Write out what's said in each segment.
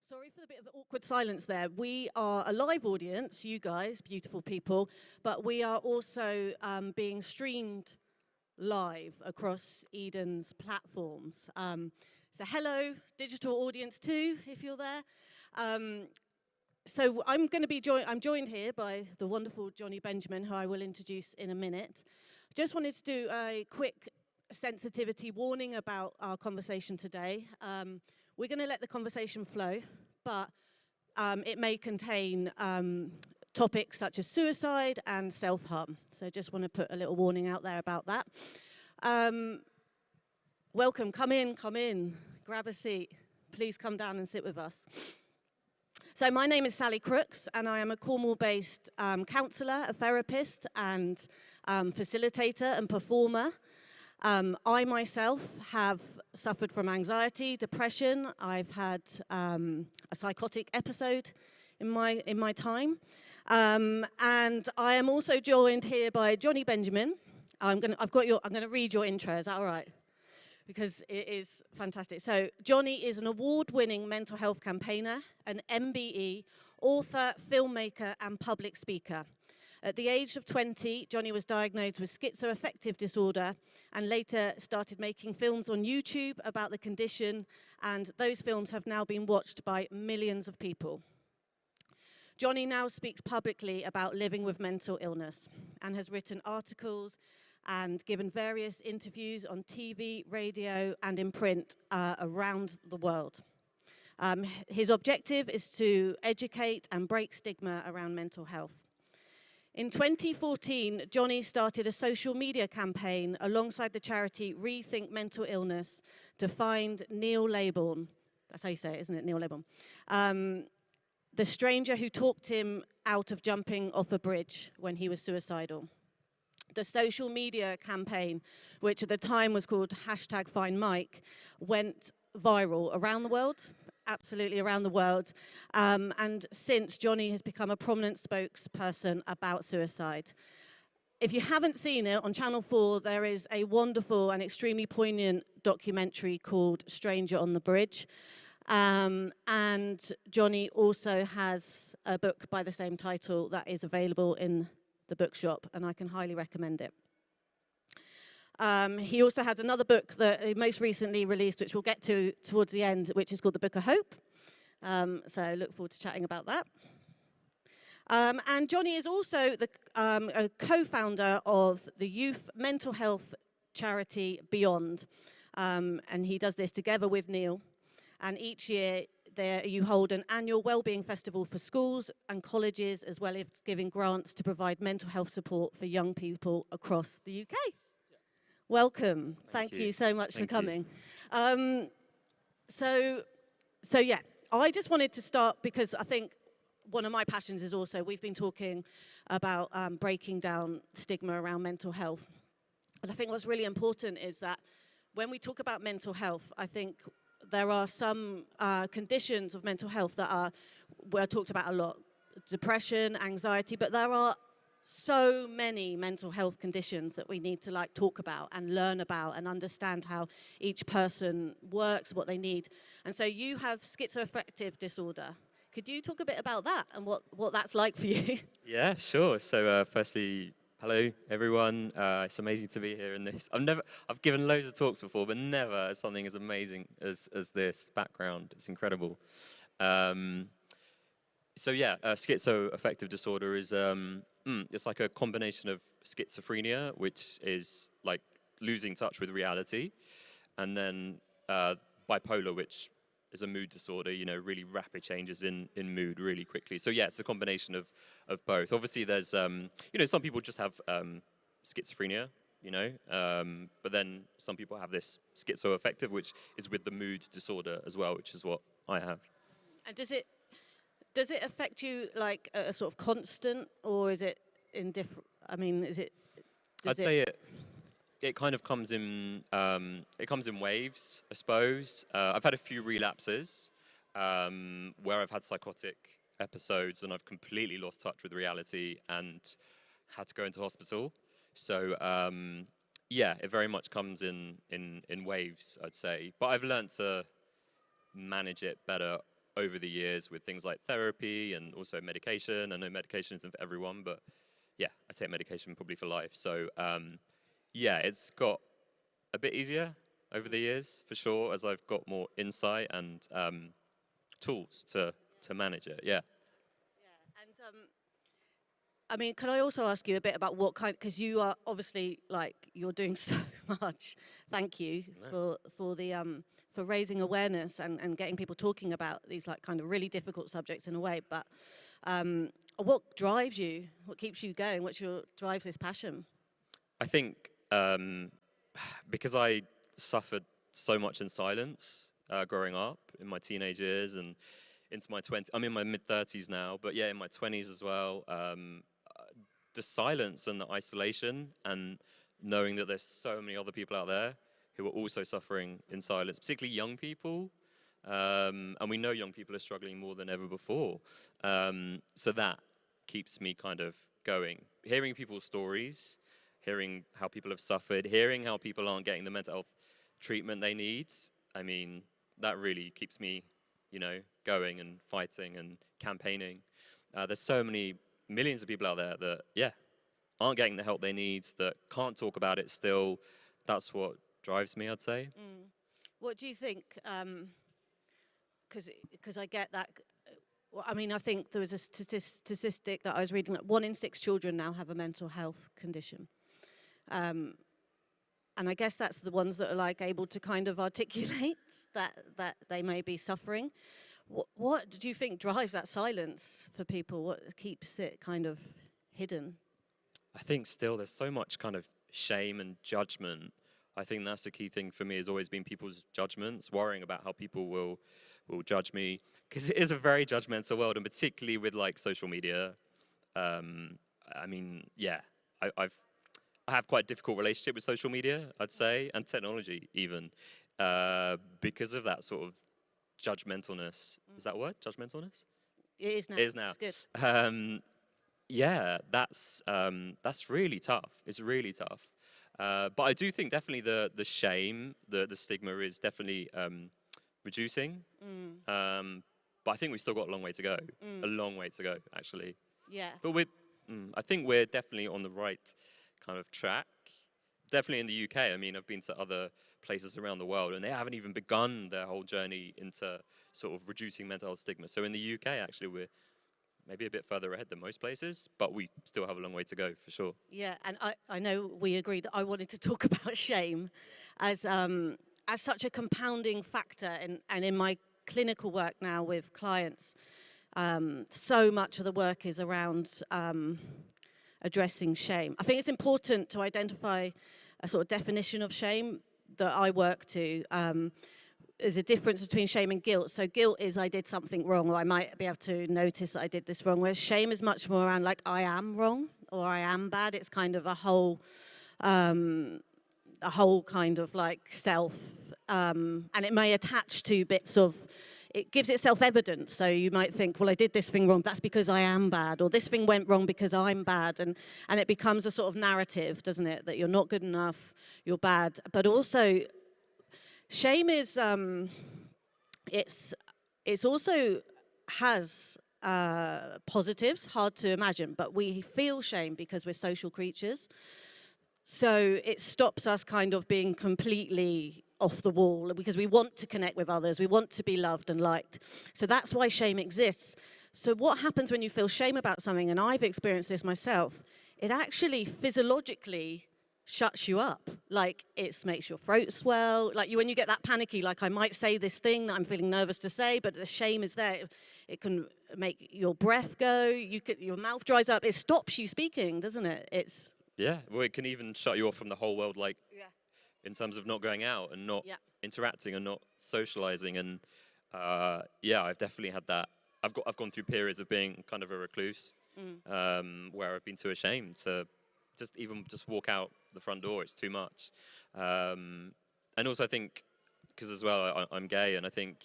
Sorry for the bit of awkward silence there. We are a live audience, you guys, beautiful people, but we are also being streamed live across Eden's platforms. So hello, digital audience too, if you're there. So I'm joined here by the wonderful Jonny Benjamin, who I will introduce in a minute. Just wanted to do a quick sensitivity warning about our conversation today. We're going to let the conversation flow, but it may contain topics such as suicide and self-harm. So just want to put a little warning out there about that. Welcome, come in, grab a seat. Please come down and sit with us. So my name is Sally Crooks, and I am a Cornwall-based counsellor, a therapist, and facilitator and performer. I myself have suffered from anxiety, depression. I've had a psychotic episode in my time, and I am also joined here by Jonny Benjamin. I'm going to read your intro. Is that all right? Because it is fantastic. So Jonny is an award-winning mental health campaigner, an MBE, author, filmmaker, and public speaker. At the age of 20, Jonny was diagnosed with schizoaffective disorder and later started making films on YouTube about the condition, and those films have now been watched by millions of people. Jonny now speaks publicly about living with mental illness and has written articles and given various interviews on TV, radio, and in print around the world. His objective is to educate and break stigma around mental health. In 2014, Jonny started a social media campaign alongside the charity Rethink Mental Illness to find Neil Laybourne, that's how you say it, isn't it, Neil Laybourne, the stranger who talked him out of jumping off a bridge when he was suicidal. The social media campaign, which at the time was called #FindMike, went viral around the world. Absolutely around the world. And since, Jonny has become a prominent spokesperson about suicide. If you haven't seen it, on Channel 4, there is a wonderful and extremely poignant documentary called Stranger on the Bridge. And Jonny also has a book by the same title that is available in the bookshop, and I can highly recommend it. He also has another book that he most recently released, which we'll get to towards the end, which is called The Book of Hope. So I look forward to chatting about that. And Jonny is also a co-founder of the youth mental health charity Beyond. And he does this together with Neil. And each year you hold an annual wellbeing festival for schools and colleges, as well as giving grants to provide mental health support for young people across the UK. Welcome. Thank you so much for coming. So yeah, I just wanted to start because I think one of my passions is also, we've been talking about breaking down stigma around mental health. And I think what's really important is that when we talk about mental health, I think there are some conditions of mental health that were talked about a lot. Depression, anxiety, but there are so many mental health conditions that we need to talk about and learn about and understand how each person works, what they need. And so you have schizoaffective disorder. Could you talk a bit about that and what that's like for you? Yeah, sure. So firstly, hello everyone. It's amazing to be here in this. I've given loads of talks before, but never something as amazing as this background. It's incredible. So yeah, schizoaffective disorder is it's like a combination of schizophrenia, which is like losing touch with reality, and then bipolar, which is a mood disorder, really rapid changes in mood really quickly. So yeah, it's a combination of both. Obviously there's, some people just have schizophrenia, but then some people have this schizoaffective, which is with the mood disorder as well, which is what I have. And does it affect you like a sort of constant, or is it in different? I mean, I'd say it kind of comes in. It comes in waves, I suppose. I've had a few relapses where I've had psychotic episodes and I've completely lost touch with reality and had to go into hospital. So yeah, it very much comes in waves, I'd say. But I've learned to manage it better over the years with things like therapy and also medication. I know medication isn't for everyone, but yeah, I take medication probably for life. So yeah, it's got a bit easier over the years, for sure, as I've got more insight and tools to manage it. Yeah. Yeah, and I mean, can I also ask you a bit about what kind? Because you are obviously like you're doing so much. Thank you for the for raising awareness and getting people talking about these like kind of really difficult subjects in a way. But what drives you? What keeps you going? What drives this passion? I think because I suffered so much in silence growing up in my teenage years and into my 20s. I'm in my mid-30s now, but yeah, in my 20s as well. The silence and the isolation and knowing that there's so many other people out there who are also suffering in silence, particularly young people. And we know young people are struggling more than ever before. So that keeps me kind of going. Hearing people's stories, hearing how people have suffered, hearing how people aren't getting the mental health treatment they need. I mean, that really keeps me, going and fighting and campaigning. There's so many millions of people out there that, yeah, aren't getting the help they need, that can't talk about it still. That's what drives me, I'd say. What do you think? Because I get that. Well, I mean, I think there was a statistic that I was reading that 1 in 6 children now have a mental health condition. And I guess that's the ones that are like able to kind of articulate that they may be suffering. What do you think drives that silence for people? What keeps it kind of hidden? I think still there's so much kind of shame and judgment. I think that's the key thing for me, has always been people's judgments, worrying about how people will judge me, because it is a very judgmental world, and particularly with like social media. I mean, yeah, I have quite a difficult relationship with social media, I'd say, and technology even, because of that sort of judgmentalness. Is that a word? Judgmentalness? It is now. It is now. It's good. Yeah, that's really tough. It's really tough. But I do think definitely the shame, the stigma is definitely reducing. But I think we've still got a long way to go. A long way to go, actually. Yeah. But I think we're definitely on the right kind of track. Definitely in the UK. I mean, I've been to other places around the world, and they haven't even begun their whole journey into sort of reducing mental health stigma. So in the UK, actually, we're maybe a bit further ahead than most places, but we still have a long way to go, for sure. Yeah, and I know we agreed that I wanted to talk about shame as such a compounding factor, and in my clinical work now with clients, so much of the work is around addressing shame. I think it's important to identify a sort of definition of shame that I work to. There's a difference between shame and guilt. So guilt is I did something wrong, or I might be able to notice that I did this wrong, whereas shame is much more around like I am wrong or I am bad. It's kind of a whole kind of like self, and it may attach to bits of, it gives it self-evidence. So you might think, well, I did this thing wrong, that's because I am bad, or this thing went wrong because I'm bad, and it becomes a sort of narrative, doesn't it, that you're not good enough, you're bad. But also, shame is, it's also has positives, hard to imagine, but we feel shame because we're social creatures. So it stops us kind of being completely off the wall, because we want to connect with others, we want to be loved and liked. So that's why shame exists. So what happens when you feel shame about something, and I've experienced this myself, it actually physiologically shuts you up. Like, it makes your throat swell. Like, when you get that panicky, like, I might say this thing that I'm feeling nervous to say, but the shame is there. It can make your breath go. Your mouth dries up. It stops you speaking, doesn't it? Yeah, well, it can even shut you off from the whole world, like, in terms of not going out and not interacting and not socializing. And yeah, I've definitely had that. I've gone through periods of being kind of a recluse, where I've been too ashamed to just walk out the front door. It's too much. And also I think, because as well I'm gay, and I think,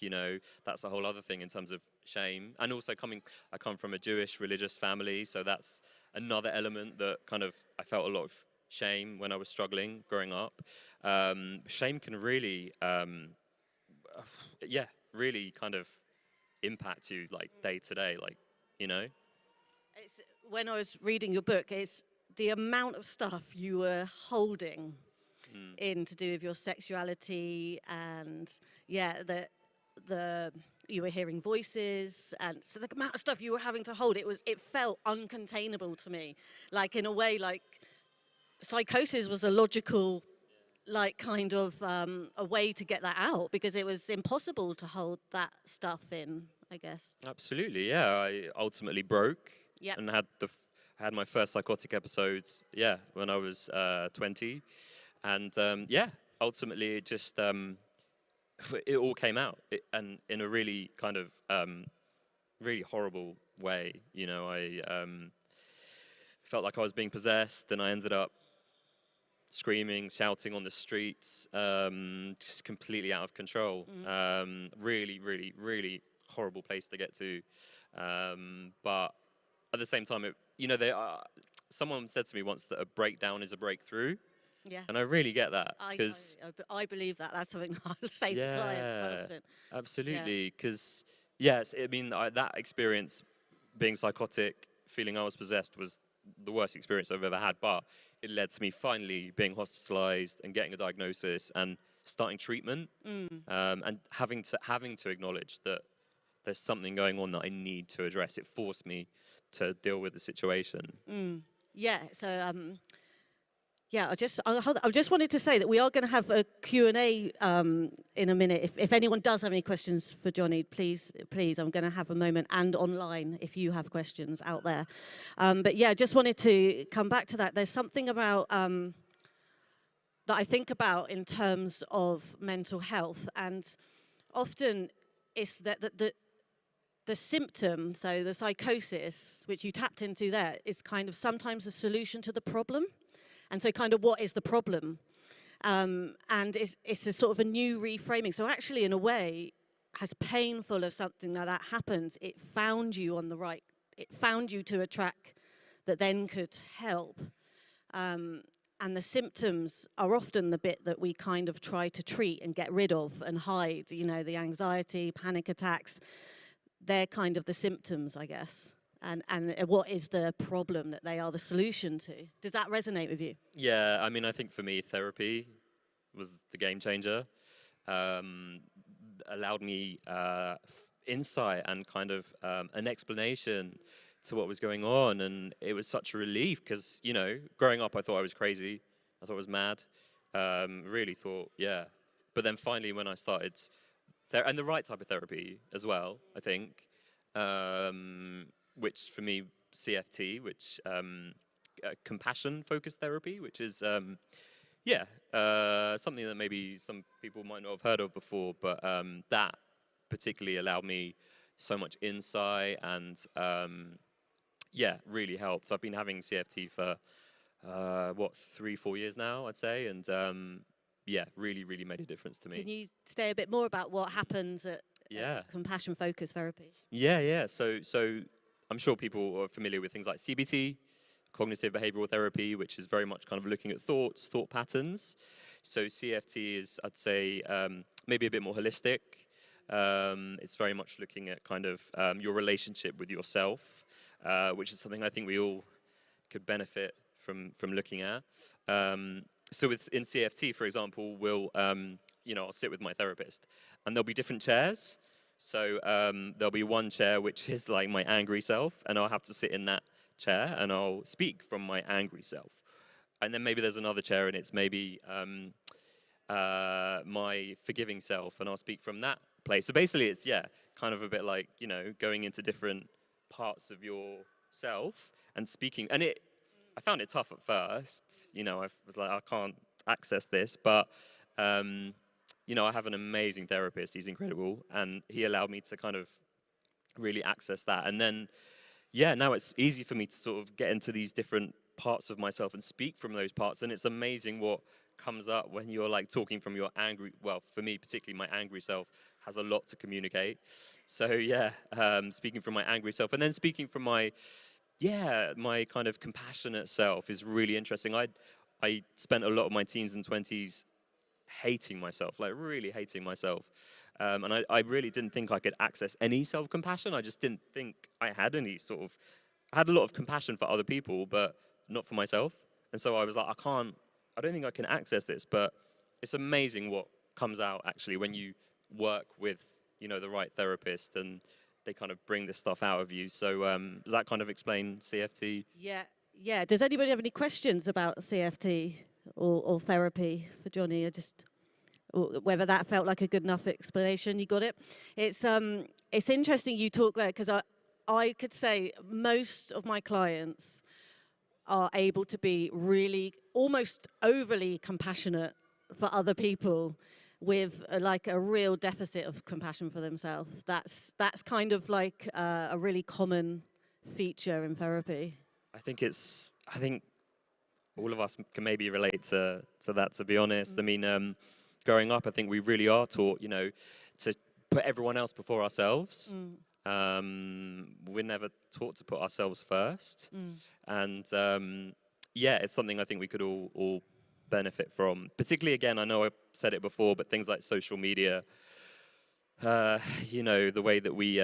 that's a whole other thing in terms of shame. And also I come from a Jewish religious family, so that's another element that kind of, I felt a lot of shame when I was struggling growing up. Shame can really, really kind of impact you like day to day, like, you know? When I was reading your book, it's the amount of stuff you were holding in to do with your sexuality, and the you were hearing voices, and so the amount of stuff you were having to hold, it felt uncontainable to me. Like, in a way, like psychosis was a logical, like, kind of a way to get that out, because it was impossible to hold that stuff in, I guess. Absolutely, yeah. I ultimately broke Yep. and had my first psychotic episodes, when I was 20. And ultimately it just, it all came out, and in a really kind of really horrible way. You know, I felt like I was being possessed, and I ended up screaming, shouting on the streets, just completely out of control. Really, really, really horrible place to get to. But at the same time, someone said to me once that a breakdown is a breakthrough. Yeah. And I really get that, because I believe that. That's something I'll say to clients quite often. Absolutely, because yes, I mean, that experience, being psychotic, feeling I was possessed, was the worst experience I've ever had. But it led to me finally being hospitalized and getting a diagnosis and starting treatment, and having to acknowledge that there's something going on that I need to address. It forced me to deal with the situation. Yeah. So. I just wanted to say that we are going to have a Q&A in a minute. If anyone does have any questions for Jonny, please, I'm going to have a moment, and online if you have questions out there. But yeah, just wanted to come back to that. There's something about that I think about in terms of mental health, and often it's that the symptom, so the psychosis, which you tapped into there, is kind of sometimes a solution to the problem. And so kind of what is the problem? And it's a sort of a new reframing. So actually, in a way, as painful as something like that happens, it found you to a track that then could help. And the symptoms are often the bit that we kind of try to treat and get rid of and hide. You know, the anxiety, panic attacks, they're kind of the symptoms, I guess. And what is the problem that they are the solution to? Does that resonate with you? Yeah, I mean, I think for me, therapy was the game changer. Allowed me insight and kind of an explanation to what was going on. And it was such a relief because, you know, growing up, I thought I was crazy. I thought I was mad. Really thought, yeah. But then finally, when I started, and the right type of therapy as well, I think, which for me, CFT, which compassion-focused therapy, which is, something that maybe some people might not have heard of before, but that particularly allowed me so much insight and, really helped. I've been having CFT for, 3-4 years now, I'd say, and really, really made a difference to me. Can you say a bit more about what happens at compassion-focused therapy? Yeah. So I'm sure people are familiar with things like CBT, cognitive behavioral therapy, which is very much kind of looking at thought patterns. So CFT is, I'd say, maybe a bit more holistic. It's very much looking at kind of your relationship with yourself, which is something I think we all could benefit from looking at. So in CFT, for example, I'll sit with my therapist, and there'll be different chairs. So there'll be one chair which is like my angry self, and I'll have to sit in that chair, and I'll speak from my angry self. And then maybe there's another chair, and it's maybe my forgiving self, and I'll speak from that place. So basically, it's kind of a bit like, you know, going into different parts of yourself and speaking. And I found it tough at first. You know, I was like, I can't access this, but I have an amazing therapist. He's incredible, and he allowed me to kind of really access that. And then, now it's easy for me to sort of get into these different parts of myself and speak from those parts. And it's amazing what comes up when you're like talking from your angry, well, for me particularly, my angry self has a lot to communicate. So speaking from my angry self, and then speaking from my kind of compassionate self is really interesting. I spent a lot of my teens and 20s hating myself, like really hating myself. And I really didn't think I could access any self-compassion. I just didn't think I had any I had a lot of compassion for other people, but not for myself. And so I was like, I don't think I can access this, but it's amazing what comes out actually when you work with, the right therapist and they kind of bring this stuff out of you. So does that kind of explain CFT? Yeah, yeah. Does anybody have any questions about CFT or therapy for Jonny? Or whether that felt like a good enough explanation. You got it. It's interesting you talk there, because I could say most of my clients are able to be really almost overly compassionate for other people with like a real deficit of compassion for themselves. That's kind of like a really common feature in therapy. I think all of us can maybe relate to that, to be honest. I mean, growing up, I think we really are taught, to put everyone else before ourselves. We're never taught to put ourselves first. And yeah, it's something I think we could all benefit from. Particularly, again, I know I've said it before, but things like social media, the way that we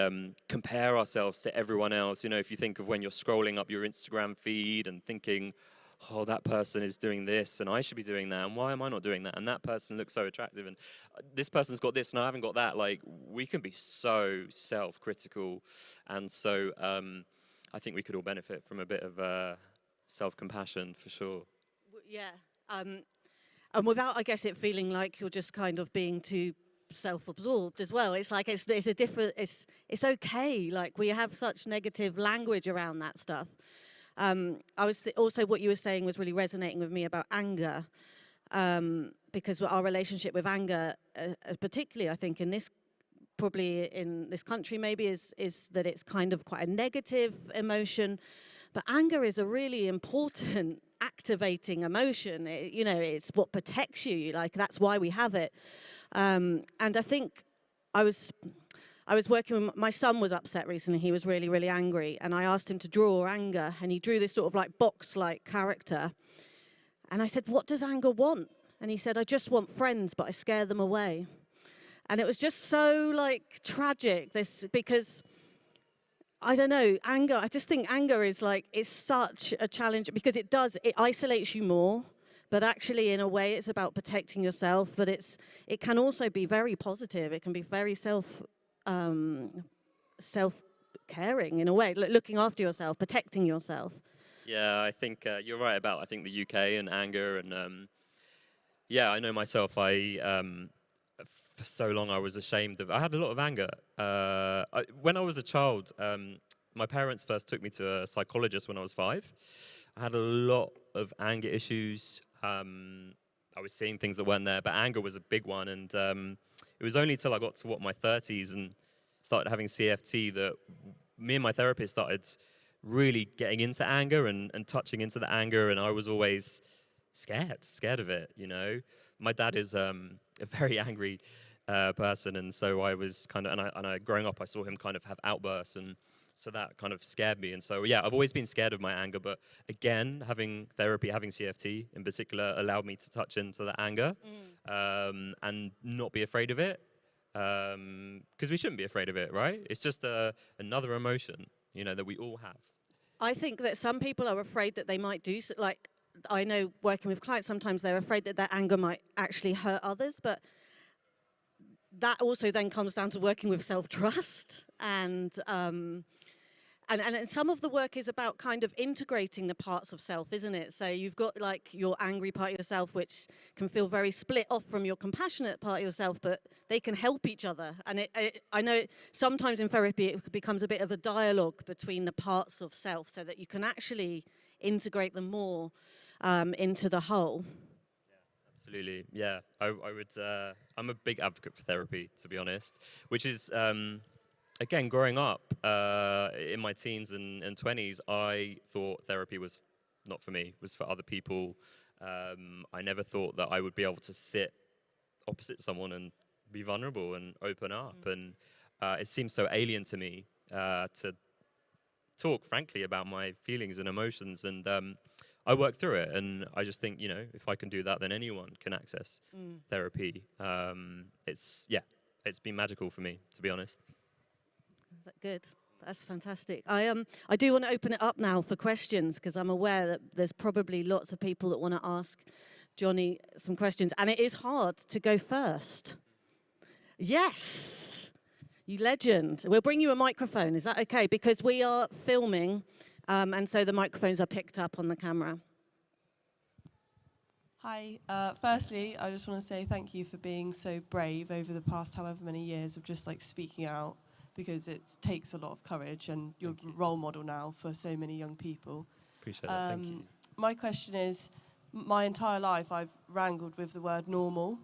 compare ourselves to everyone else. If you think of when you're scrolling up your Instagram feed and thinking, oh, that person is doing this and I should be doing that, and why am I not doing that? And that person looks so attractive, and this person's got this and I haven't got that. Like, we can be so self-critical, and so I think we could all benefit from a bit of self-compassion for sure. Yeah, and without, I guess, it feeling like you're just kind of being too self-absorbed as well. It's like it's a different. It's okay. Like, we have such negative language around that stuff. I was also, what you were saying was really resonating with me about anger, because our relationship with anger, particularly I think probably in this country maybe, is that it's kind of quite a negative emotion, but anger is a really important activating emotion. It's what protects you. Like, that's why we have it. And I think I was working with, my son was upset recently. He was really, really angry. And I asked him to draw anger. And he drew this sort of like box-like character. And I said, what does anger want? And he said, I just want friends, but I scare them away. And it was just so like tragic, because I don't know, I just think anger is such a challenge, because it isolates you more. But actually, in a way, it's about protecting yourself. But it can also be very positive. It can be very self-caring in a way, looking after yourself, protecting yourself. Yeah, I think you're right about, I think, the UK and anger. And yeah, I know myself, for so long I was ashamed I had a lot of anger. When I was a child, my parents first took me to a psychologist when I was 5. I had a lot of anger issues. I was seeing things that weren't there, but anger was a big one. And it was only till I got to my 30s and started having CFT that me and my therapist started really getting into anger and touching into the anger. And I was always scared of it, My dad is a very angry person, and so I was kind of, and I growing up, I saw him kind of have outbursts, and so that kind of scared me. And so, yeah, I've always been scared of my anger, but again, having therapy, having CFT in particular, allowed me to touch into the anger and not be afraid of it, because we shouldn't be afraid of it, right? It's just another emotion, that we all have. I think that some people are afraid that they might do, like, I know working with clients, sometimes they're afraid that their anger might actually hurt others, but that also then comes down to working with self-trust, and some of the work is about kind of integrating the parts of self, isn't it? So you've got like your angry part of yourself, which can feel very split off from your compassionate part of yourself, but they can help each other. And I know sometimes in therapy it becomes a bit of a dialogue between the parts of self, so that you can actually integrate them more into the whole. Absolutely, yeah. I would. I'm a big advocate for therapy, to be honest. Which is, again, growing up in my teens and 20s, I thought therapy was not for me. Was for other people. I never thought that I would be able to sit opposite someone and be vulnerable and open up. And it seems so alien to me to talk frankly about my feelings and emotions. And I work through it, and I just think, if I can do that, then anyone can access therapy. it's been magical for me, to be honest. Good. That's fantastic. I do want to open it up now for questions because I'm aware that there's probably lots of people that want to ask Jonny some questions, and it is hard to go first. Yes, you legend. We'll bring you a microphone. Is that okay? Because we are filming, and so the microphones are picked up on the camera. Hi. Firstly, I just want to say thank you for being so brave over the past however many years of just like speaking out, because it takes a lot of courage, and you're a role model now for so many young people. Appreciate that. Thank you. My question is, my entire life I've wrangled with the word normal,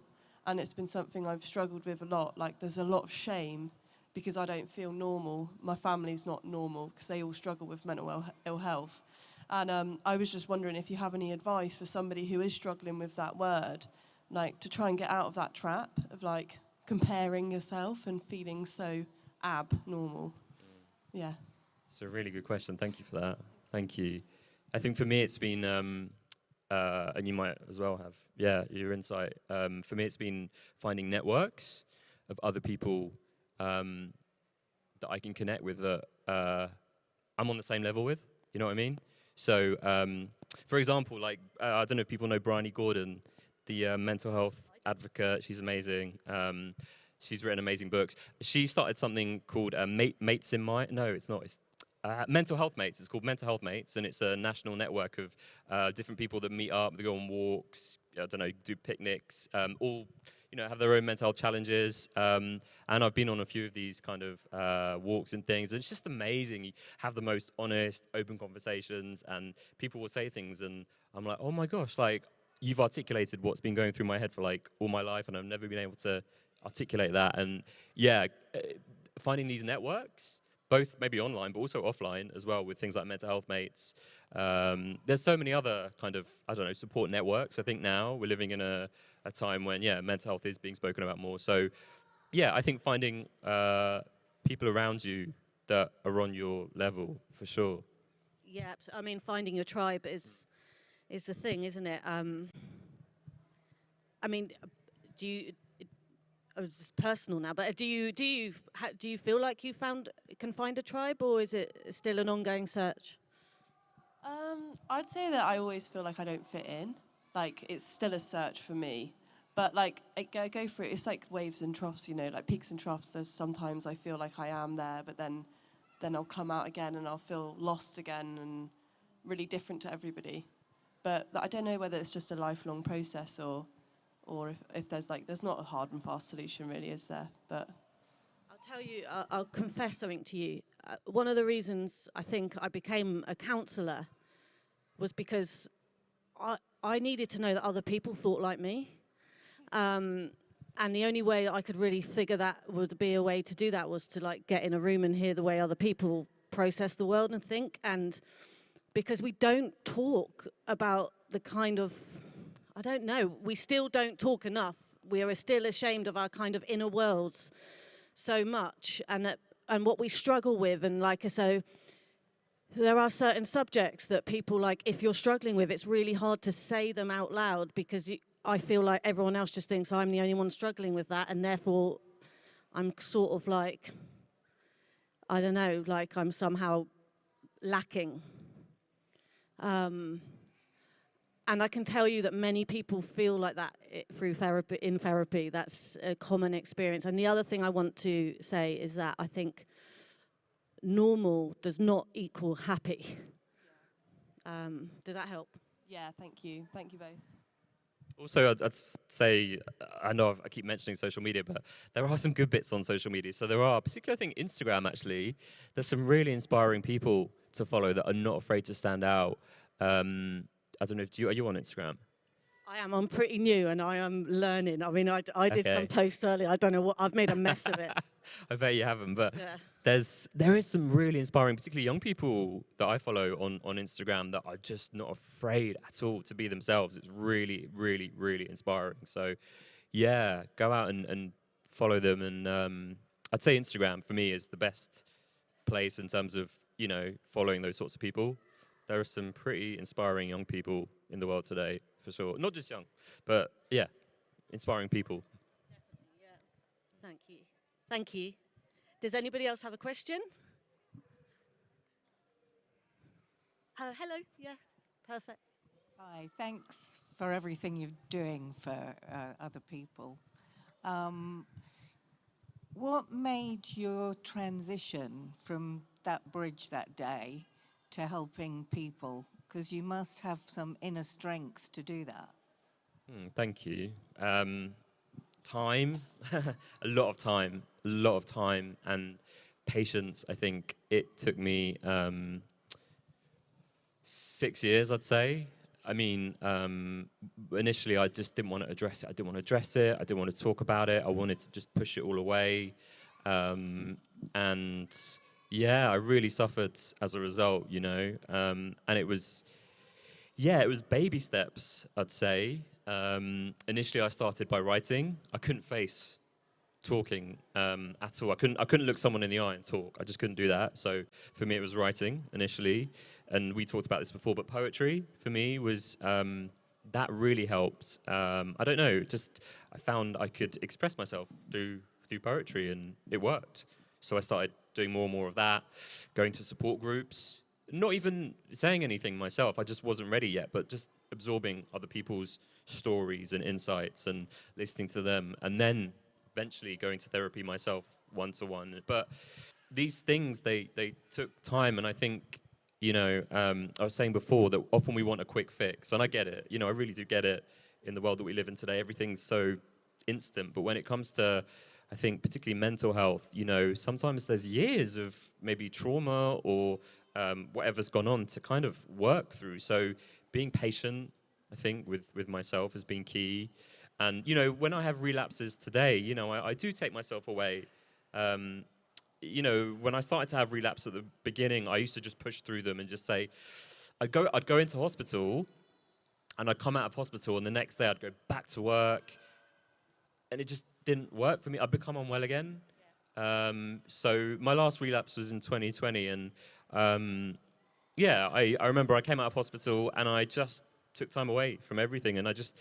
and it's been something I've struggled with a lot. Like, there's a lot of shame because I don't feel normal. My family's not normal because they all struggle with mental ill health. And I was just wondering if you have any advice for somebody who is struggling with that word, like to try and get out of that trap of like comparing yourself and feeling so abnormal. Yeah. It's a really good question. Thank you for that. Thank you. I think for me it's been, and you might as well have, your insight. For me it's been finding networks of other people that I can connect with that I'm on the same level with, you know what I mean? So, for example, like, I don't know if people know Bryony Gordon, the mental health advocate. She's amazing. She's written amazing books. She started something called Mates in Mind. No, it's not. It's Mental Health Mates. It's called Mental Health Mates, and it's a national network of different people that meet up, they go on walks, I don't know, do picnics, all, you know, have their own mental health challenges. And I've been on a few of these kind of walks and things, and it's just amazing. You have the most honest, open conversations, and people will say things, and I'm like, oh my gosh, like, you've articulated what's been going through my head for like all my life, and I've never been able to articulate that. And yeah, finding these networks, both maybe online, but also offline as well, with things like Mental Health Mates. There's so many other kind of, I don't know, support networks. I think now we're living in a time when, mental health is being spoken about more. So, I think finding people around you that are on your level, for sure. Yeah, I mean, finding your tribe is the thing, isn't it? I mean, do you? It's personal now, but do you feel like you can find a tribe, or is it still an ongoing search? I'd say that I always feel like I don't fit in. Like, it's still a search for me. But like, I go through it. It's like waves and troughs, you know, like peaks and troughs. There's sometimes I feel like I am there, but then I'll come out again and I'll feel lost again and really different to everybody. But I don't know whether it's just a lifelong process or if there's not a hard and fast solution, really, is there? But I'll tell you, I'll confess something to you. One of the reasons I think I became a counsellor was because I needed to know that other people thought like me. And the only way I could really figure that would be a way to do that was to like get in a room and hear the way other people process the world and think. And because we don't talk about the kind of, I don't know, we still don't talk enough. We are still ashamed of our kind of inner worlds so much, and what we struggle with. And so there are certain subjects that people, like, if you're struggling with, it's really hard to say them out loud because I feel like everyone else just thinks I'm the only one struggling with that, and therefore I'm sort of like, I don't know, like I'm somehow lacking. And I can tell you that many people feel like that through therapy. In therapy, that's a common experience. And the other thing I want to say is that I think normal does not equal happy. Does that help? yeah, thank you. Thank you both. Also, I'd say, I know I keep mentioning social media, but there are some good bits on social media. So there are, particularly I think Instagram actually, there's some really inspiring people to follow that are not afraid to stand out. I don't know, are you on Instagram? I am. I'm pretty new and I am learning. I mean, I did some posts earlier. I don't know what, I've made a mess of it. I bet you haven't, but Yeah. there is some really inspiring, particularly young people that I follow on Instagram that are just not afraid at all to be themselves. It's really, really, really inspiring. So, yeah, go out and follow them. And I'd say Instagram for me is the best place in terms of, you know, following those sorts of people. There are some pretty inspiring young people in the world today, for sure. Not just young, but yeah, inspiring people. Definitely, yeah. Thank you. Thank you. Does anybody else have a question? Hello. Yeah, perfect. Hi, thanks for everything you're doing for other people. What made your transition from that bridge that day to helping people? Because you must have some inner strength to do that. Thank you. Time, a lot of time and patience. I think it took me 6 years, I'd say. I mean, initially I just didn't want to address it. I didn't want to address it. I didn't want to talk about it. I wanted to just push it all away. And yeah, I really suffered as a result, you know. And it was baby steps, I'd say. Initially I started by writing. I couldn't face talking at all. I couldn't look someone in the eye and talk. I just couldn't do that. So for me, it was writing initially, and we talked about this before. But poetry for me was that really helped. I don't know. Just I found I could express myself through poetry, and it worked. So I started doing more and more of that, going to support groups. Not even saying anything myself. I just wasn't ready yet, but just absorbing other people's stories and insights and listening to them, and then eventually going to therapy myself one-to-one. But these things, they took time, and I think, you know, I was saying before that often we want a quick fix, and I get it. You know, I really do get it in the world that we live in today. Everything's so instant, but when it comes to, I think, particularly mental health, you know, sometimes there's years of maybe trauma or whatever's gone on to kind of work through. So being patient, I think, with myself has been key. And, you know, when I have relapses today, you know, I do take myself away. You know, when I started to have relapse at the beginning, I used to just push through them and just say, I'd go into hospital, and I'd come out of hospital, and the next day I'd go back to work, and it just didn't work for me. I'd become unwell again. So my last relapse was in 2020, and yeah, I remember I came out of hospital, and I just took time away from everything, and I just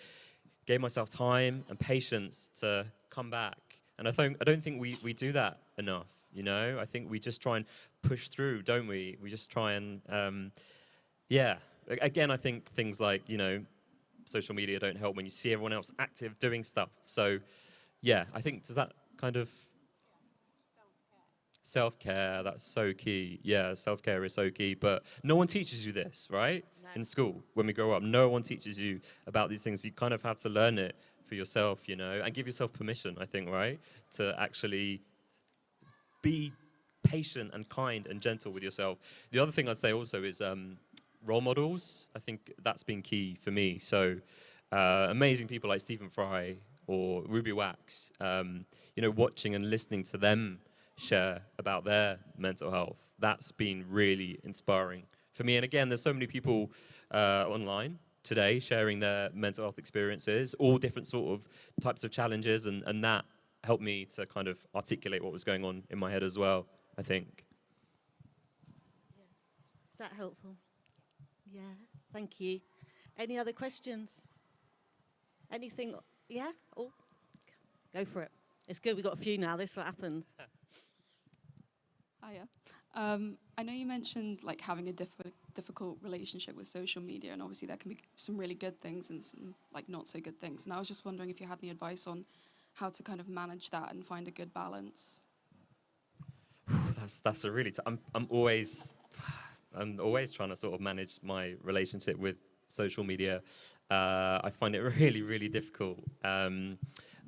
gave myself time and patience to come back. And I don't think we do that enough, you know? I think we just try and push through, don't we? We just try and, yeah. Again, I think things like, you know, social media don't help when you see everyone else active doing stuff. So, yeah, I think, does that kind of... Self-care, that's so key. Yeah, self-care is so key. But no one teaches you this, right? No. In school, when we grow up, no one teaches you about these things. You kind of have to learn it for yourself, you know, and give yourself permission, I think, right? To actually be patient and kind and gentle with yourself. The other thing I'd say also is role models. I think that's been key for me. So amazing people like Stephen Fry or Ruby Wax, you know, watching and listening to them share about their mental health. That's been really inspiring for me. And again, there's so many people online today sharing their mental health experiences, all different sort of types of challenges, and that helped me to kind of articulate what was going on in my head as well, I think. Yeah. Is that helpful? Yeah, thank you. Any other questions? Anything? Yeah? Oh, go for it. It's good, we've got a few now. This is what happens. Hiya. I know you mentioned like having a difficult relationship with social media, and obviously there can be some really good things and some like not so good things. And I was just wondering if you had any advice on how to kind of manage that and find a good balance. That's a really. I'm always trying to sort of manage my relationship with social media. I find it really difficult, and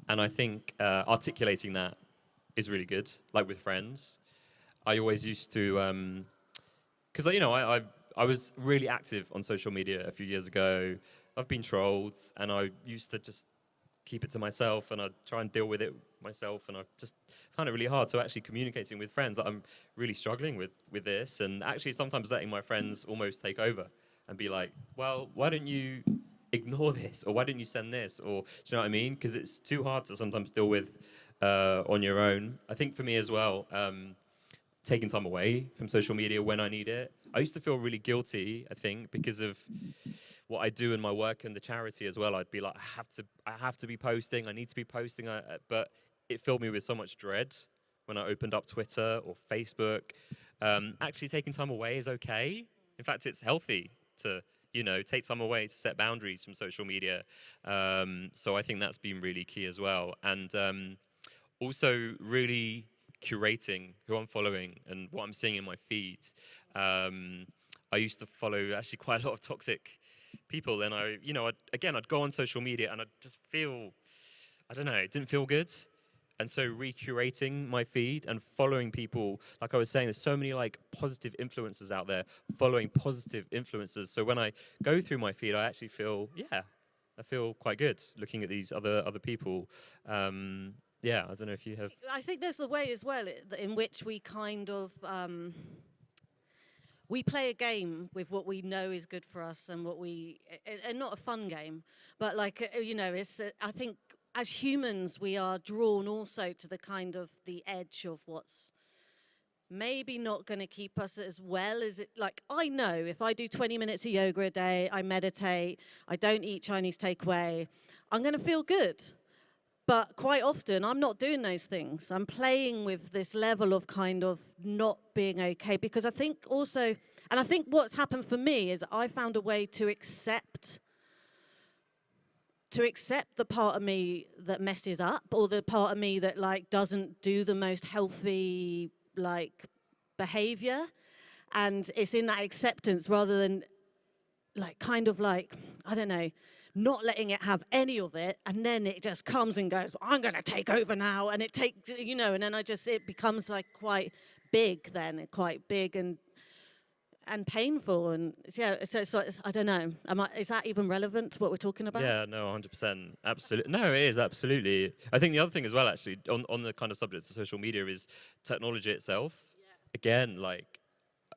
I think articulating that is really good. Like with friends, I always used to, because you know I was really active on social media a few years ago. I've been trolled, and I used to just keep it to myself, and I'd try and deal with it myself, and I just found it really hard. So actually communicating with friends, I'm really struggling with this, and actually sometimes letting my friends almost take over and be like, well, why don't you ignore this, or why don't you send this, or do you know what I mean? Because it's too hard to sometimes deal with on your own. I think for me as well, taking time away from social media when I need it. I used to feel really guilty, I think, because of what I do in my work and the charity as well. I'd be like, I have to be posting. I need to be posting. But it filled me with so much dread when I opened up Twitter or Facebook. Actually taking time away is okay. In fact, it's healthy to, take time away to set boundaries from social media. So I think that's been really key as well. And also really curating who I'm following and what I'm seeing in my feed. I used to follow actually quite a lot of toxic people, and I'd go on social media and I'd just feel, I don't know, it didn't feel good. And so recurating my feed and following people, like I was saying, there's so many like positive influencers out there, following positive influencers. So when I go through my feed, I actually feel, I feel quite good looking at these other people. I don't know if you have. I think there's the way as well in which we kind of we play a game with what we know is good for us and and not a fun game, but like it's I think as humans we are drawn also to the kind of the edge of what's maybe not going to keep us as well as it. Like, I know if I do 20 minutes of yoga a day, I meditate, I don't eat Chinese takeaway, I'm going to feel good. But quite often, I'm not doing those things. I'm playing with this level of kind of not being okay. Because I think also, and I think what's happened for me is I found a way to accept the part of me that messes up, or the part of me that like doesn't do the most healthy like behavior. And it's in that acceptance rather than like kind of like, I don't know, not letting it have any of it, and then it just comes and goes, I'm going to take over now, and it takes, and then it becomes like quite big then, quite big and painful, and so I don't know, is that even relevant to what we're talking about? Yeah, no, 100%, absolutely. No, it is, absolutely. I think the other thing as well, actually, on the kind of subject of social media is technology itself. Yeah. Again, like,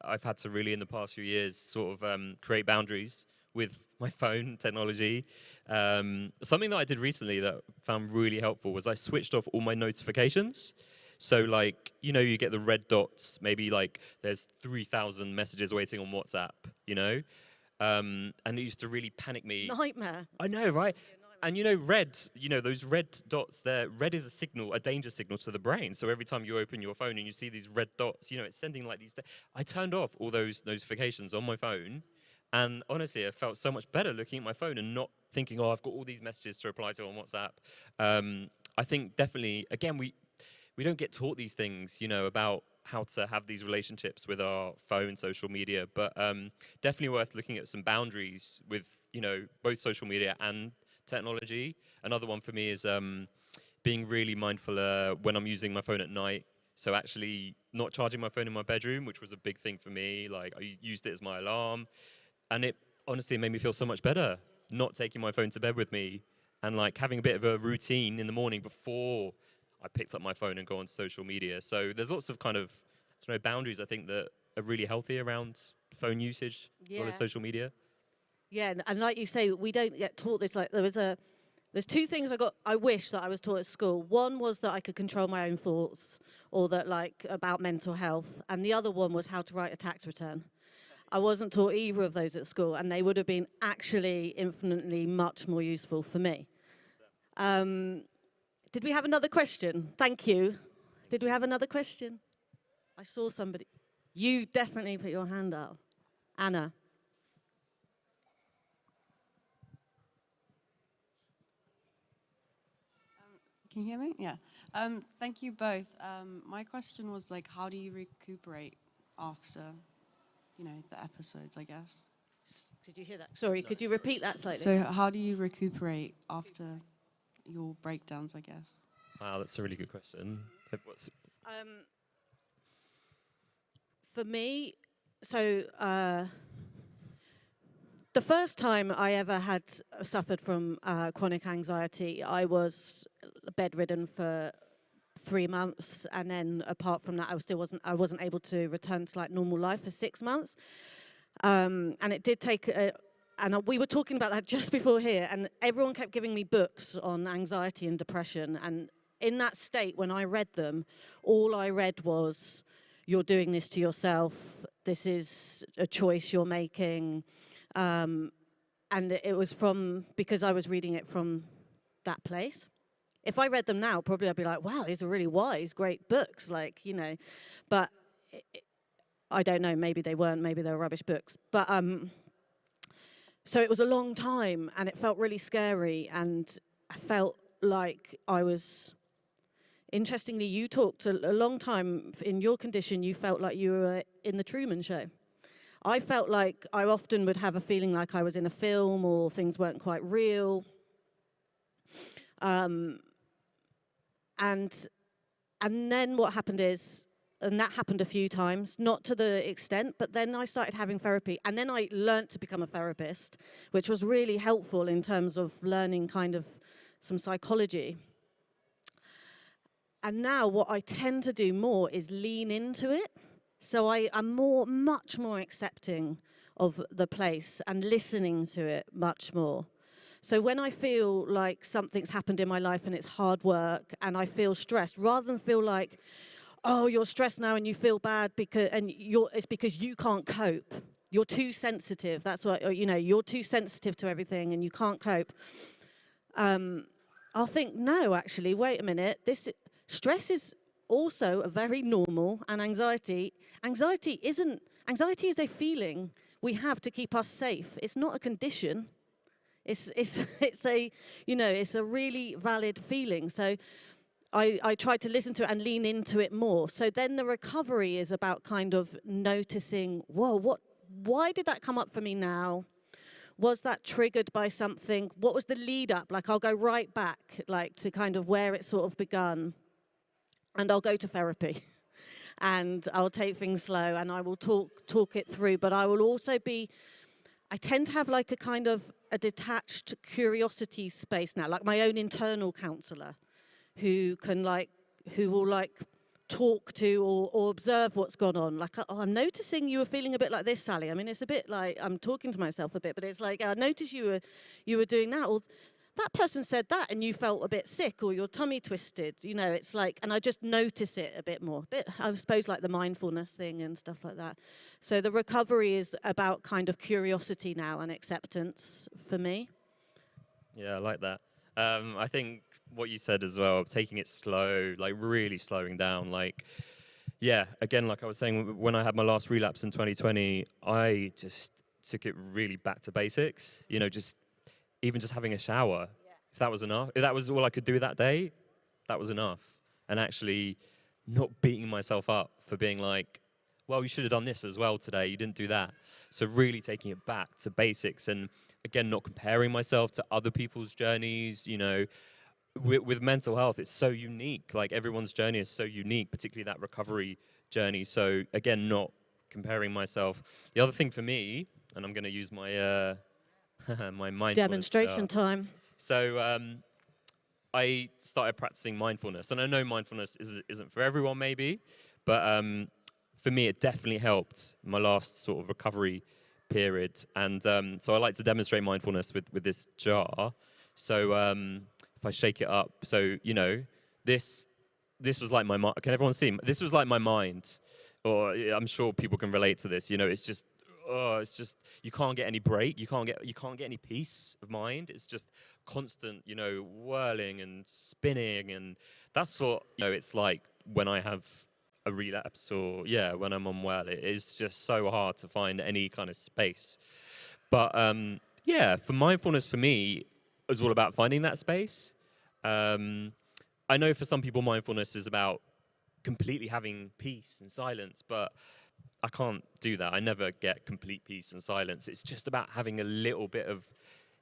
I've had to really, in the past few years, sort of create boundaries with my phone technology. Something that I did recently that I found really helpful was I switched off all my notifications. So like, you get the red dots, maybe like there's 3,000 messages waiting on WhatsApp, and it used to really panic me. Nightmare. I know, right? And red, those red dots there, red is a signal, a danger signal to the brain. So every time you open your phone and you see these red dots, it's sending like these. I turned off all those notifications on my phone. And honestly, I felt so much better looking at my phone and not thinking, I've got all these messages to reply to on WhatsApp. I think definitely, again, we don't get taught these things, about how to have these relationships with our phone, social media, but definitely worth looking at some boundaries with, both social media and technology. Another one for me is being really mindful when I'm using my phone at night. So actually not charging my phone in my bedroom, which was a big thing for me. Like, I used it as my alarm. And it honestly made me feel so much better, not taking my phone to bed with me and like having a bit of a routine in the morning before I picked up my phone and go on social media. So there's lots of kind of boundaries, I think, that are really healthy around phone usage as well as social media. Yeah, and like you say, we don't get taught this. Like there's two things I wish that I was taught at school. One was that I could control my own thoughts, or that like about mental health, and the other one was how to write a tax return. I wasn't taught either of those at school, and they would have been actually infinitely much more useful for me. Did we have another question? Thank you. Did we have another question? I saw somebody. You definitely put your hand up. Anna. Can you hear me? Yeah. Thank you both. My question was like, how do you recuperate after the episodes, I guess? Did you hear that? Sorry, could you repeat that slightly? So how do you recuperate after your breakdowns, I guess? Wow, that's a really good question. For me, so the first time I ever had suffered from chronic anxiety, I was bedridden for 3 months, and then apart from that, I wasn't able to return to like normal life for 6 months. And it did take, and we were talking about that just before here, and everyone kept giving me books on anxiety and depression. And in that state, when I read them, all I read was, "You're doing this to yourself. This is a choice you're making." And it was because I was reading it from that place. If I read them now, probably I'd be like, wow, these are really wise, great books, like, you know. But I don't know, maybe they weren't, maybe they were rubbish books. But so it was a long time, and it felt really scary, and I felt like I was... Interestingly, you talked a long time in your condition, you felt like you were in the Truman Show. I felt like I often would have a feeling like I was in a film or things weren't quite real. And then what happened is, and that happened a few times, not to the extent, but then I started having therapy. And then I learned to become a therapist, which was really helpful in terms of learning kind of some psychology. And now what I tend to do more is lean into it. So I'm much more accepting of the place and listening to it much more. So when I feel like something's happened in my life and it's hard work and I feel stressed, rather than feel like, oh, you're stressed now and you feel bad it's because you can't cope. You're too sensitive. That's what, you know, you're too sensitive to everything and you can't cope. I'll think, no, actually, wait a minute. Stress is also a very normal, and anxiety is a feeling we have to keep us safe. It's not a condition. It's a, you know, it's a really valid feeling. So I try to listen to it and lean into it more. So then the recovery is about kind of noticing, whoa, why did that come up for me now? Was that triggered by something? What was the lead up? Like, I'll go right back, like, to kind of where it sort of begun. And I'll go to therapy. And I'll take things slow and I will talk it through. But I will also I tend to have like a kind of a detached curiosity space now, like my own internal counselor who will talk to or observe what's gone on. Like, oh, I'm noticing you were feeling a bit like this, Sally. I mean, it's a bit like I'm talking to myself a bit, but it's like, I noticed you were doing that. Or that person said that and you felt a bit sick or your tummy twisted. You know, it's like, and I just notice it a bit more. I suppose like the mindfulness thing and stuff like that. So the recovery is about kind of curiosity now and acceptance for me. Yeah, I like that. I think what you said as well, taking it slow, like really slowing down, like, yeah, again, like I was saying, when I had my last relapse in 2020, I just took it really back to basics, you know, even just having a shower, if that was enough, if that was all I could do that day, that was enough. And actually not beating myself up for being like, well, you should have done this as well today, you didn't do that. So really taking it back to basics and, again, not comparing myself to other people's journeys, you know. With mental health, it's so unique. Like, everyone's journey is so unique, particularly that recovery journey. So, again, not comparing myself. The other thing for me, and I'm going to use my my mindfulness Demonstration time. So I started practicing mindfulness, and I know mindfulness isn't for everyone, maybe, but for me, it definitely helped my last sort of recovery period. And so I like to demonstrate mindfulness with this jar. So if I shake it up, so, you know, this was like my mind. Can everyone see? This was like my mind, or I'm sure people can relate to this. You know, it's just you can't get any break. You can't get any peace of mind. It's just constant, you know, whirling and spinning, and that's what, you know, it's like when I have a relapse, or when I'm unwell. It is just so hard to find any kind of space. But for mindfulness, for me, is all about finding that space. I know for some people, mindfulness is about completely having peace and silence, but I can't do that. I never get complete peace and silence. It's just about having a little bit of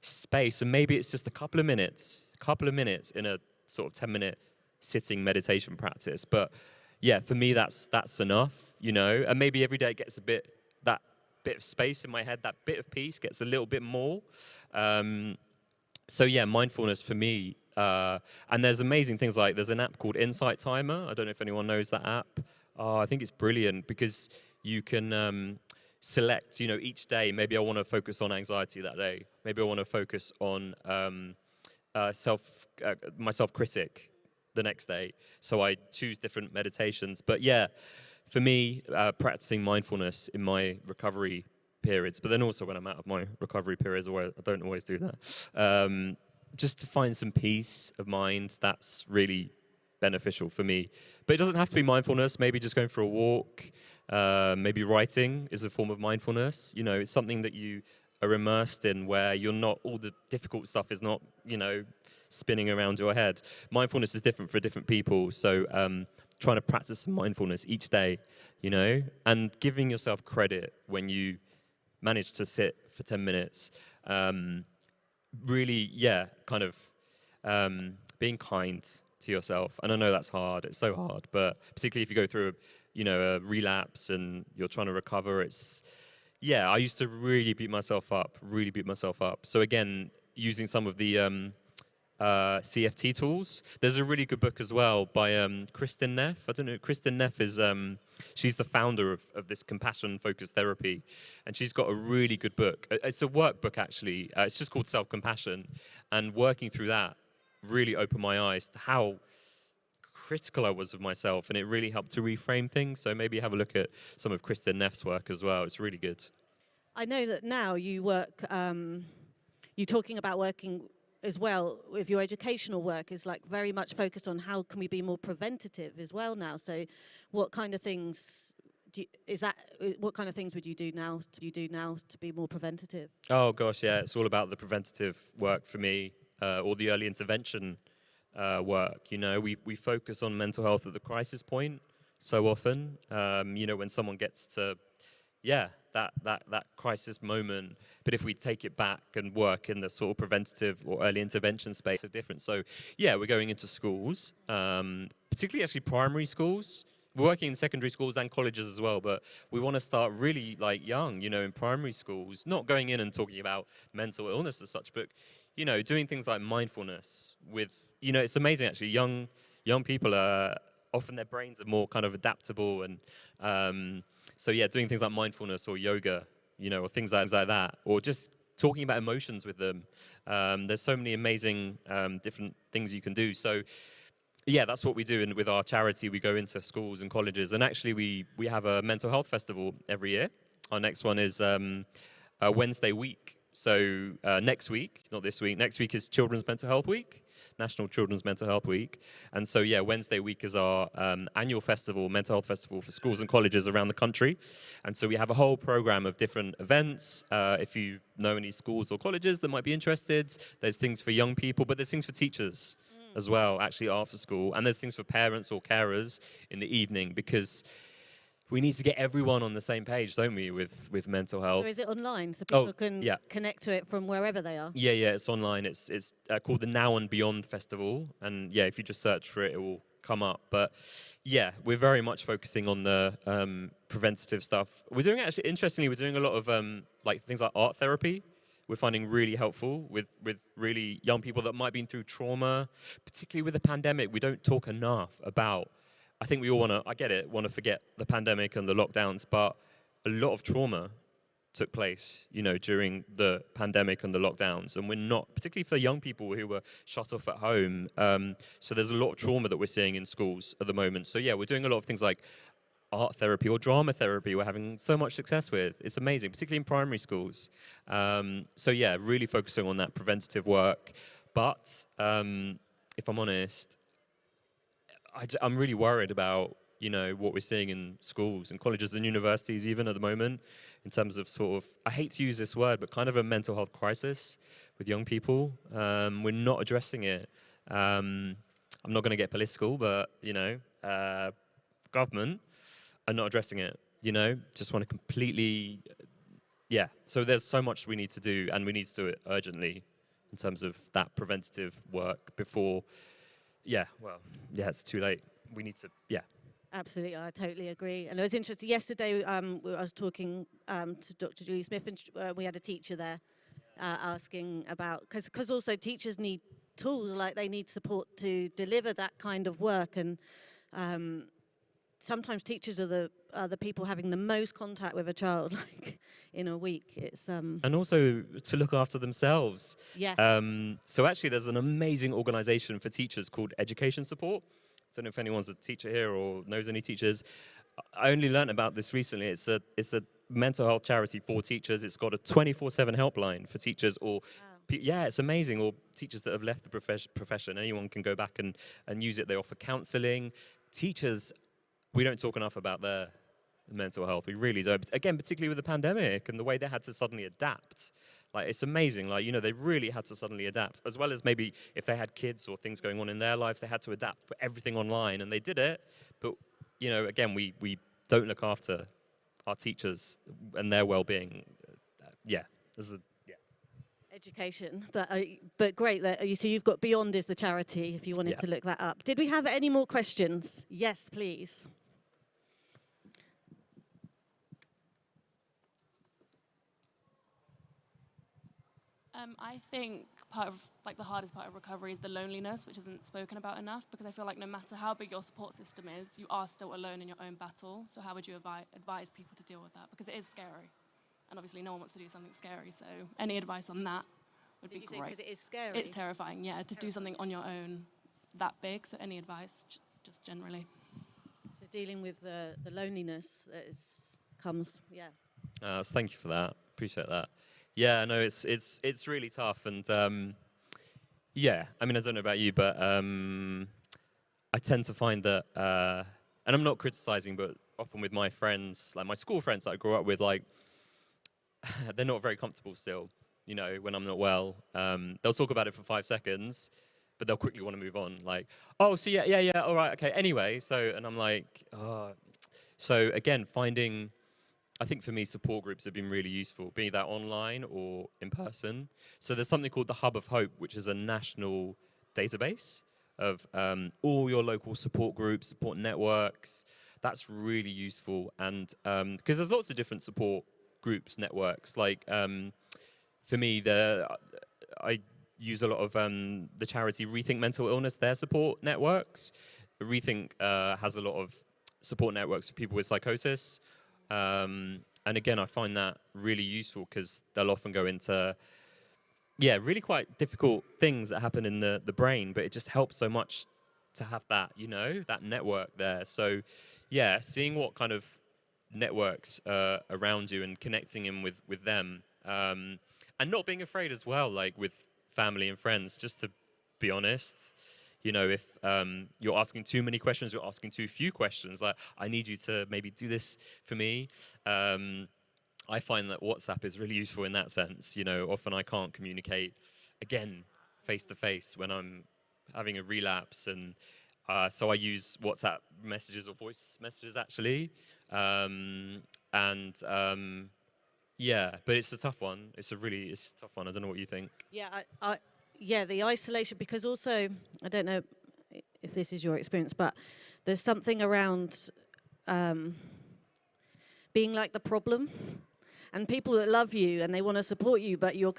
space, and maybe it's just a couple of minutes in a sort of 10-minute sitting meditation practice. But yeah, for me, that's enough, you know. And maybe every day it gets that bit of space in my head, that bit of peace gets a little bit more. So yeah, mindfulness for me. And there's amazing things, like there's an app called Insight Timer. I don't know if anyone knows that app. I think it's brilliant because you can select, you know, each day, maybe I want to focus on anxiety that day. Maybe I want to focus on my self-critic the next day. So I choose different meditations. But yeah, for me, practicing mindfulness in my recovery periods, but then also when I'm out of my recovery periods, where I don't always do that. just to find some peace of mind, that's really beneficial for me. But it doesn't have to be mindfulness. Maybe just going for a walk, maybe writing is a form of mindfulness. You know, it's something that you are immersed in where you're not, all the difficult stuff is not, you know, spinning around your head. Mindfulness is different for different people. So trying to practice some mindfulness each day, you know, and giving yourself credit when you manage to sit for 10 minutes. Really, yeah, kind of being kind to yourself. And I know that's hard. It's so hard. But particularly if you go through, you know, a relapse and you're trying to recover, it's, yeah, I used to really beat myself up. So again, using some of the CFT tools. There's a really good book as well by Kristin Neff. I don't know, Kristin Neff is, she's the founder of this compassion-focused therapy, and she's got a really good book. It's a workbook, actually. It's just called Selfcompassion, and working through that really opened my eyes to how critical I was of myself, and it really helped to reframe things. So maybe have a look at some of Kristin Neff's work as well. It's really good. I know that now you work, you're talking about working as well with your educational work is like very much focused on how can we be more preventative as well now. So what kind of things what kind of things would you do now to be more preventative? Oh gosh, yeah, it's all about the preventative work for me, or the early intervention work. You know, we focus on mental health at the crisis point so often. You know, when someone gets to, yeah, that crisis moment. But if we take it back and work in the sort of preventative or early intervention space, are different. So yeah, we're going into schools, particularly actually primary schools. We're working in secondary schools and colleges as well, but we want to start really like young, you know, in primary schools, not going in and talking about mental illness as such, but, you know, doing things like mindfulness with, you know, it's amazing actually, young people are, often their brains are more kind of adaptable, and so yeah, doing things like mindfulness or yoga, you know, or things like that, or just talking about emotions with them. There's so many amazing different things you can do. So yeah, that's what we do. And with our charity, we go into schools and colleges. And actually, we have a mental health festival every year. Our next one is Wednesday week. So next week, not this week, next week is Children's Mental Health Week, National Children's Mental Health Week. And so, yeah, Wednesday week is our annual festival, mental health festival for schools and colleges around the country. And so we have a whole program of different events. If you know any schools or colleges that might be interested, there's things for young people, but there's things for teachers as well, actually, after school. And there's things for parents or carers in the evening, because we need to get everyone on the same page, don't we, with mental health. So is it online so people can yeah. connect to it from wherever they are? Yeah, it's online. It's called the Now and Beyond Festival. And yeah, if you just search for it, it will come up. But yeah, we're very much focusing on the preventative stuff. We're doing, actually, interestingly, we're doing a lot of like things like art therapy. We're finding really helpful with really young people that might have been through trauma, particularly with the pandemic. We don't talk enough about, I think we all want to forget the pandemic and the lockdowns, but a lot of trauma took place, you know, during the pandemic and the lockdowns. And we're not, particularly for young people who were shut off at home. So there's a lot of trauma that we're seeing in schools at the moment. So yeah, we're doing a lot of things like art therapy or drama therapy. We're having so much success with. It's amazing, particularly in primary schools. So yeah, really focusing on that preventative work. But if I'm honest, I'm really worried about, you know, what we're seeing in schools and colleges and universities even at the moment, in terms of sort of, I hate to use this word, but kind of a mental health crisis with young people. We're not addressing it. I'm not going to get political, but, you know, government are not addressing it, you know, just want to completely, yeah. So there's so much we need to do, and we need to do it urgently in terms of that preventative work before, it's too late. We need to, Absolutely, I totally agree. And it was interesting, yesterday I was talking to Dr. Julie Smith, and we had a teacher there asking about, because also teachers need tools, like they need support to deliver that kind of work. And sometimes teachers are the people having the most contact with a child, like in a week. It's and also to look after themselves. Yeah. So actually, there's an amazing organisation for teachers called Education Support. I don't know if anyone's a teacher here or knows any teachers. I only learned about this recently. It's a mental health charity for teachers. It's got a 24/7 helpline for teachers, or yeah, it's amazing. Or teachers that have left the profession, anyone can go back and use it. They offer counselling. Teachers, we don't talk enough about their mental health. We really don't. Again, particularly with the pandemic and the way they had to suddenly adapt. Like, it's amazing. Like, you know, they really had to suddenly adapt, as well as maybe if they had kids or things going on in their lives, they had to adapt, put everything online, and they did it. But, you know, again, we don't look after our teachers and their well-being. Yeah, this is Education, but great that so you've got Beyond is the charity if you wanted to look that up. Did we have any more questions? Yes, please. I think part of the hardest part of recovery is the loneliness, which isn't spoken about enough, because I feel like no matter how big your support system is, you are still alone in your own battle. So how would you advise people to deal with that? Because it is scary. And obviously no one wants to do something scary, so any advice on that would be great. Because it is scary? It's terrifying, yeah, to do something on your own that big, so any advice, just generally. So dealing with the loneliness that comes, thank you for that. Appreciate that. Yeah, no, it's really tough, and yeah, I mean, I don't know about you, but I tend to find that, and I'm not criticizing, but often with my friends, like my school friends that I grew up with, like, they're not very comfortable still, you know, when I'm not well. They'll talk about it for 5 seconds, but they'll quickly want to move on. Like, oh, so yeah, all right, okay, anyway. So, and I'm like, oh. So again, I think for me, support groups have been really useful, be that online or in person. So there's something called the Hub of Hope, which is a national database of all your local support groups, support networks. That's really useful. And because there's lots of different support groups, networks. Like for me, I use a lot of the charity Rethink Mental Illness, their support networks. Rethink has a lot of support networks for people with psychosis. And again, I find that really useful because they'll often go into, really quite difficult things that happen in the brain, but it just helps so much to have that, you know, that network there. So, yeah, seeing what kind of networks around you and connecting in with them, and not being afraid as well, like with family and friends, just to be honest. You know, if you're asking too many questions, you're asking too few questions. Like, I need you to maybe do this for me. I find that WhatsApp is really useful in that sense. You know, often I can't communicate, again, face-to-face when I'm having a relapse. And so I use WhatsApp messages or voice messages, actually. Yeah, but it's a tough one. It's a tough one. I don't know what you think. Yeah, the isolation, because also, I don't know if this is your experience, but there's something around being like the problem, and people that love you and they want to support you, but you're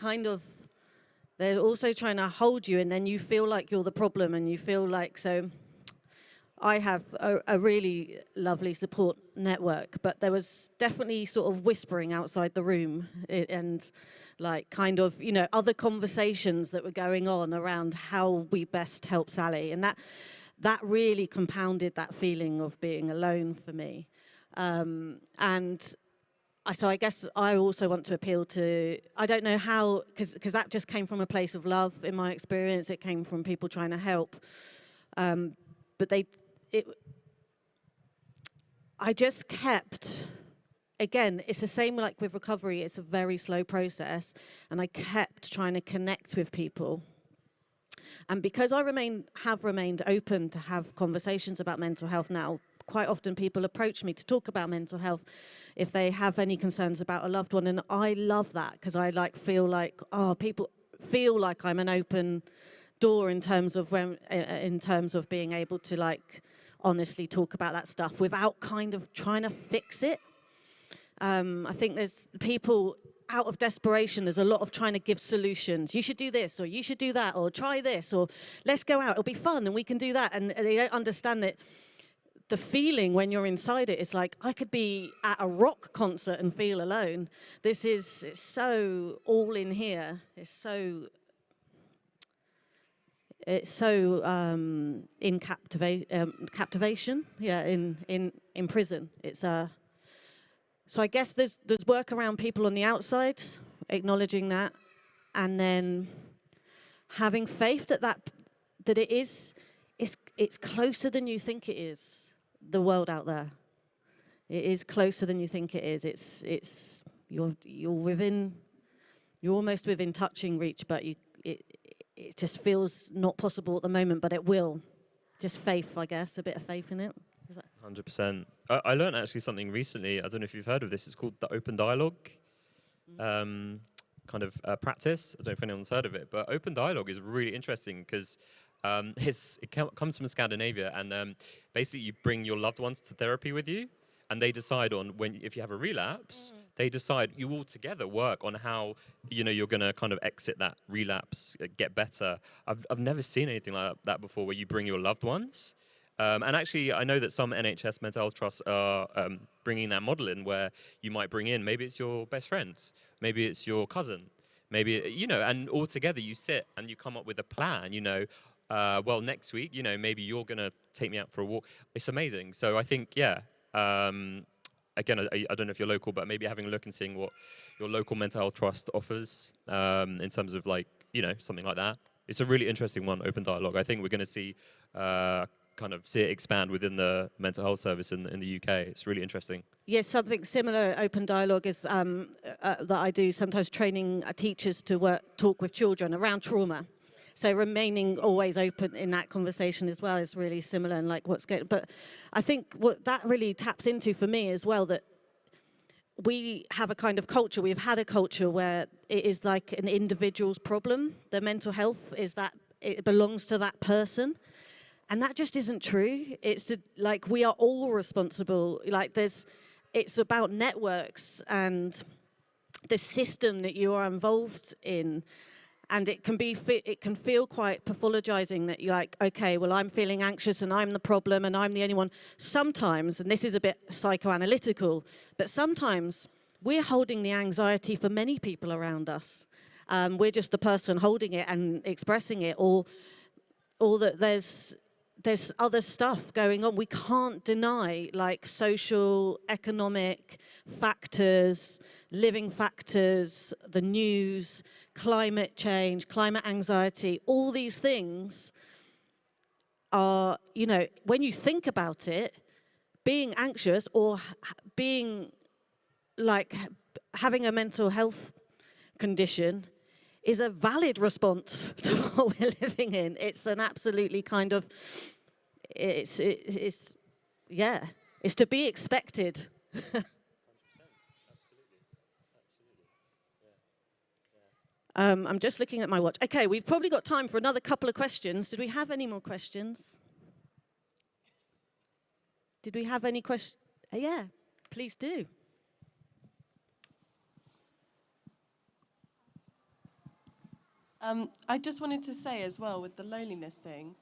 they're also trying to hold you, and then you feel like you're the problem, and you feel like, so I have a really lovely support network, but there was definitely sort of whispering outside the room and like kind of, you know, other conversations that were going on around how we best help Sally. And that really compounded that feeling of being alone for me. So I guess I also want to appeal to, I don't know how, because that just came from a place of love in my experience. It came from people trying to help. But I just kept, again, it's the same like with recovery, it's a very slow process, and I kept trying to connect with people. And because I have remained open to have conversations about mental health now, quite often people approach me to talk about mental health if they have any concerns about a loved one, and I love that because I feel like, people feel like I'm an open door in terms of being able to honestly talk about that stuff without kind of trying to fix it. I think there's people out of desperation, there's a lot of trying to give solutions. You should do this, or you should do that, or try this, or let's go out, it'll be fun and we can do that. And they don't understand that the feeling when you're inside it is like, I could be at a rock concert and feel alone. It's so all in here. It's so in captivation, in prison. So I guess there's work around people on the outside, acknowledging that, and then having faith that it's closer than you think it is, the world out there. It is closer than you think it is. You're almost within touching reach, but it just feels not possible at the moment, but it will. Just faith, I guess, a bit of faith in it. 100%. I learned actually something recently. I don't know if you've heard of this. It's called the open dialogue practice. I don't know if anyone's heard of it, but open dialogue is really interesting because comes from Scandinavia, and basically you bring your loved ones to therapy with you, and they decide on if you have a relapse, they decide you all together work on how you're going to kind of exit that relapse, get better. I've never seen anything like that before, where you bring your loved ones. And actually, I know that some NHS mental health trusts are bringing that model in, where you might bring in, maybe it's your best friend, maybe it's your cousin, maybe, and all together you sit and you come up with a plan, well, next week, maybe you're going to take me out for a walk. It's amazing. So I think, again, I don't know if you're local, but maybe having a look and seeing what your local mental health trust offers in terms of something like that. It's a really interesting one, open dialogue. I think we're going to see see it expand within the mental health service in the UK. It's really interesting. Yes, something similar, open dialogue, is that I do sometimes, training teachers to talk with children around trauma. So remaining always open in that conversation as well is really similar, and what's going. But I think what that really taps into for me as well, that we have a kind of culture. We've had a culture where it is like an individual's problem. The mental health is that it belongs to that person. And that just isn't true. It's we are all responsible. It's about networks and the system that you are involved in. And it can feel quite pathologizing that you're like, okay, well, I'm feeling anxious and I'm the problem and I'm the only one. Sometimes, and this is a bit psychoanalytical, but sometimes we're holding the anxiety for many people around us. We're just the person holding it and expressing it, or that there's other stuff going on. We can't deny social, economic factors, living factors, the news, climate change, climate anxiety. All these things are, when you think about it, being anxious or being having a mental health condition is a valid response to what we're living in. It's an absolutely it's to be expected. I'm just looking at my watch. Okay, we've probably got time for another couple of questions. Did we have any more questions? Did we have any questions? Yeah, please do. I just wanted to say as well, with the loneliness thing,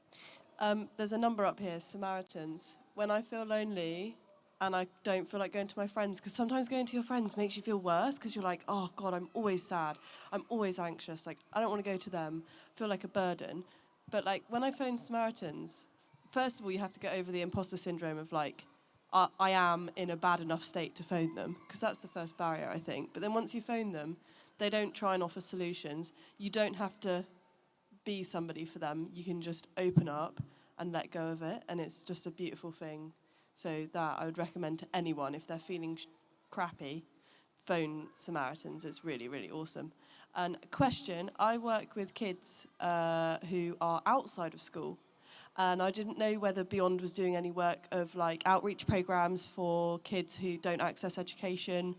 there's a number up here, Samaritans. When I feel lonely and I don't feel like going to my friends, because sometimes going to your friends makes you feel worse, because you're like, oh God, I'm always sad, I'm always anxious, I don't want to go to them, I feel like a burden. But when I phone Samaritans, first of all, you have to get over the imposter syndrome of I am in a bad enough state to phone them, because that's the first barrier, I think. But then once you phone them, they don't try and offer solutions. You don't have to be somebody for them. You can just open up and let go of it, and it's just a beautiful thing. So that I would recommend to anyone, if they're feeling crappy, phone Samaritans. It's really, really awesome. And question, I work with kids who are outside of school, and I didn't know whether Beyond was doing any work of outreach programs for kids who don't access education,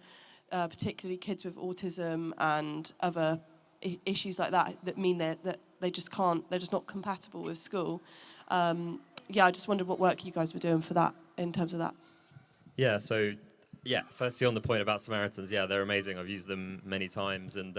particularly kids with autism and other issues like that mean that they just can't, they're just not compatible with school. I just wondered what work you guys were doing for that, in terms of that. Firstly on the point about Samaritans, they're amazing. I've used them many times. And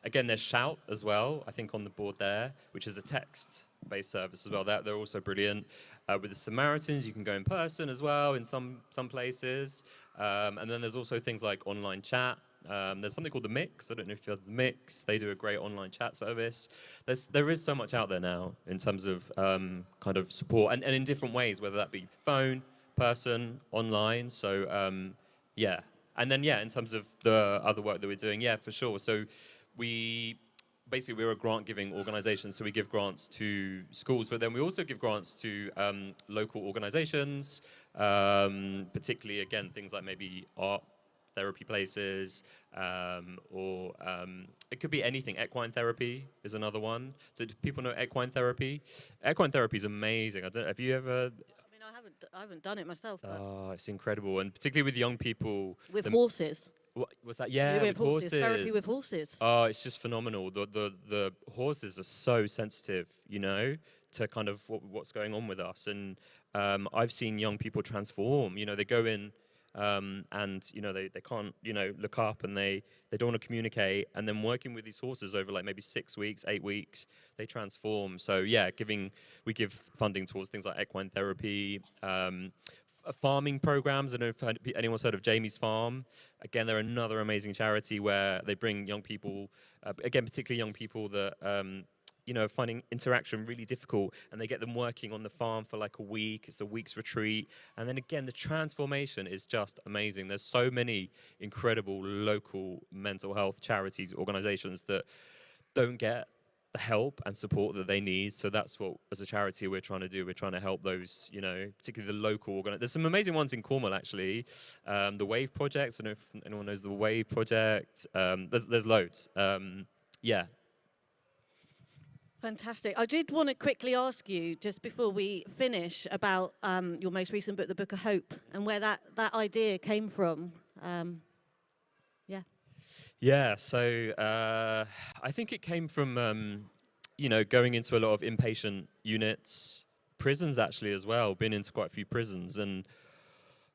again, there's Shout as well, I think on the board there, which is a text-based service as well. They're also brilliant. With the Samaritans, you can go in person as well in some places. And then there's also things like online chat. There's something called The Mix. I don't know if you have The Mix. They do a great online chat service. There is so much out there now in terms of kind of support, and in different ways, whether that be phone, person, online. So, And then, in terms of the other work that we're doing, for sure. So we basically we're a grant-giving organisation, so we give grants to schools, but then we also give grants to local organisations, particularly, again, things like maybe art therapy places, or it could be anything. Equine therapy is another one. So do people know equine therapy? Equine therapy is amazing. I don't. Have you ever? I mean, I haven't done it myself. But Oh, it's incredible, and particularly with young people. with horses. What was that? Yeah, with with horses. Therapy with horses. Oh, it's just phenomenal. The horses are so sensitive, you know, to kind of what's going on with us. And I've seen young people transform. You know, they go in and, you know, they can't, you know, look up, and they don't want to communicate. And then working with these horses over like maybe 6 weeks, 8 weeks, they transform. So yeah, we give funding towards things like equine therapy, farming programs. I don't know if anyone's heard of Jamie's Farm. Again, they're another amazing charity where they bring young people, again, particularly young people that, you know, finding interaction really difficult, and they get them working on the farm for like a week. It's a week's retreat. And then again, the transformation is just amazing. There's so many incredible local mental health charities, organizations that don't get the help and support that they need. So that's what, as a charity, we're trying to do. We're trying to help those, you know, particularly the local There's some amazing ones in Cornwall, actually. The Wave Project. I don't know if anyone knows the Wave Project. There's loads. Yeah. Fantastic. I did want to quickly ask you, just before we finish, about your most recent book, The Book of Hope, and where that idea came from. Yeah. Yeah, so I think it came from, you know, going into a lot of inpatient units, prisons actually as well, been into quite a few prisons, and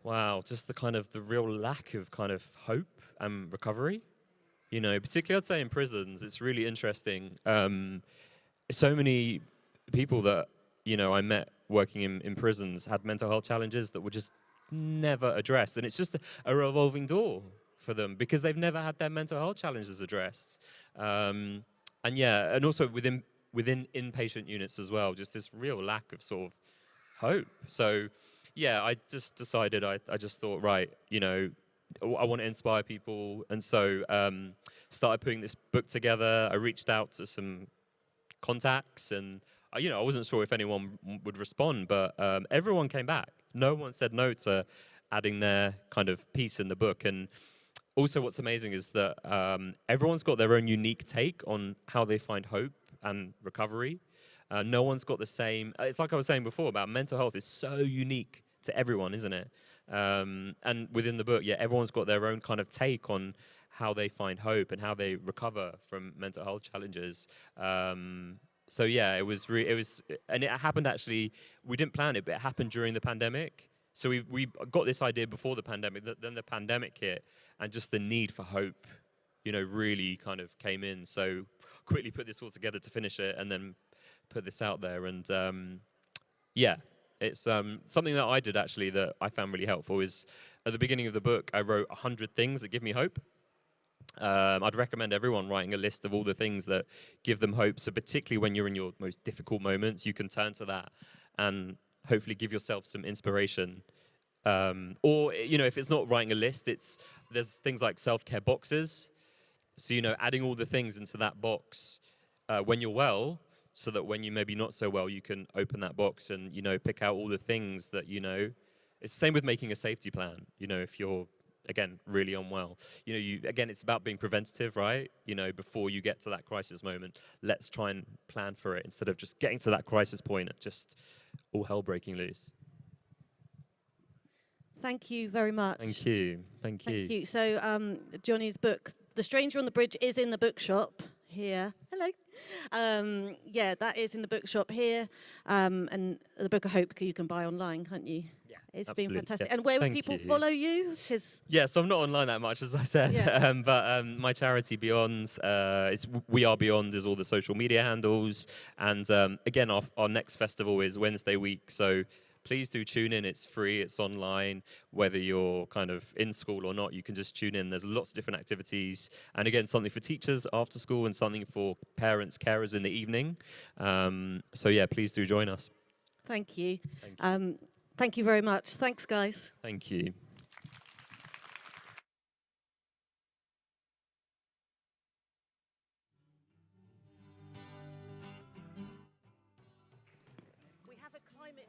wow, just the real lack of kind of hope and recovery, you know, particularly I'd say in prisons. It's really interesting. So many people that, you know, I met working in prisons had mental health challenges that were just never addressed, and it's just a revolving door for them because they've never had their mental health challenges addressed. And yeah, and also within inpatient units as well, just this real lack of sort of hope. So yeah, I just decided, I just thought, right, you know, I want to inspire people, and so started putting this book together. I reached out to some contacts, and you know, I wasn't sure if anyone would respond, but everyone came back. No one said no to adding their kind of piece in the book. And also what's amazing is that everyone's got their own unique take on how they find hope and recovery. No one's got the same. It's like I was saying before about mental health is so unique to everyone, isn't it? And within the book, yeah, everyone's got their own kind of take on how they find hope and how they recover from mental health challenges. So yeah, it was, and it happened actually. We didn't plan it, but it happened during the pandemic. So we got this idea before the pandemic. Then the pandemic hit, and just the need for hope, you know, really kind of came in. So quickly put this all together to finish it, and then put this out there. And yeah, it's something that I did actually that I found really helpful. Is at the beginning of the book, I wrote 100 things that give me hope. I'd recommend everyone writing a list of all the things that give them hope. So particularly when you're in your most difficult moments, you can turn to that and hopefully give yourself some inspiration. Or, you know, if it's not writing a list, there's things like self-care boxes. So, you know, adding all the things into that box when you're well, so that when you maybe not so well, you can open that box and, you know, pick out all the things that, you know. It's the same with making a safety plan. You know, if you're, again, really unwell, you know, again, it's about being preventative, right? You know, before you get to that crisis moment, let's try and plan for it instead of just getting to that crisis point and just all hell breaking loose. Thank you very much. Thank you. Thank you. Thank you. So Jonny's book, The Stranger on the Bridge, is in the bookshop here. Hello. Yeah, that is in the bookshop here. And the Book of Hope you can buy online, can't you? Yeah, it's absolutely. been fantastic. Yeah. And where will Thank people you. follow you? Yeah, so I'm not online that much, as I said. Yeah. But my charity Beyond, We Are Beyond is all the social media handles. And again, our next festival is Wednesday week. So please do tune in. It's free. It's online. Whether you're kind of in school or not, you can just tune in. There's lots of different activities. And again, something for teachers after school and something for parents, carers in the evening. So yeah, please do join us. Thank you. Thank you. Thank you very much. Thanks, guys. Thank you. time it.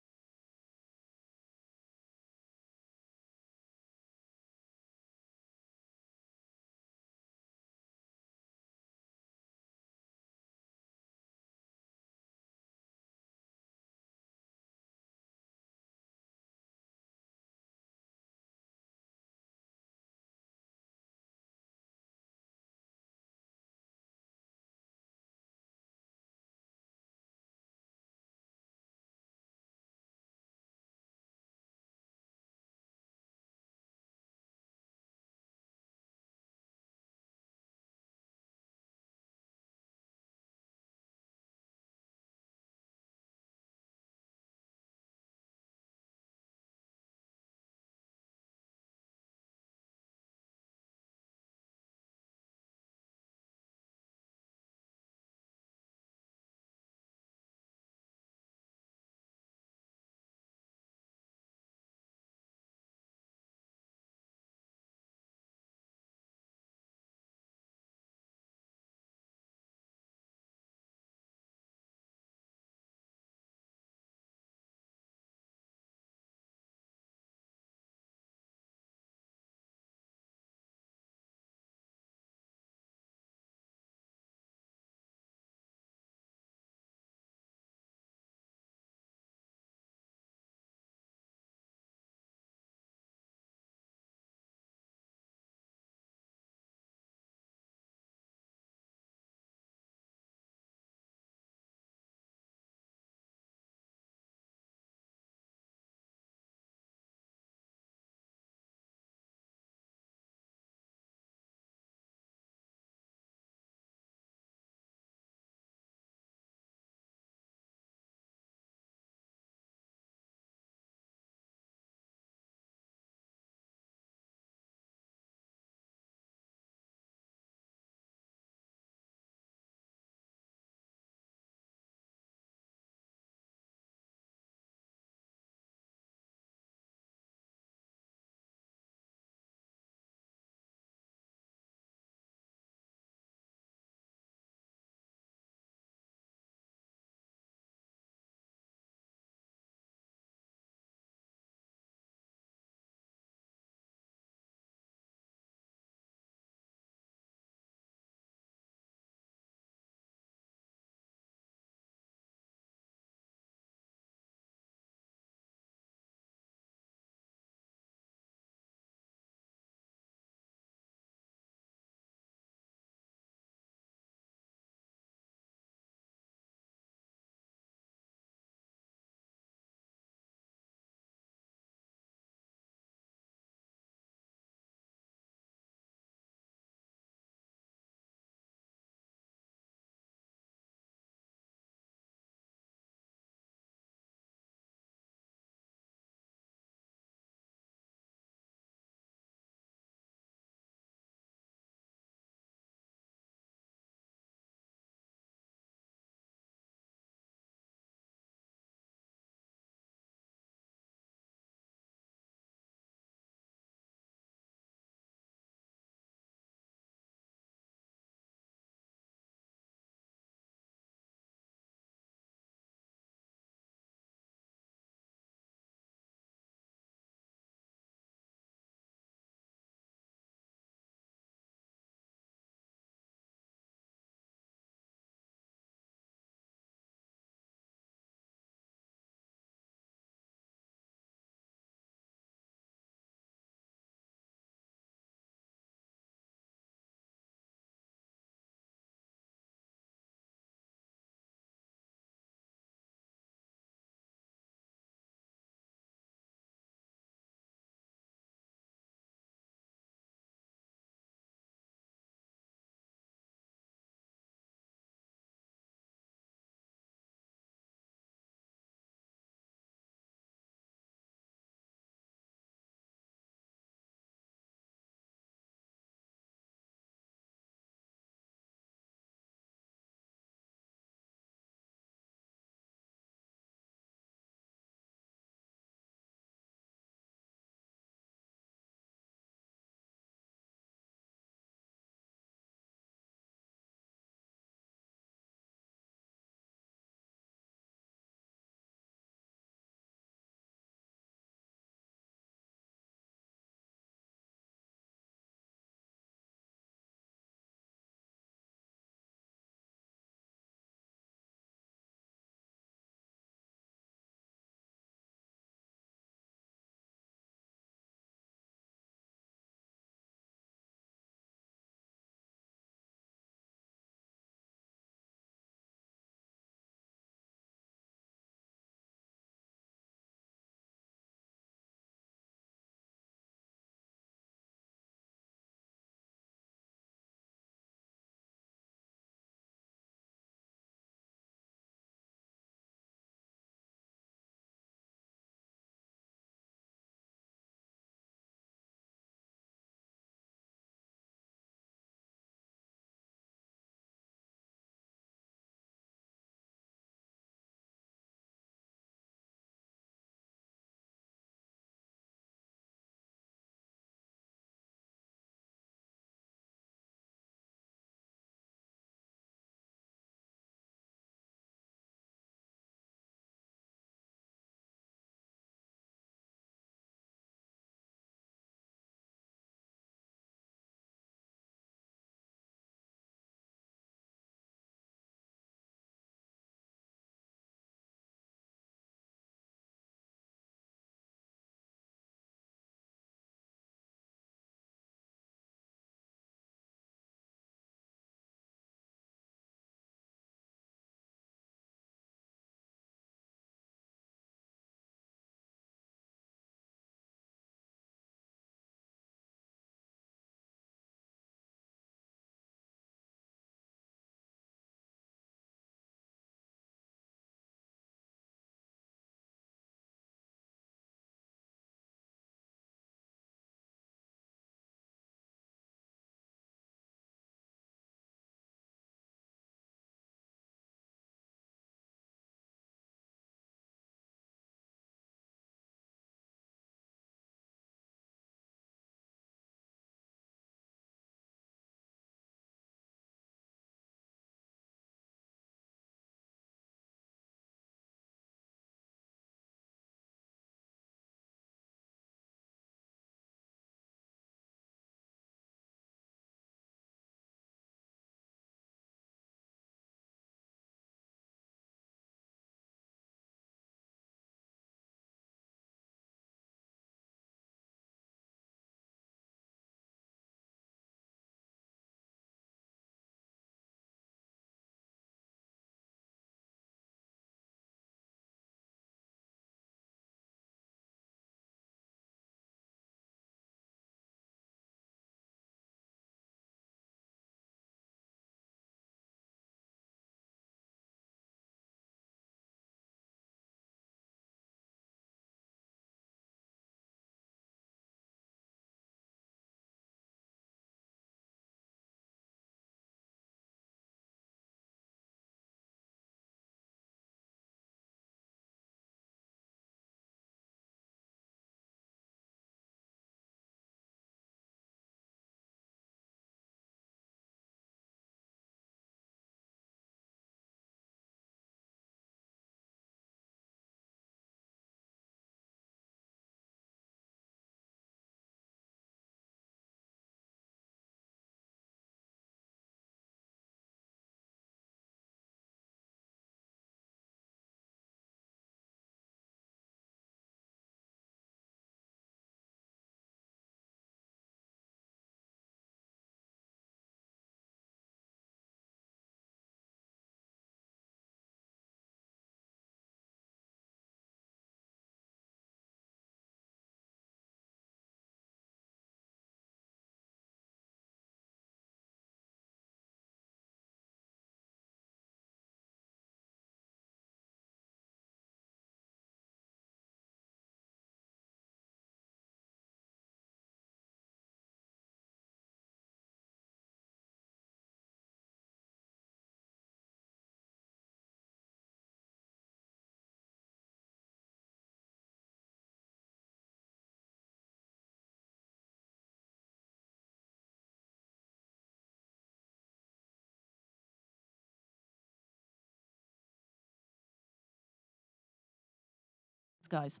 guys.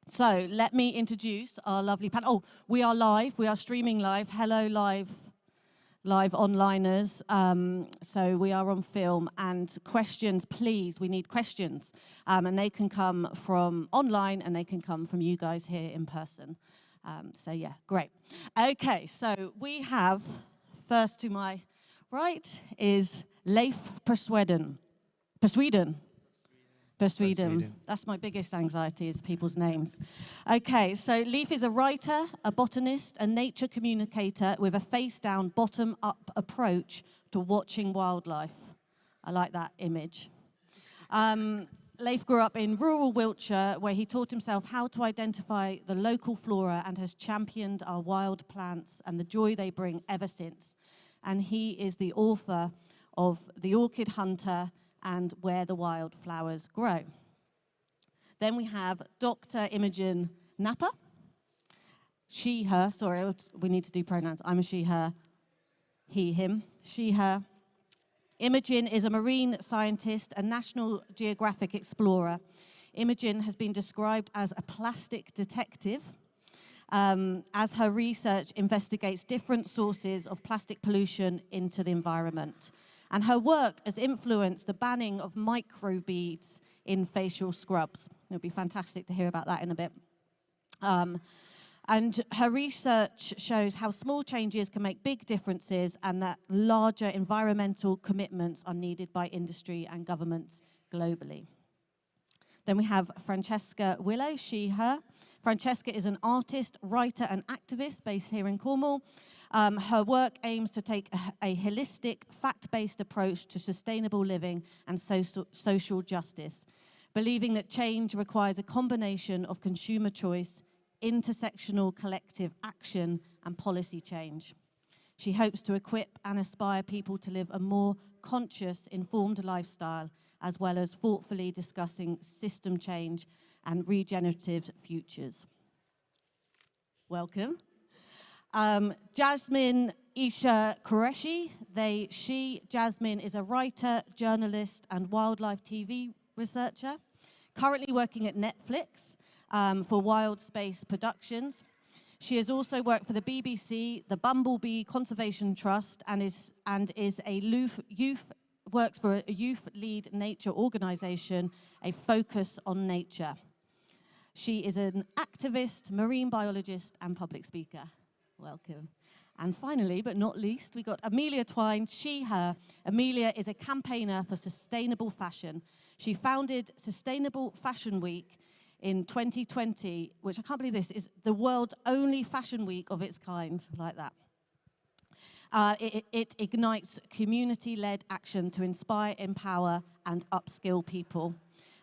So let me introduce our lovely panel. Oh, we are live. We are streaming live. Hello, live onliners. So we are on film. And questions, please. We need questions. And they can come from online, and they can come from you guys here in person. So yeah, great. Okay, so we have, first to my right, is Leif Persweden. Persweden. That's my biggest anxiety, is people's names. Okay, so Leif is a writer, a botanist, a nature communicator with a face-down, bottom-up approach to watching wildlife. I like that image. Leif grew up in rural Wiltshire, where he taught himself how to identify the local flora and has championed our wild plants and the joy they bring ever since. And he is the author of The Orchid Hunter and Where the Wild Flowers Grow. Then we have Dr. Imogen Napper. She, her, sorry, we need to do pronouns. I'm a she, her, he, him, she, her. Imogen is a marine scientist, a National Geographic explorer. Imogen has been described as a plastic detective, as her research investigates different sources of plastic pollution into the environment. And her work has influenced the banning of microbeads in facial scrubs. It'll be fantastic to hear about that in a bit. And her research shows how small changes can make big differences, and that larger environmental commitments are needed by industry and governments globally. Then we have Francesca Willow, she, her. Francesca is an artist, writer, and activist based here in Cornwall. Her work aims to take a holistic, fact-based approach to sustainable living and social justice, believing that change requires a combination of consumer choice, intersectional collective action, and policy change. She hopes to equip and inspire people to live a more conscious, informed lifestyle, as well as thoughtfully discussing system change and regenerative futures. Welcome. Jasmine Isha Qureshi, Jasmine is a writer, journalist, and wildlife TV researcher, currently working at Netflix for Wild Space Productions. She has also worked for the BBC, the Bumblebee Conservation Trust, and works for a youth-led nature organisation, a focus on nature. She is an activist, marine biologist, and public speaker. Welcome. And finally, but not least, we got Amelia Twine, she, her. Amelia is a campaigner for sustainable fashion. She founded Sustainable Fashion Week in 2020, which I can't believe this is the world's only fashion week of its kind, like that. It ignites community-led action to inspire, empower, and upskill people.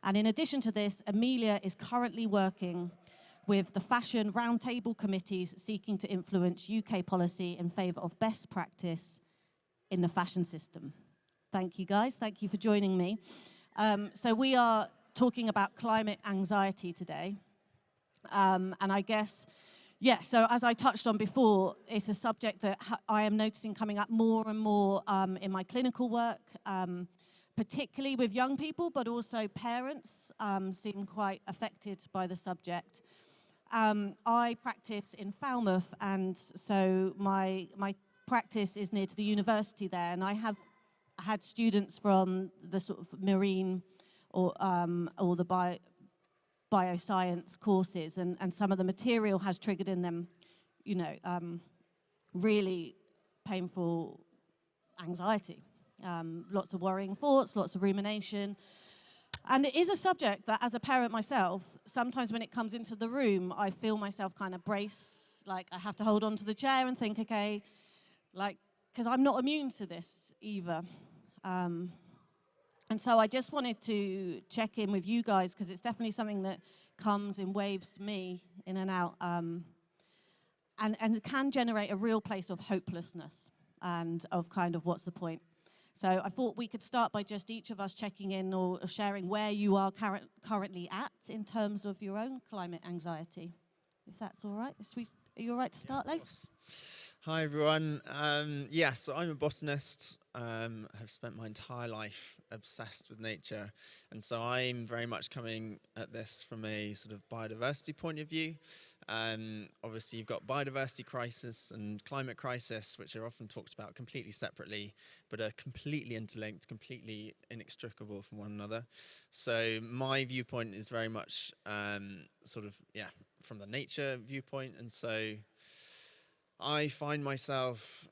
And in addition to this, Amelia is currently working with the Fashion Roundtable committees seeking to influence UK policy in favour of best practice in the fashion system. Thank you, guys. Thank you for joining me. So we are talking about climate anxiety today. And I guess, yeah, so as I touched on before, it's a subject that I am noticing coming up more and more in my clinical work, particularly with young people, but also parents seem quite affected by the subject. I practice in Falmouth, and so my practice is near to the university there, and I have had students from the sort of marine or the bioscience courses, and some of the material has triggered in them, you know, really painful anxiety, lots of worrying thoughts, lots of rumination. And it is a subject that, as a parent myself, sometimes when it comes into the room, I feel myself kind of brace, like I have to hold on to the chair and think, okay, like, because I'm not immune to this either. And so I just wanted to check in with you guys, because it's definitely something that comes in waves me in and out, and can generate a real place of hopelessness and of kind of what's the point. So I thought we could start by just each of us checking in or sharing where you are currently at in terms of your own climate anxiety. if that's all right. Are you all right to start, Of Leif? course. Hi everyone. So I'm a botanist. Have spent my entire life obsessed with nature, and so I'm very much coming at this from a sort of biodiversity point of view. Obviously, you've got biodiversity crisis and climate crisis, which are often talked about completely separately, but are completely interlinked, completely inextricable from one another. So my viewpoint is very much from the nature viewpoint, and so I find myself,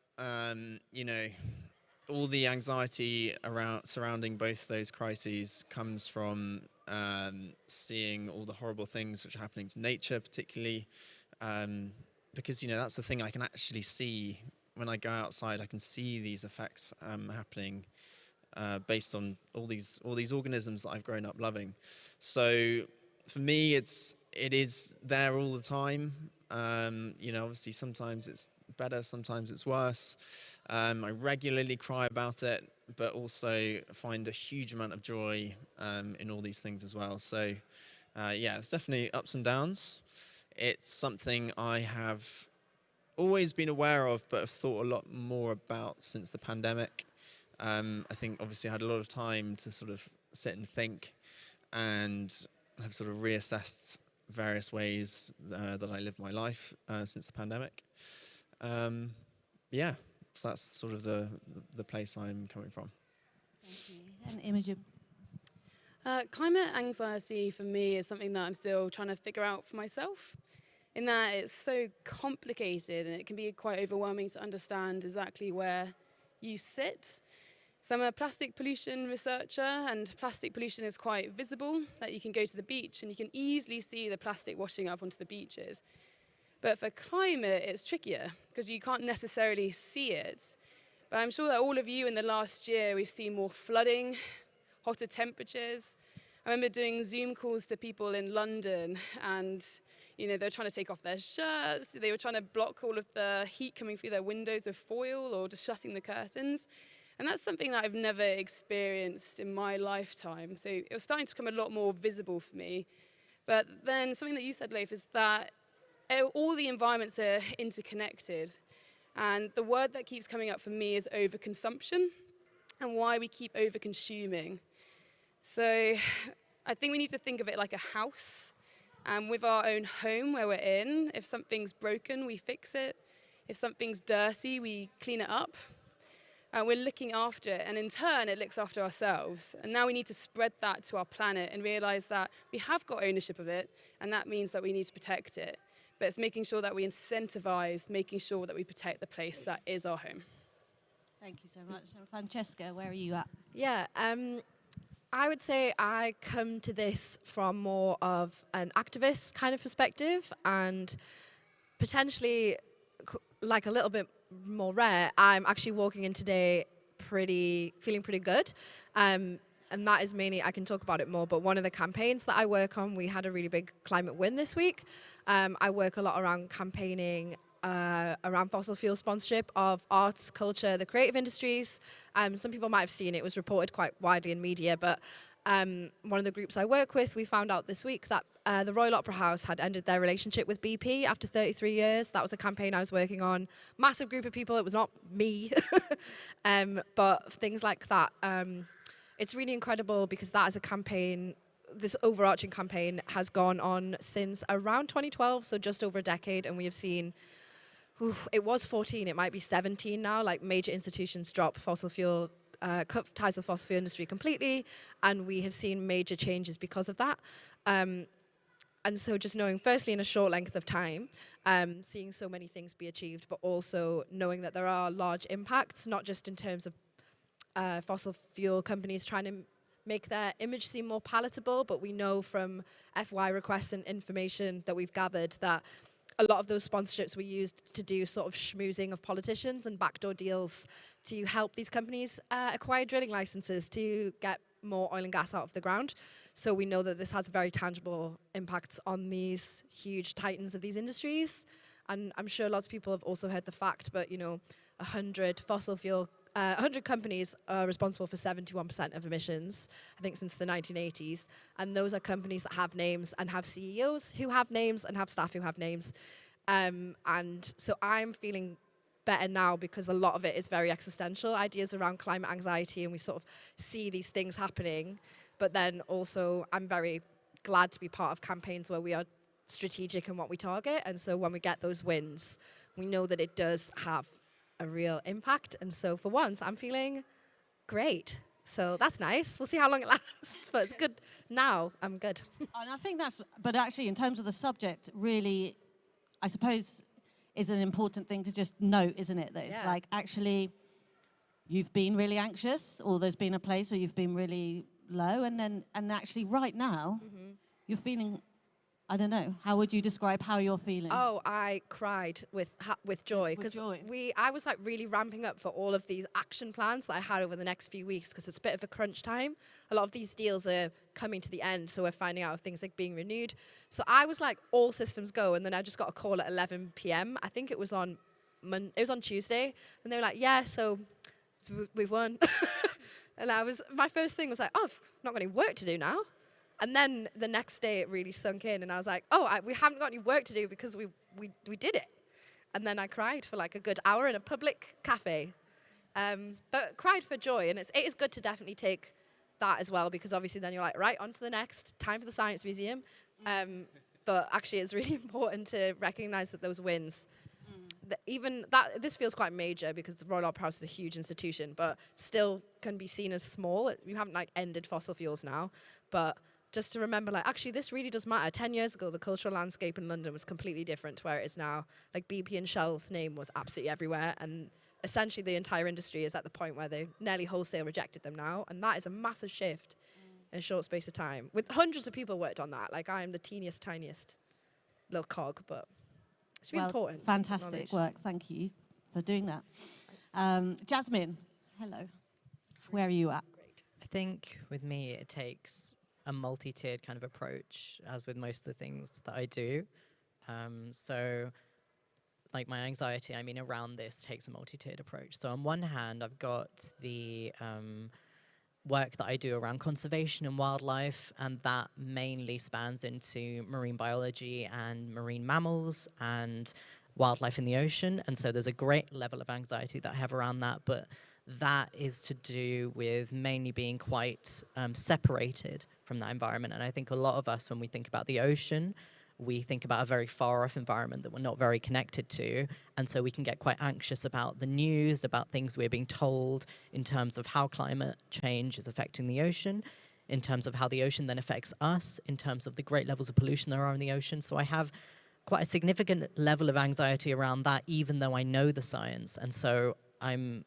all the anxiety surrounding both those crises comes from seeing all the horrible things which are happening to nature, particularly because that's the thing I can actually see when I go outside. I can see these effects happening based on all these organisms that I've grown up loving. So for me, it is there all the time. Obviously sometimes it's better, sometimes it's worse. I regularly cry about it, but also find a huge amount of joy in all these things as well. So it's definitely ups and downs. It's something I have always been aware of, but have thought a lot more about since the pandemic. I think obviously I had a lot of time to sort of sit and think, and have sort of reassessed various ways that I live my life since the pandemic. So that's sort of the place I'm coming from. Thank you. And Imogen. Climate anxiety for me is something that I'm still trying to figure out for myself, in that it's so complicated and it can be quite overwhelming to understand exactly where you sit. So I'm a plastic pollution researcher, and plastic pollution is quite visible, that you can go to the beach and you can easily see the plastic washing up onto the beaches. But for climate, it's trickier because you can't necessarily see it. But I'm sure that all of you in the last year, we've seen more flooding, hotter temperatures. I remember doing Zoom calls to people in London, and they were trying to take off their shirts. They were trying to block all of the heat coming through their windows with foil or just shutting the curtains. And that's something that I've never experienced in my lifetime. So it was starting to become a lot more visible for me. But then something that you said, Leif, is that all the environments are interconnected. And the word that keeps coming up for me is overconsumption, and why we keep overconsuming. So I think we need to think of it like a house. And with our own home where we're in, if something's broken, we fix it. If something's dirty, we clean it up. We're looking after it, and in turn, it looks after ourselves. And now we need to spread that to our planet and realize that we have got ownership of it, and that means that we need to protect it. But it's making sure that we incentivize, making sure that we protect the place that is our home. Thank you so much. And Francesca, where are you at? Yeah, I would say I come to this from more of an activist kind of perspective, and potentially like a little bit more rare, I'm actually walking in today feeling pretty good. And that is mainly, I can talk about it more, but one of the campaigns that I work on, we had a really big climate win this week. I work a lot around campaigning around fossil fuel sponsorship of arts, culture, the creative industries. Some people might have seen it was reported quite widely in media, but one of the groups I work with, we found out this week that the Royal Opera House had ended their relationship with BP after 33 years. That was a campaign I was working on. Massive group of people. It was not me. But things like that. It's really incredible because that is a campaign, this overarching campaign has gone on since around 2012, so just over a decade, and we have seen, it was 14, it might be 17 now, like major institutions drop fossil fuel, cut ties with fossil fuel industry completely, and we have seen major changes because of that. And so just knowing, firstly, in a short length of time, seeing so many things be achieved, but also knowing that there are large impacts, not just in terms of fossil fuel companies trying to make their image seem more palatable, but we know from FY requests and information that we've gathered that a lot of those sponsorships were used to do sort of schmoozing of politicians and backdoor deals to help these companies acquire drilling licenses to get more oil and gas out of the ground. So we know that this has very tangible impacts on these huge titans of these industries. And I'm sure lots of people have also heard the fact, but 100 fossil fuel 100 companies are responsible for 71% of emissions, I think since the 1980s. And those are companies that have names and have CEOs who have names and have staff who have names. And so I'm feeling better now because a lot of it is very existential, ideas around climate anxiety, and we sort of see these things happening. But then also I'm very glad to be part of campaigns where we are strategic in what we target. And so when we get those wins, we know that it does have a real impact. And so for once, I'm feeling great. So that's nice. We'll see how long it lasts, but it's good now. I'm good. And I think that's, but actually in terms of the subject, really, I suppose, is an important thing to just note, isn't it? That it's like, actually, you've been really anxious, or there's been a place where you've been really low, and actually right now, you're feeling, I don't know, how would you describe how you're feeling? Oh, I cried with joy, because I was like really ramping up for all of these action plans that I had over the next few weeks, because it's a bit of a crunch time. A lot of these deals are coming to the end, so we're finding out if things like being renewed. So I was like all systems go, and then I just got a call at 11 p.m. I think it was on Tuesday, and they were like, yeah, so we've won. And my first thing was like, oh, I've not got any work to do now. And then the next day it really sunk in, and I was like, oh, we haven't got any work to do because we did it. And then I cried for like a good hour in a public cafe. But cried for joy, and it is good to definitely take that as well, because obviously then you're like, right, on to the next, time for the Science Museum. But actually it's really important to recognize that those wins, this feels quite major because the Royal Opera House is a huge institution, but still can be seen as small. We haven't like ended fossil fuels now, but just to remember, like, actually, this really does matter. 10 years ago, the cultural landscape in London was completely different to where it is now. Like, BP and Shell's name was absolutely everywhere, and essentially the entire industry is at the point where they nearly wholesale rejected them now, and that is a massive shift in a short space of time. With hundreds of people worked on that. Like, I am the teeniest, tiniest little cog, but it's really important. Fantastic work. Thank you for doing that. Jasmine, hello. Where are you at? I think with me, it takes a multi-tiered kind of approach, as with most of the things that I do. So like my anxiety, I mean, around this takes a multi-tiered approach. So on one hand, I've got the work that I do around conservation and wildlife, and that mainly spans into marine biology and marine mammals and wildlife in the ocean. And so there's a great level of anxiety that I have around that, but that is to do with mainly being quite separated from that environment. And I think a lot of us, when we think about the ocean, we think about a very far off environment that we're not very connected to. And so we can get quite anxious about the news, about things we're being told in terms of how climate change is affecting the ocean, in terms of how the ocean then affects us, in terms of the great levels of pollution there are in the ocean. So I have quite a significant level of anxiety around that, even though I know the science. And so I'm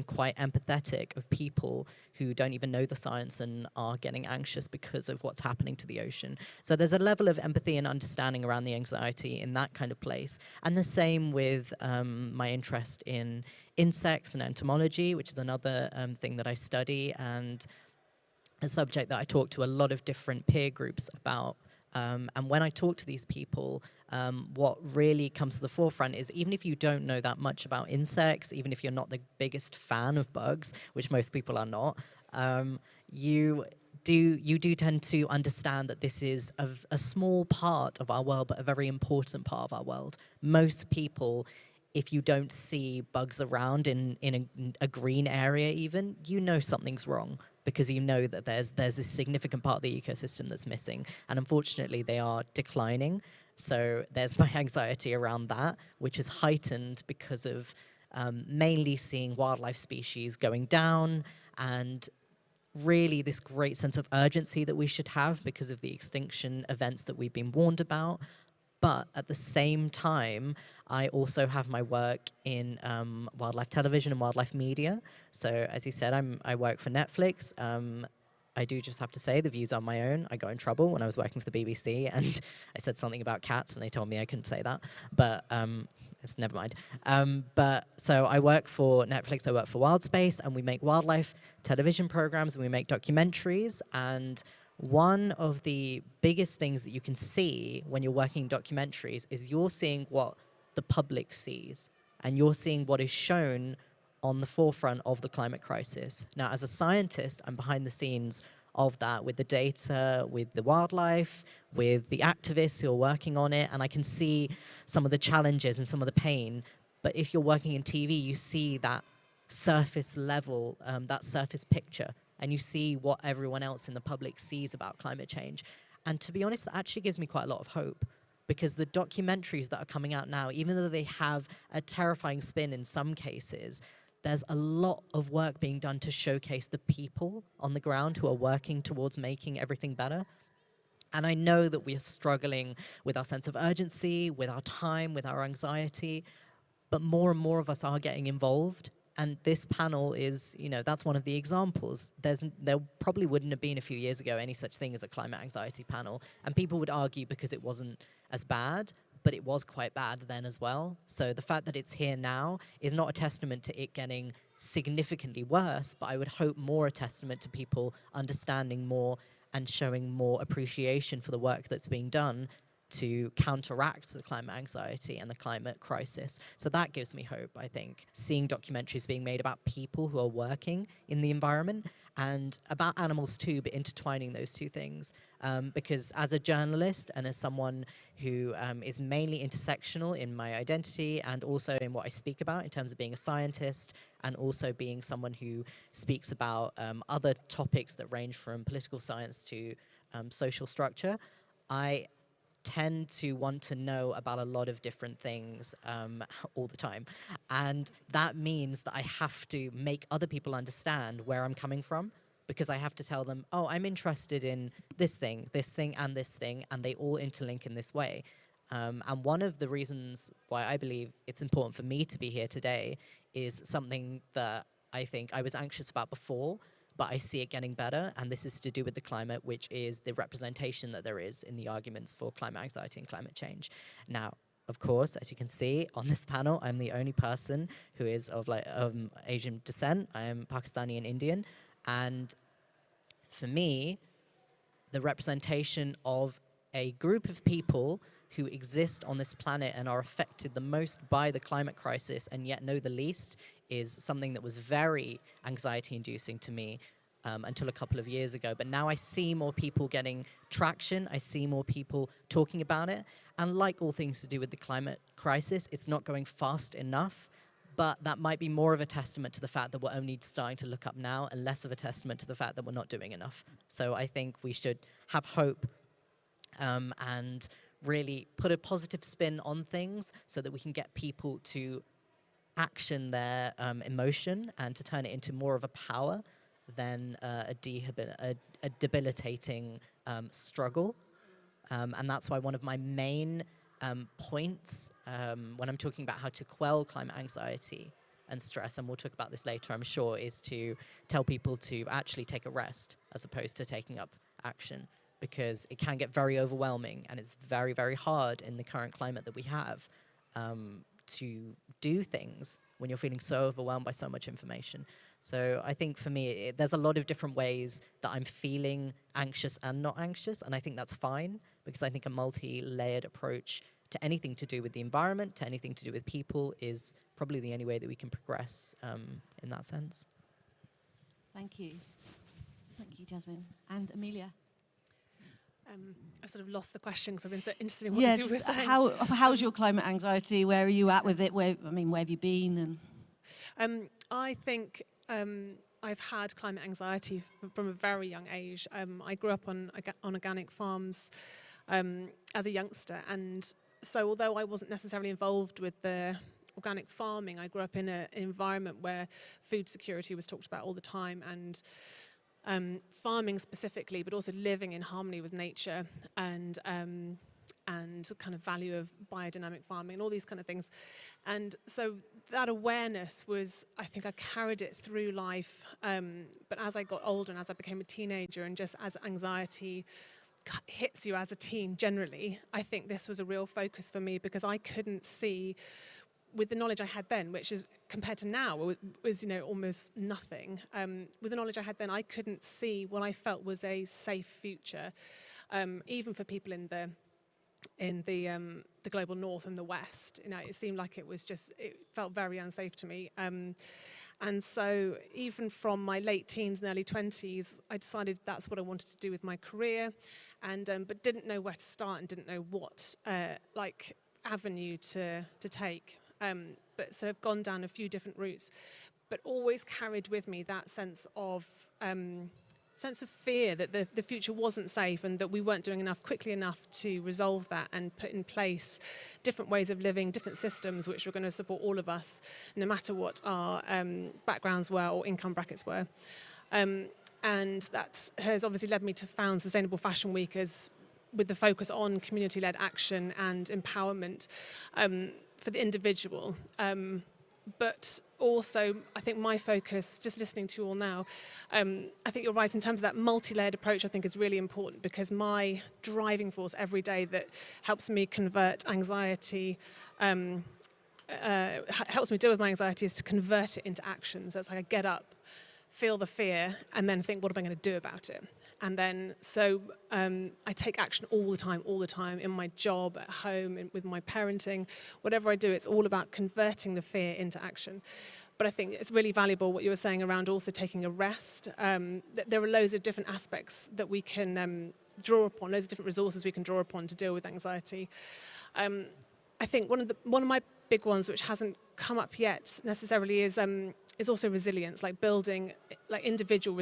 quite empathetic of people who don't even know the science and are getting anxious because of what's happening to the ocean. So there's a level of empathy and understanding around the anxiety in that kind of place. And the same with my interest in insects and entomology, which is another thing that I study, and a subject that I talk to a lot of different peer groups about. And when I talk to these people, what really comes to the forefront is, even if you don't know that much about insects, even if you're not the biggest fan of bugs, which most people are not, you do tend to understand that this is a small part of our world, but a very important part of our world. Most people, if you don't see bugs around in a green area even, you know something's wrong, because you know that there's this significant part of the ecosystem that's missing. And unfortunately, they are declining. So there's my anxiety around that, which is heightened because of mainly seeing wildlife species going down, and really this great sense of urgency that we should have because of the extinction events that we've been warned about. But at the same time, I also have my work in wildlife television and wildlife media. So as you said, I work for Netflix. I do just have to say, the views are my own. I got in trouble when I was working for the BBC, and I said something about cats, and they told me I couldn't say that. But it's never mind. But so I work for Netflix. I work for WildSpace, and we make wildlife television programs, and we make documentaries. And one of the biggest things that you can see when you're working in documentaries is you're seeing what the public sees, and you're seeing what is shown on the forefront of the climate crisis. Now, as a scientist, I'm behind the scenes of that with the data, with the wildlife, with the activists who are working on it, and I can see some of the challenges and some of the pain. But if you're working in TV, you see that surface level, that surface picture, and you see what everyone else in the public sees about climate change. And to be honest, that actually gives me quite a lot of hope, because the documentaries that are coming out now, even though they have a terrifying spin in some cases, there's a lot of work being done to showcase the people on the ground who are working towards making everything better. And I know that we are struggling with our sense of urgency, with our time, with our anxiety, but more and more of us are getting involved. And this panel is, that's one of the examples. There probably wouldn't have been a few years ago any such thing as a climate anxiety panel. And people would argue because it wasn't as bad, but it was quite bad then as well. So the fact that it's here now is not a testament to it getting significantly worse, but I would hope more a testament to people understanding more and showing more appreciation for the work that's being done to counteract the climate anxiety and the climate crisis. So that gives me hope, I think, seeing documentaries being made about people who are working in the environment and about animals too, but intertwining those two things. Because as a journalist and as someone who is mainly intersectional in my identity and also in what I speak about in terms of being a scientist and also being someone who speaks about other topics that range from political science to social structure, I tend to want to know about a lot of different things all the time. And that means that I have to make other people understand where I'm coming from, because I have to tell them, oh, I'm interested in this thing, and this thing, and they all interlink in this way. And one of the reasons why I believe it's important for me to be here today is something that I think I was anxious about before, but I see it getting better, and this is to do with the climate, which is the representation that there is in the arguments for climate anxiety and climate change. Now, of course, as you can see on this panel, I'm the only person who is of Asian descent. I am Pakistani and Indian, and for me, the representation of a group of people who exist on this planet and are affected the most by the climate crisis and yet know the least is something that was very anxiety-inducing to me until a couple of years ago. But now I see more people getting traction. I see more people talking about it. And like all things to do with the climate crisis, it's not going fast enough. But that might be more of a testament to the fact that we're only starting to look up now and less of a testament to the fact that we're not doing enough. So I think we should have hope and really put a positive spin on things so that we can get people to action their emotion and to turn it into more of a power than a debilitating struggle. And that's why one of my main points when I'm talking about how to quell climate anxiety and stress, and we'll talk about this later, I'm sure, is to tell people to actually take a rest as opposed to taking up action, because it can get very overwhelming and it's very, very hard in the current climate that we have to do things when you're feeling so overwhelmed by so much information. So I think for me, there's a lot of different ways that I'm feeling anxious and not anxious, and I think that's fine, because I think a multi-layered approach to anything to do with the environment, to anything to do with people, is probably the only way that we can progress in that sense. Thank you. Thank you, Jasmine. And Amelia? I sort of lost the question because I've been so interested in what you were saying. How's your climate anxiety? Where are you at with it? Where have you been? And I think I've had climate anxiety from a very young age. I grew up on organic farms as a youngster, and so although I wasn't necessarily involved with the organic farming, I grew up in an environment where food security was talked about all the time, and farming specifically, but also living in harmony with nature and kind of value of biodynamic farming and all these kind of things. And so that awareness was, I think I carried it through life. But as I got older and as I became a teenager, and just as anxiety hits you as a teen generally, I think this was a real focus for me, because I couldn't see, with the knowledge I had then, which is compared to now was almost nothing. With the knowledge I had then, I couldn't see what I felt was a safe future, even for people in the global north and the west. It seemed like it felt very unsafe to me. And so even from my late teens and early 20s, I decided that's what I wanted to do with my career, and but didn't know where to start and didn't know what avenue to take. But so I've gone down a few different routes, but always carried with me that sense of fear that the future wasn't safe and that we weren't doing enough quickly enough to resolve that and put in place different ways of living, different systems which were going to support all of us, no matter what our backgrounds were or income brackets were. And that has obviously led me to found Sustainable Fashion Week with the focus on community-led action and empowerment for the individual. But also, I think my focus, just listening to you all now, I think you're right in terms of that multi-layered approach. I think is really important, because my driving force every day that helps me convert anxiety, helps me deal with my anxiety, is to convert it into action. So it's like I get up, feel the fear, and then think, what am I going to do about it? And then, so I take action all the time, in my job, at home, with my parenting, whatever I do, it's all about converting the fear into action. But I think it's really valuable what you were saying around also taking a rest. There are loads of different aspects that we can draw upon, loads of different resources we can draw upon to deal with anxiety. I think one of my big ones, which hasn't come up yet necessarily, is also resilience, like building like individual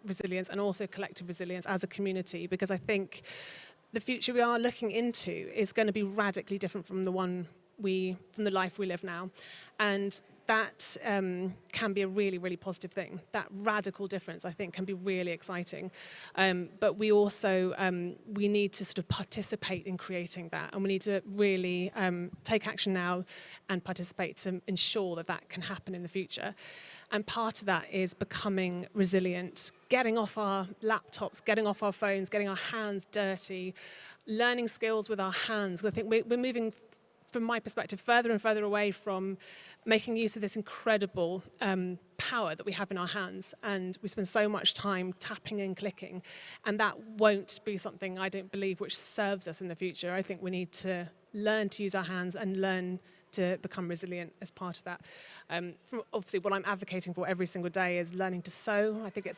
resilience and also collective resilience as a community, because I think the future we are looking into is going to be radically different from the life we live now, and that can be a really, really positive thing. That radical difference, I think, can be really exciting. But we also, we need to sort of participate in creating that, and we need to really take action now and participate to ensure that that can happen in the future. And part of that is becoming resilient, getting off our laptops, getting off our phones, getting our hands dirty, learning skills with our hands. I think we're moving, from my perspective, further and further away from making use of this incredible power that we have in our hands, and we spend so much time tapping and clicking, and that won't be something, I don't believe, which serves us in the future. I think we need to learn to use our hands and learn to become resilient as part of that. Obviously, what I'm advocating for every single day is learning to sew. I think I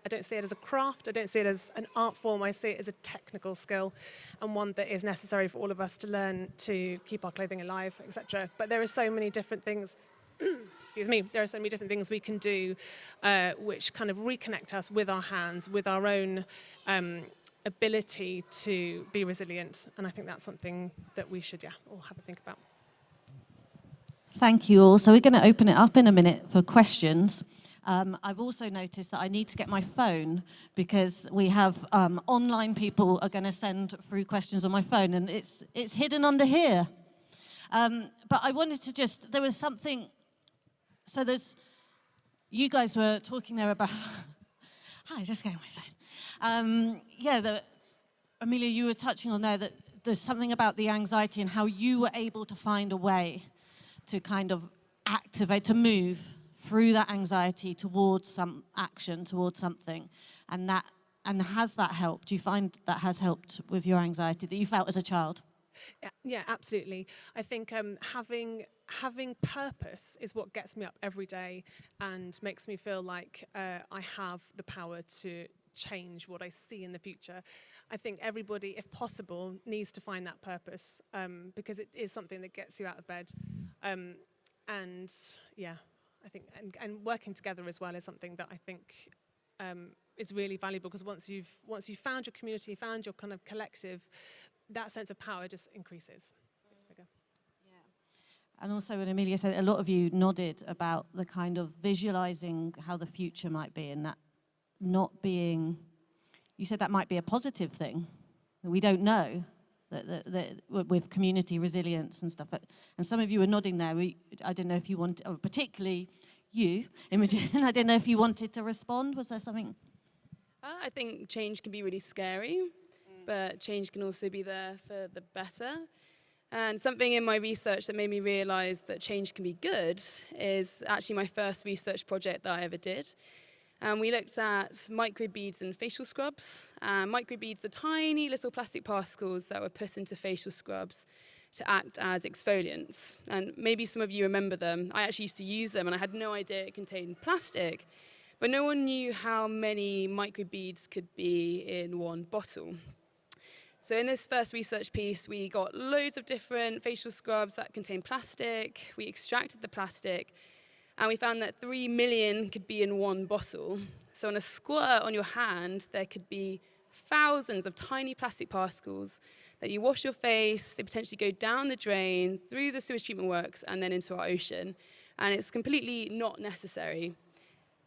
don't see it as a craft, I don't see it as an art form, I see it as a technical skill, and one that is necessary for all of us to learn to keep our clothing alive, etc. But there are so many different things, excuse me, there are so many different things we can do which kind of reconnect us with our hands, with our own ability to be resilient, and I think that's something that we should, all have a think about. Thank you all. So we're going to open it up in a minute for questions. I've also noticed that I need to get my phone, because we have online people are going to send through questions on my phone, and it's hidden under here. But I wanted to there was something, so you guys were talking there about, hi, just getting my phone. Amelia, you were touching on there that there's something about the anxiety and how you were able to find a way to kind of activate, to move through that anxiety towards some action, towards something, and has that helped? Do you find that has helped with your anxiety that you felt as a child? Yeah, absolutely. I think having purpose is what gets me up every day and makes me feel like I have the power to change what I see in the future. I think everybody, if possible, needs to find that purpose, because it is something that gets you out of bed. I think, and working together as well is something that I think is really valuable, because once you've found your community, found your kind of collective, that sense of power just increases. It's bigger. Yeah. And also, when Amelia said, a lot of you nodded about the kind of visualizing how the future might be, and that not being, you said that might be a positive thing, that we don't know. That with community resilience and stuff, and some of you were nodding there. I don't know if you want, or particularly you, Imogen, I don't know if you wanted to respond. Was there something? I think change can be really scary, but change can also be there for the better. And something in my research that made me realise that change can be good is actually my first research project that I ever did. And we looked at microbeads and facial scrubs. Microbeads are tiny little plastic particles that were put into facial scrubs to act as exfoliants. And maybe some of you remember them. I actually used to use them, and I had no idea it contained plastic. But no one knew how many microbeads could be in one bottle. So in this first research piece, we got loads of different facial scrubs that contained plastic. We extracted the plastic, and we found that 3 million could be in one bottle. So on a squirt on your hand, there could be thousands of tiny plastic particles that you wash your face, they potentially go down the drain, through the sewage treatment works, and then into our ocean. And it's completely not necessary.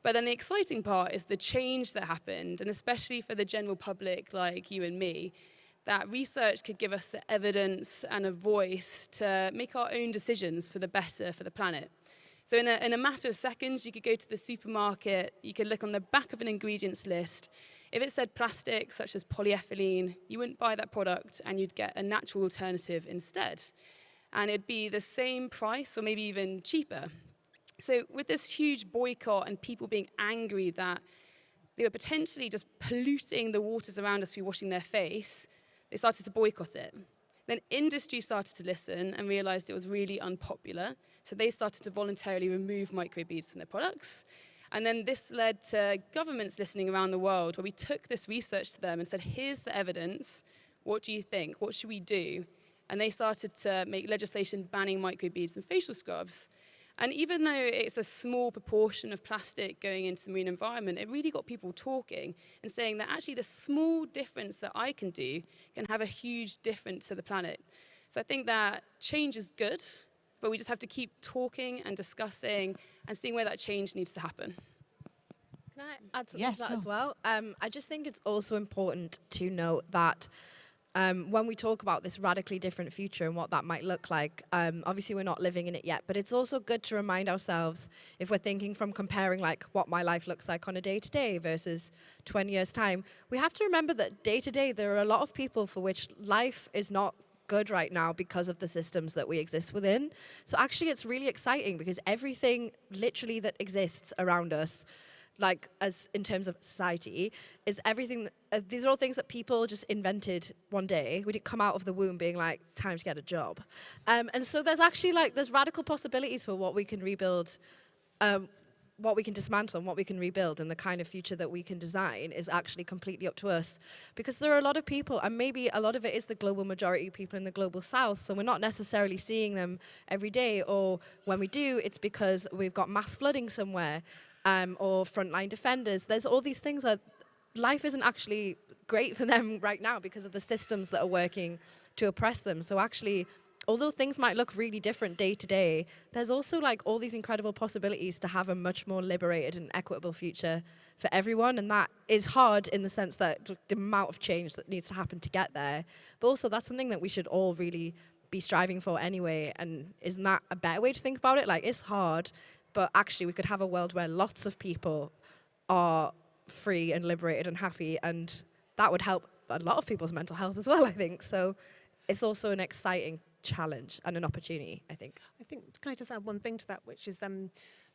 But then the exciting part is the change that happened, and especially for the general public like you and me, that research could give us the evidence and a voice to make our own decisions for the better for the planet. So in a matter of seconds, you could go to the supermarket, you could look on the back of an ingredients list. If it said plastic, such as polyethylene, you wouldn't buy that product and you'd get a natural alternative instead. And it'd be the same price or maybe even cheaper. So with this huge boycott and people being angry that they were potentially just polluting the waters around us through washing their face, they started to boycott it. Then industry started to listen and realized it was really unpopular. So they started to voluntarily remove microbeads from their products. And then this led to governments listening around the world, where we took this research to them and said, here's the evidence. What do you think? What should we do? And they started to make legislation banning microbeads in facial scrubs. And even though it's a small proportion of plastic going into the marine environment, it really got people talking and saying that actually the small difference that I can do can have a huge difference to the planet. So I think that change is good, but we just have to keep talking and discussing and seeing where that change needs to happen. Can I add something to that as well? I just think it's also important to note that when we talk about this radically different future and what that might look like, obviously we're not living in it yet, but it's also good to remind ourselves, if we're thinking from comparing like what my life looks like on a day-to-day versus 20 years' time, we have to remember that day-to-day there are a lot of people for which life is not good right now because of the systems that we exist within. So actually it's really exciting because everything literally that exists around us, like as in terms of society, is everything, these are all things that people just invented one day. We didn't come out of the womb being like, time to get a job. And so there's actually like, there's radical possibilities for what we can rebuild, what we can dismantle and what we can rebuild, and the kind of future that we can design is actually completely up to us. Because there are a lot of people, and maybe a lot of it is the global majority of people in the global south, so we're not necessarily seeing them every day, or when we do, it's because we've got mass flooding somewhere, or frontline defenders. There's all these things where life isn't actually great for them right now because of the systems that are working to oppress them. So actually, although things might look really different day to day, there's also like all these incredible possibilities to have a much more liberated and equitable future for everyone. And that is hard in the sense that the amount of change that needs to happen to get there. But also that's something that we should all really be striving for anyway. And isn't that a better way to think about it? Like, it's hard, but actually we could have a world where lots of people are free and liberated and happy, and that would help a lot of people's mental health as well, I think. So it's also an exciting challenge and an opportunity, I think. Can I just add one thing to that, which is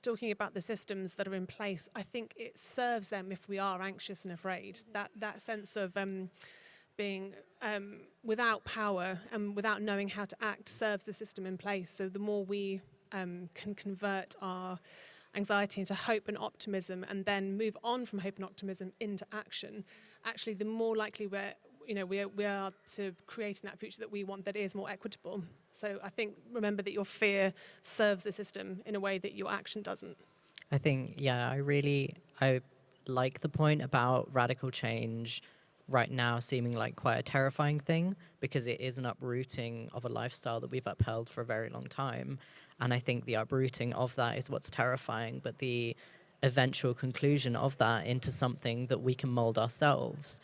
talking about the systems that are in place. I think it serves them if we are anxious and afraid. That sense of being without power and without knowing how to act serves the system in place. So the more we can convert our anxiety into hope and optimism and then move on from hope and optimism into action, actually the more likely we are to creating that future that we want that is more equitable. So I think remember that your fear serves the system in a way that your action doesn't. I think, yeah, I like the point about radical change right now seeming like quite a terrifying thing, because it is an uprooting of a lifestyle that we've upheld for a very long time. And I think the uprooting of that is what's terrifying, but the eventual conclusion of that into something that we can mold ourselves,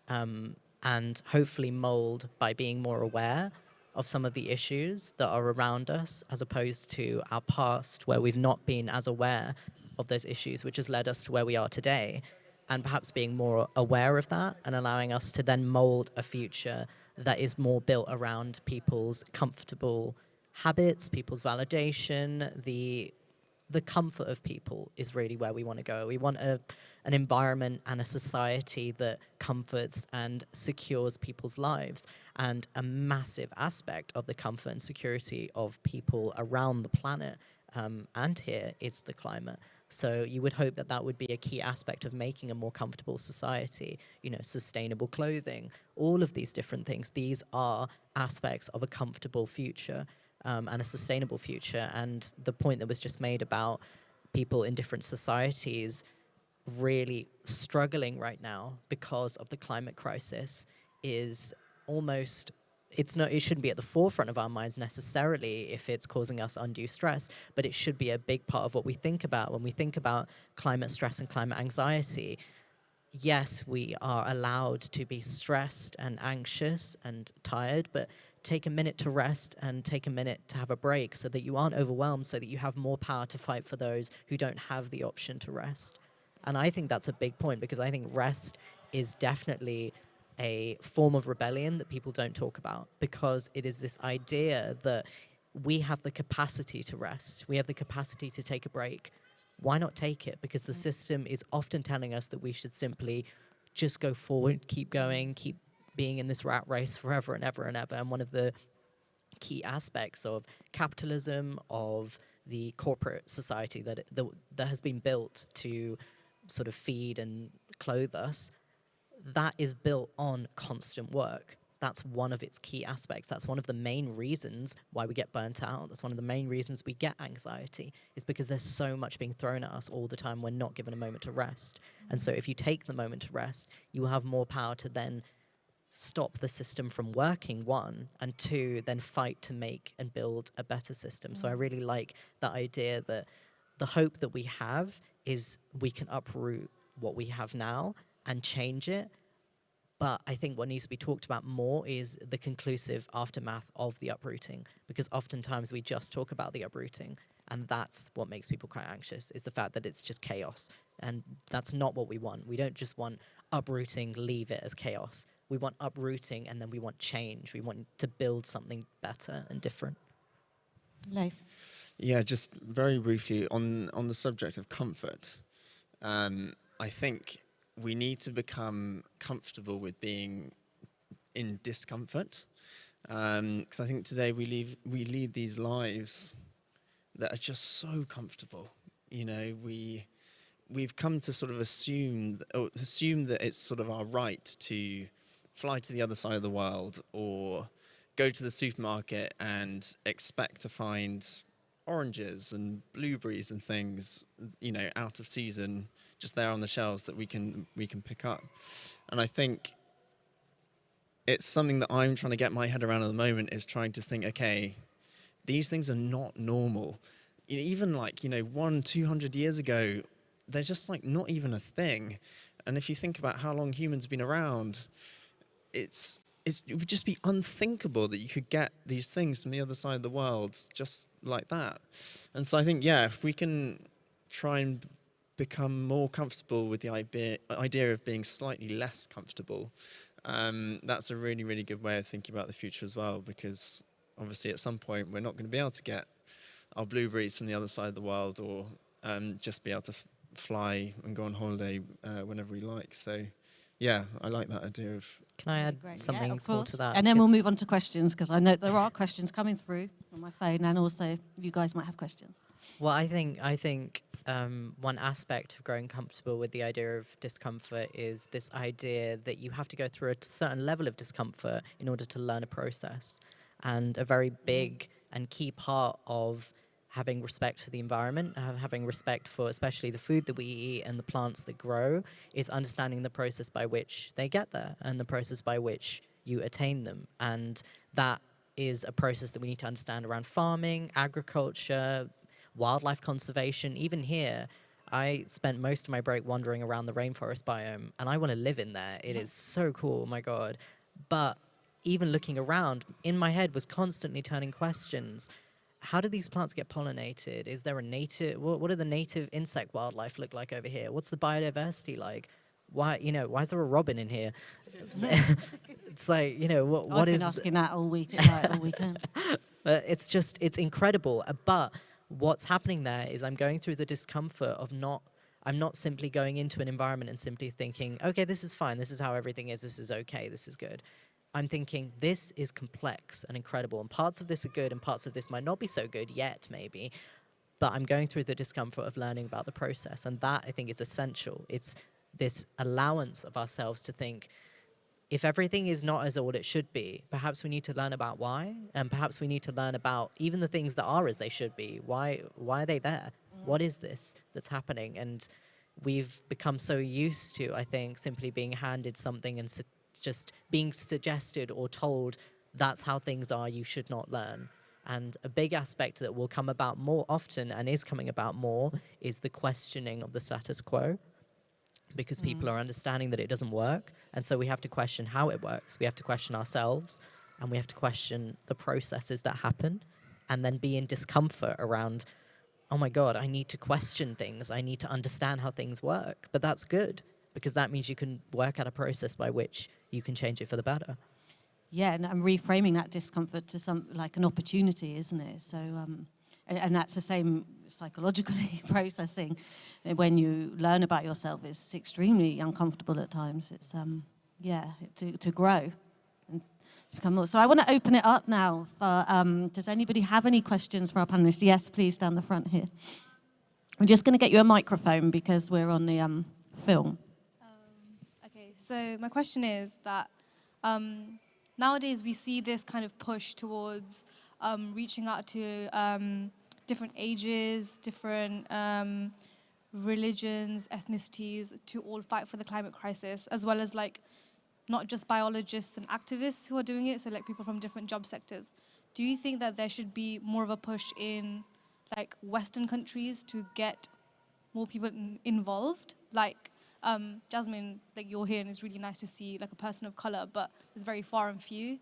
and hopefully mold by being more aware of some of the issues that are around us, as opposed to our past where we've not been as aware of those issues, which has led us to where we are today. And perhaps being more aware of that and allowing us to then mold a future that is more built around people's comfortable habits, people's validation, the the comfort of people is really where we want to go. We want an environment and a society that comforts and secures people's lives. And a massive aspect of the comfort and security of people around the planet and here is the climate. So you would hope that that would be a key aspect of making a more comfortable society, you know, sustainable clothing, all of these different things. These are aspects of a comfortable future and a sustainable future. And the point that was just made about people in different societies really struggling right now because of the climate crisis is almost, it shouldn't be at the forefront of our minds necessarily if it's causing us undue stress, but it should be a big part of what we think about when we think about climate stress and climate anxiety. Yes, we are allowed to be stressed and anxious and tired, but take a minute to rest and take a minute to have a break so that you aren't overwhelmed, so that you have more power to fight for those who don't have the option to rest. And I think that's a big point, because I think rest is definitely a form of rebellion that people don't talk about, because it is this idea that we have the capacity to rest, we have the capacity to take a break. Why not take it? Because the system is often telling us that we should simply just go forward, keep going, keep being in this rat race forever and ever and ever. And one of the key aspects of capitalism, of the corporate society that has been built to sort of feed and clothe us, that is built on constant work. That's one of its key aspects. That's one of the main reasons why we get burnt out. That's one of the main reasons we get anxiety, is because there's so much being thrown at us all the time. We're not given a moment to rest. And so if you take the moment to rest, you will have more power to then stop the system from working, one, and two, then fight to make and build a better system. So I really like that idea that the hope that we have is we can uproot what we have now and change it. But I think what needs to be talked about more is the conclusive aftermath of the uprooting, because oftentimes we just talk about the uprooting, and that's what makes people quite anxious, is the fact that it's just chaos. And that's not what we want. We don't just want uprooting, leave it as chaos. We want uprooting, and then we want change. We want to build something better and different. Leif? Yeah, just very briefly on the subject of comfort. I think we need to become comfortable with being in discomfort, because I think today we lead these lives that are just so comfortable. You know, we've come to sort of assume that it's sort of our right to fly to the other side of the world or go to the supermarket and expect to find oranges and blueberries and things, you know, out of season, just there on the shelves that we can pick up. And I think it's something that I'm trying to get my head around at the moment, is trying to think, okay, these things are not normal. You know, even like, you know, 100-200 years ago, they're just like not even a thing. And if you think about how long humans have been around, it would just be unthinkable that you could get these things from the other side of the world just like that. And so I think, yeah, if we can try and become more comfortable with the idea of being slightly less comfortable, that's a really, really good way of thinking about the future as well, because obviously at some point we're not going to be able to get our blueberries from the other side of the world, or just be able to fly and go on holiday whenever we like. So yeah, I like that idea of... Can I add something small to that? And then we'll move on to questions, because I know there are questions coming through on my phone, and also you guys might have questions. Well, I think one aspect of growing comfortable with the idea of discomfort is this idea that you have to go through a certain level of discomfort in order to learn a process. And a very big and key part of having respect for the environment, having respect for especially the food that we eat and the plants that grow, is understanding the process by which they get there and the process by which you attain them. And that is a process that we need to understand around farming, agriculture, wildlife conservation. Even here, I spent most of my break wandering around the rainforest biome, and I want to live in there. It is so cool, oh my God. But even looking around, in my head was constantly turning questions. How do these plants get pollinated? Is there a native, what do the native insect wildlife look like over here? What's the biodiversity like? Why is there a robin in here? It's like, what is... I've been asking that all week, all weekend. It's incredible. But what's happening there is I'm going through the discomfort of I'm not simply going into an environment and simply thinking, okay, this is fine, this is how everything is, this is okay, this is good. I'm thinking this is complex and incredible, and parts of this are good and parts of this might not be so good yet, maybe, but I'm going through the discomfort of learning about the process, and that, I think, is essential. It's this allowance of ourselves to think, if everything is not as all it should be, perhaps we need to learn about why, and perhaps we need to learn about even the things that are as they should be. Why are they there? What is this that's happening? And we've become so used to, I think, simply being handed something and just being suggested or told that's how things are, you should not learn. And a big aspect that will come about more often and is coming about more is the questioning of the status quo, because people are understanding that it doesn't work. And so we have to question how it works. We have to question ourselves, and we have to question the processes that happen, and then be in discomfort around, oh my God, I need to question things. I need to understand how things work. But that's good, because that means you can work out a process by which you can change it for the better. Yeah, and reframing that discomfort to like an opportunity, isn't it? So, and that's the same psychologically processing. When you learn about yourself, it's extremely uncomfortable at times. It's to grow and to become more. So I want to open it up now. Does anybody have any questions for our panelists? Yes, please, down the front here. I'm just going to get you a microphone because we're on the film. Okay, so my question is that nowadays we see this kind of push towards reaching out to different ages, different religions, ethnicities, to all fight for the climate crisis, as well as like not just biologists and activists who are doing it, so like people from different job sectors. Do you think that there should be more of a push in like Western countries to get more people involved? Like Jasmine, like you're here and it's really nice to see like a person of color, but it's very far and few.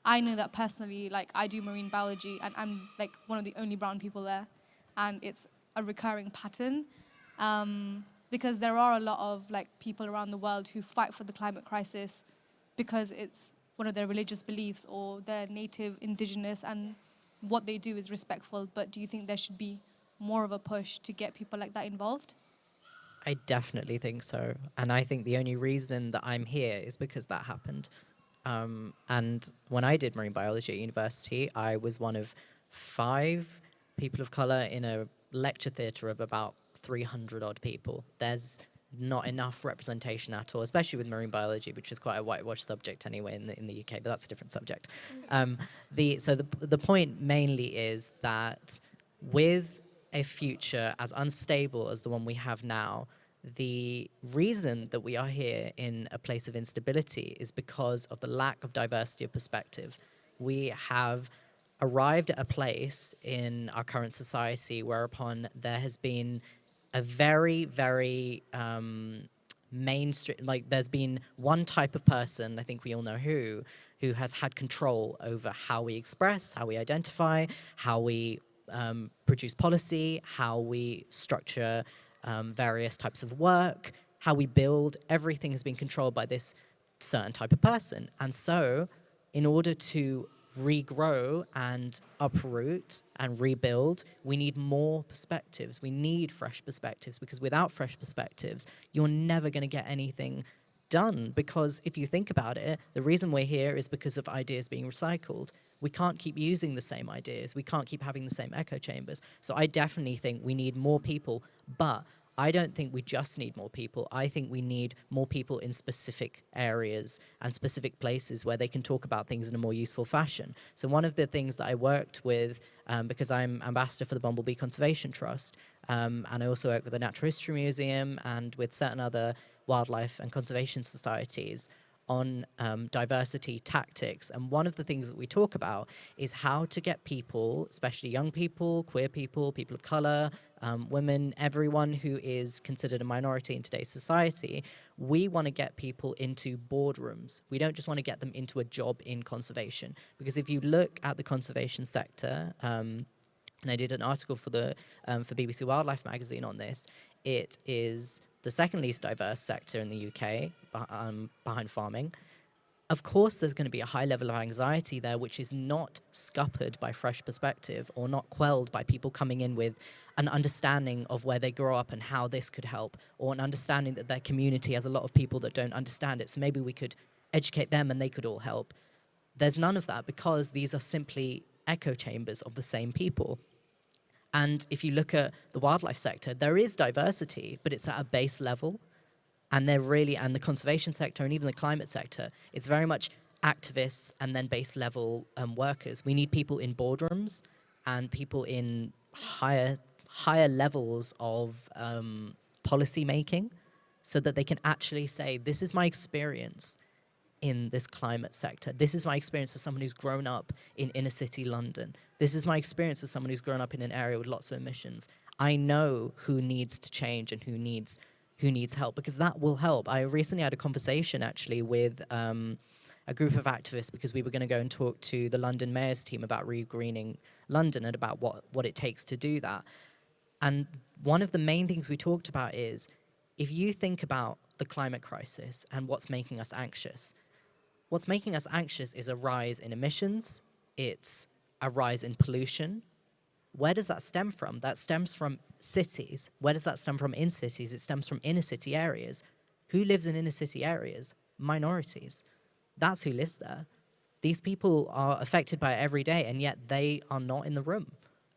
I know that personally, like I do marine biology and I'm like one of the only brown people there, and it's a recurring pattern because there are a lot of like people around the world who fight for the climate crisis because it's one of their religious beliefs or they're native, indigenous, and what they do is respectful. But do you think there should be more of a push to get people like that involved? I definitely think so. And I think the only reason that I'm here is because that happened. And when I did marine biology at university, I was one of 5 people of color in a lecture theatre of about 300 odd people. There's not enough representation at all, especially with marine biology, which is quite a whitewashed subject anyway in the UK, but that's a different subject. So the point mainly is that with a future as unstable as the one we have now, the reason that we are here in a place of instability is because of the lack of diversity of perspective. We have arrived at a place in our current society whereupon there has been a very, very mainstream, like there's been one type of person, I think we all know who has had control over how we express, how we identify, how we produce policy, how we structure various types of work, how we build. Everything has been controlled by this certain type of person. And so in order to regrow and uproot and rebuild, we need more perspectives. We need fresh perspectives, because without fresh perspectives, you're never going to get anything done. Because if you think about it, the reason we're here is because of ideas being recycled. We can't keep using the same ideas. We can't keep having the same echo chambers. So I definitely think we need more people, but I don't think we just need more people. I think we need more people in specific areas and specific places where they can talk about things in a more useful fashion. So one of the things that I worked with, because I'm ambassador for the Bumblebee Conservation Trust, and I also work with the Natural History Museum and with certain other wildlife and conservation societies on diversity tactics. And one of the things that we talk about is how to get people, especially young people, queer people, people of color, women, everyone who is considered a minority in today's society. We want to get people into boardrooms. We don't just want to get them into a job in conservation. Because if you look at the conservation sector, and I did an article for BBC Wildlife magazine on this, it is the second least diverse sector in the UK, behind farming. of course there's going to be a high level of anxiety there, which is not scuppered by fresh perspective or not quelled by people coming in with an understanding of where they grow up and how this could help, or an understanding that their community has a lot of people that don't understand it, so maybe we could educate them and they could all help. There's none of that, because these are simply echo chambers of the same people. And if you look at the wildlife sector, there is diversity, but it's at a base level. And the conservation sector and even the climate sector, it's very much activists and then base level workers. We need people in boardrooms and people in higher levels of policy making, so that they can actually say, this is my experience in this climate sector. This is my experience as someone who's grown up in inner city London. This is my experience as someone who's grown up in an area with lots of emissions. I know who needs to change and who needs help, because that will help. I recently had a conversation actually with a group of activists, because we were going to go and talk to the London Mayor's team about re-greening London and about what it takes to do that. And one of the main things we talked about is, if you think about the climate crisis and what's making us anxious is a rise in emissions, it's a rise in pollution. Where does that stem from? That stems from cities. Where does that stem from in cities? It stems from inner city areas. Who lives in inner city areas? Minorities. That's who lives there. These people are affected by it every day, and yet they are not in the room.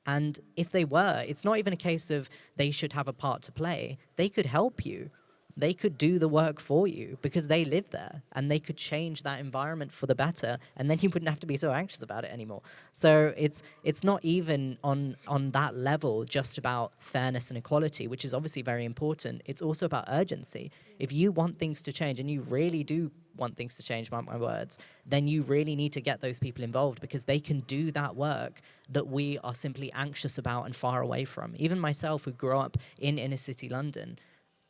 And if they were, it's not even a case of they should have a part to play. They could help you. They could do the work for you, because they live there, and they could change that environment for the better, and then you wouldn't have to be so anxious about it anymore. So it's not even on that level just about fairness and equality, which is obviously very important. It's also about urgency. If you want things to change, and you really do want things to change, mark my words, then you really need to get those people involved, because they can do that work that we are simply anxious about and far away from. Even myself, who grew up in inner city London,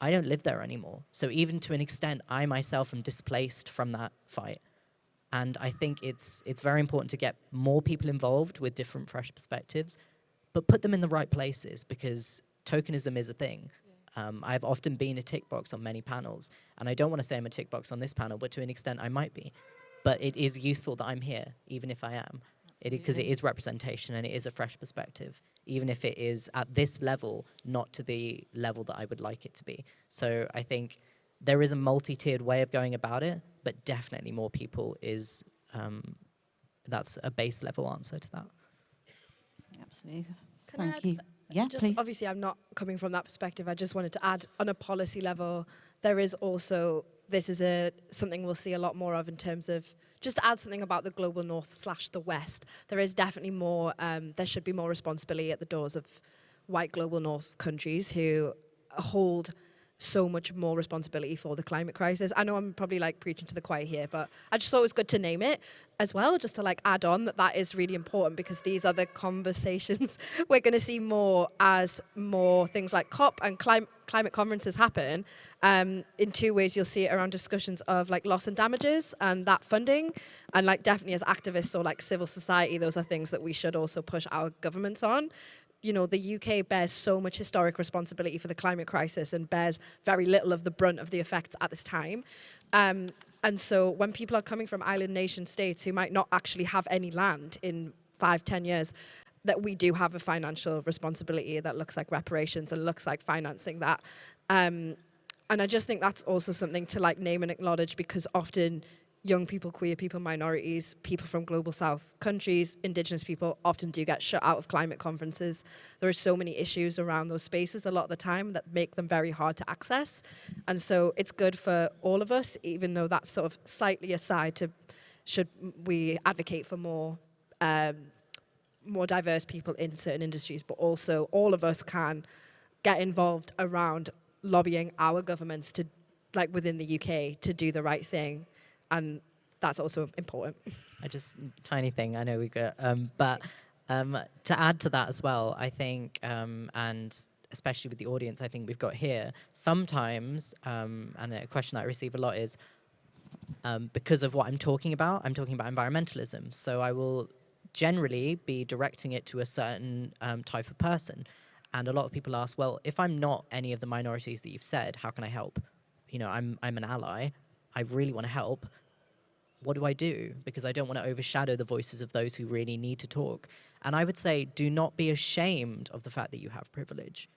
I don't live there anymore. So even to an extent, I myself am displaced from that fight. And I think it's very important to get more people involved with different fresh perspectives, but put them in the right places, because tokenism is a thing. I've often been a tick box on many panels, and I don't want to say I'm a tick box on this panel, but to an extent I might be. But it is useful that I'm here, even if I am, because it is representation and it is a fresh perspective, even if it is at this level, not to the level that I would like it to be. So I think there is a multi-tiered way of going about it, but definitely more people is, that's a base level answer to that. Absolutely. Can Thank you. Yeah, just please. Obviously, I'm not coming from that perspective. I just wanted to add, on a policy level, there is also, this is something we'll see a lot more of in terms of, just to add something about the global north / the west, there is definitely more, there should be more responsibility at the doors of white global north countries who hold so much more responsibility for the climate crisis. I know I'm probably like preaching to the choir here, but I just thought it was good to name it as well, just to like add on that is really important, because these are the conversations we're going to see more as more things like COP and climate conferences happen. In two ways, you'll see it around discussions of like loss and damages and that funding, and like definitely as activists or like civil society, those are things that we should also push our governments on. You know, the UK bears so much historic responsibility for the climate crisis and bears very little of the brunt of the effects at this time. And so when people are coming from island nation states who might not actually have any land in 5-10 years, that we do have a financial responsibility that looks like reparations and looks like financing that. And I just think that's also something to like name and acknowledge, because often young people, queer people, minorities, people from global south countries, indigenous people often do get shut out of climate conferences. There are so many issues around those spaces a lot of the time that make them very hard to access. And so it's good for all of us, even though that's sort of slightly aside to, should we advocate for more diverse people in certain industries, but also all of us can get involved around lobbying our governments to, like within the UK, to do the right thing. And that's also important. Tiny thing, I know we got, but to add to that as well, I think, and especially with the audience I think we've got here, sometimes, and a question that I receive a lot is, because of what I'm talking about environmentalism. So I will generally be directing it to a certain type of person. And a lot of people ask, well, if I'm not any of the minorities that you've said, how can I help? You know, I'm an ally. I really want to help. what do I do? Because I don't want to overshadow the voices of those who really need to talk. And I would say, do not be ashamed of the fact that you have privilege,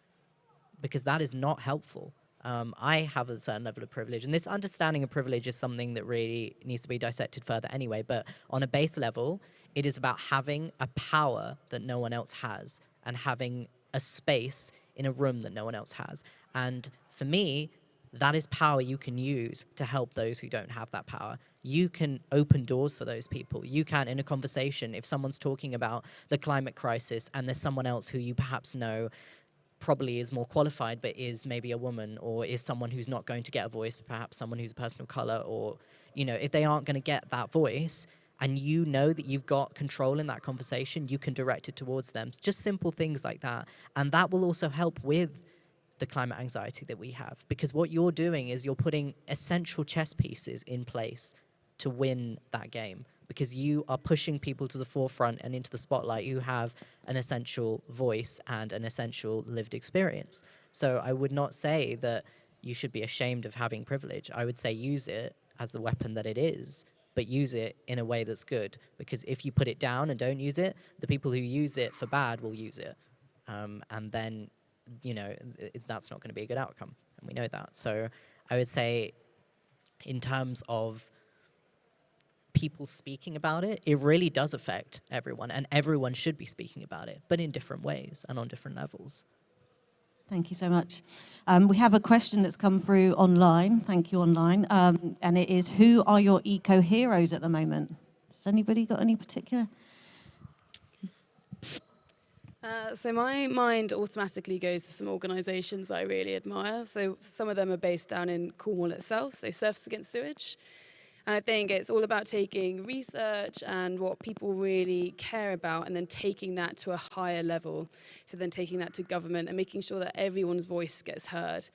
because that is not helpful. I have a certain level of privilege, and this understanding of privilege is something that really needs to be dissected further anyway. But on a base level, it is about having a power that no one else has, and having a space in a room that no one else has. And for me, that is power you can use to help those who don't have that power. You can open doors for those people. You can, in a conversation, if someone's talking about the climate crisis and there's someone else who you perhaps know probably is more qualified but is maybe a woman, or is someone who's not going to get a voice, perhaps someone who's a person of color, or, you know, if they aren't going to get that voice and you know that you've got control in that conversation, you can direct it towards them. Just simple things like that. And that will also help with the climate anxiety that we have, because what you're doing is you're putting essential chess pieces in place to win that game, because you are pushing people to the forefront and into the spotlight who have an essential voice and an essential lived experience. So I would not say that you should be ashamed of having privilege. I would say use it as the weapon that it is, but use it in a way that's good, because if you put it down and don't use it, the people who use it for bad will use it. And then, you know, that's not going to be a good outcome, and we know that. So I would say, in terms of people speaking about it, it really does affect everyone, and everyone should be speaking about it, but in different ways and on different levels. Thank you so much. We have a question that's come through online. Thank you, online. And it is, who are your eco-heroes at the moment? Has anybody got any particular? So my mind automatically goes to some organisations that I really admire. So some of them are based down in Cornwall itself, so Surfers Against Sewage. And I think it's all about taking research and what people really care about and then taking that to a higher level. So then taking that to government and making sure that everyone's voice gets heard.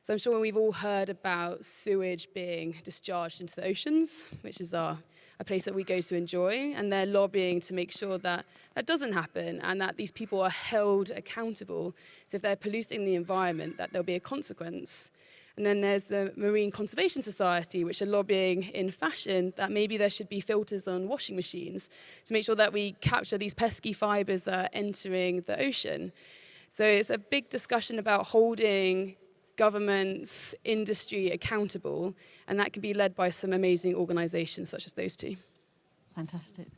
So I'm sure we've all heard about sewage being discharged into the oceans, which is a place that we go to enjoy, and they're lobbying to make sure that that doesn't happen and that these people are held accountable. So if they're polluting the environment, that there'll be a consequence. And then there's the Marine Conservation Society, which are lobbying in fashion that maybe there should be filters on washing machines to make sure that we capture these pesky fibers that are entering the ocean. So it's a big discussion about holding governments, industry accountable, and that can be led by some amazing organisations such as those two. Fantastic.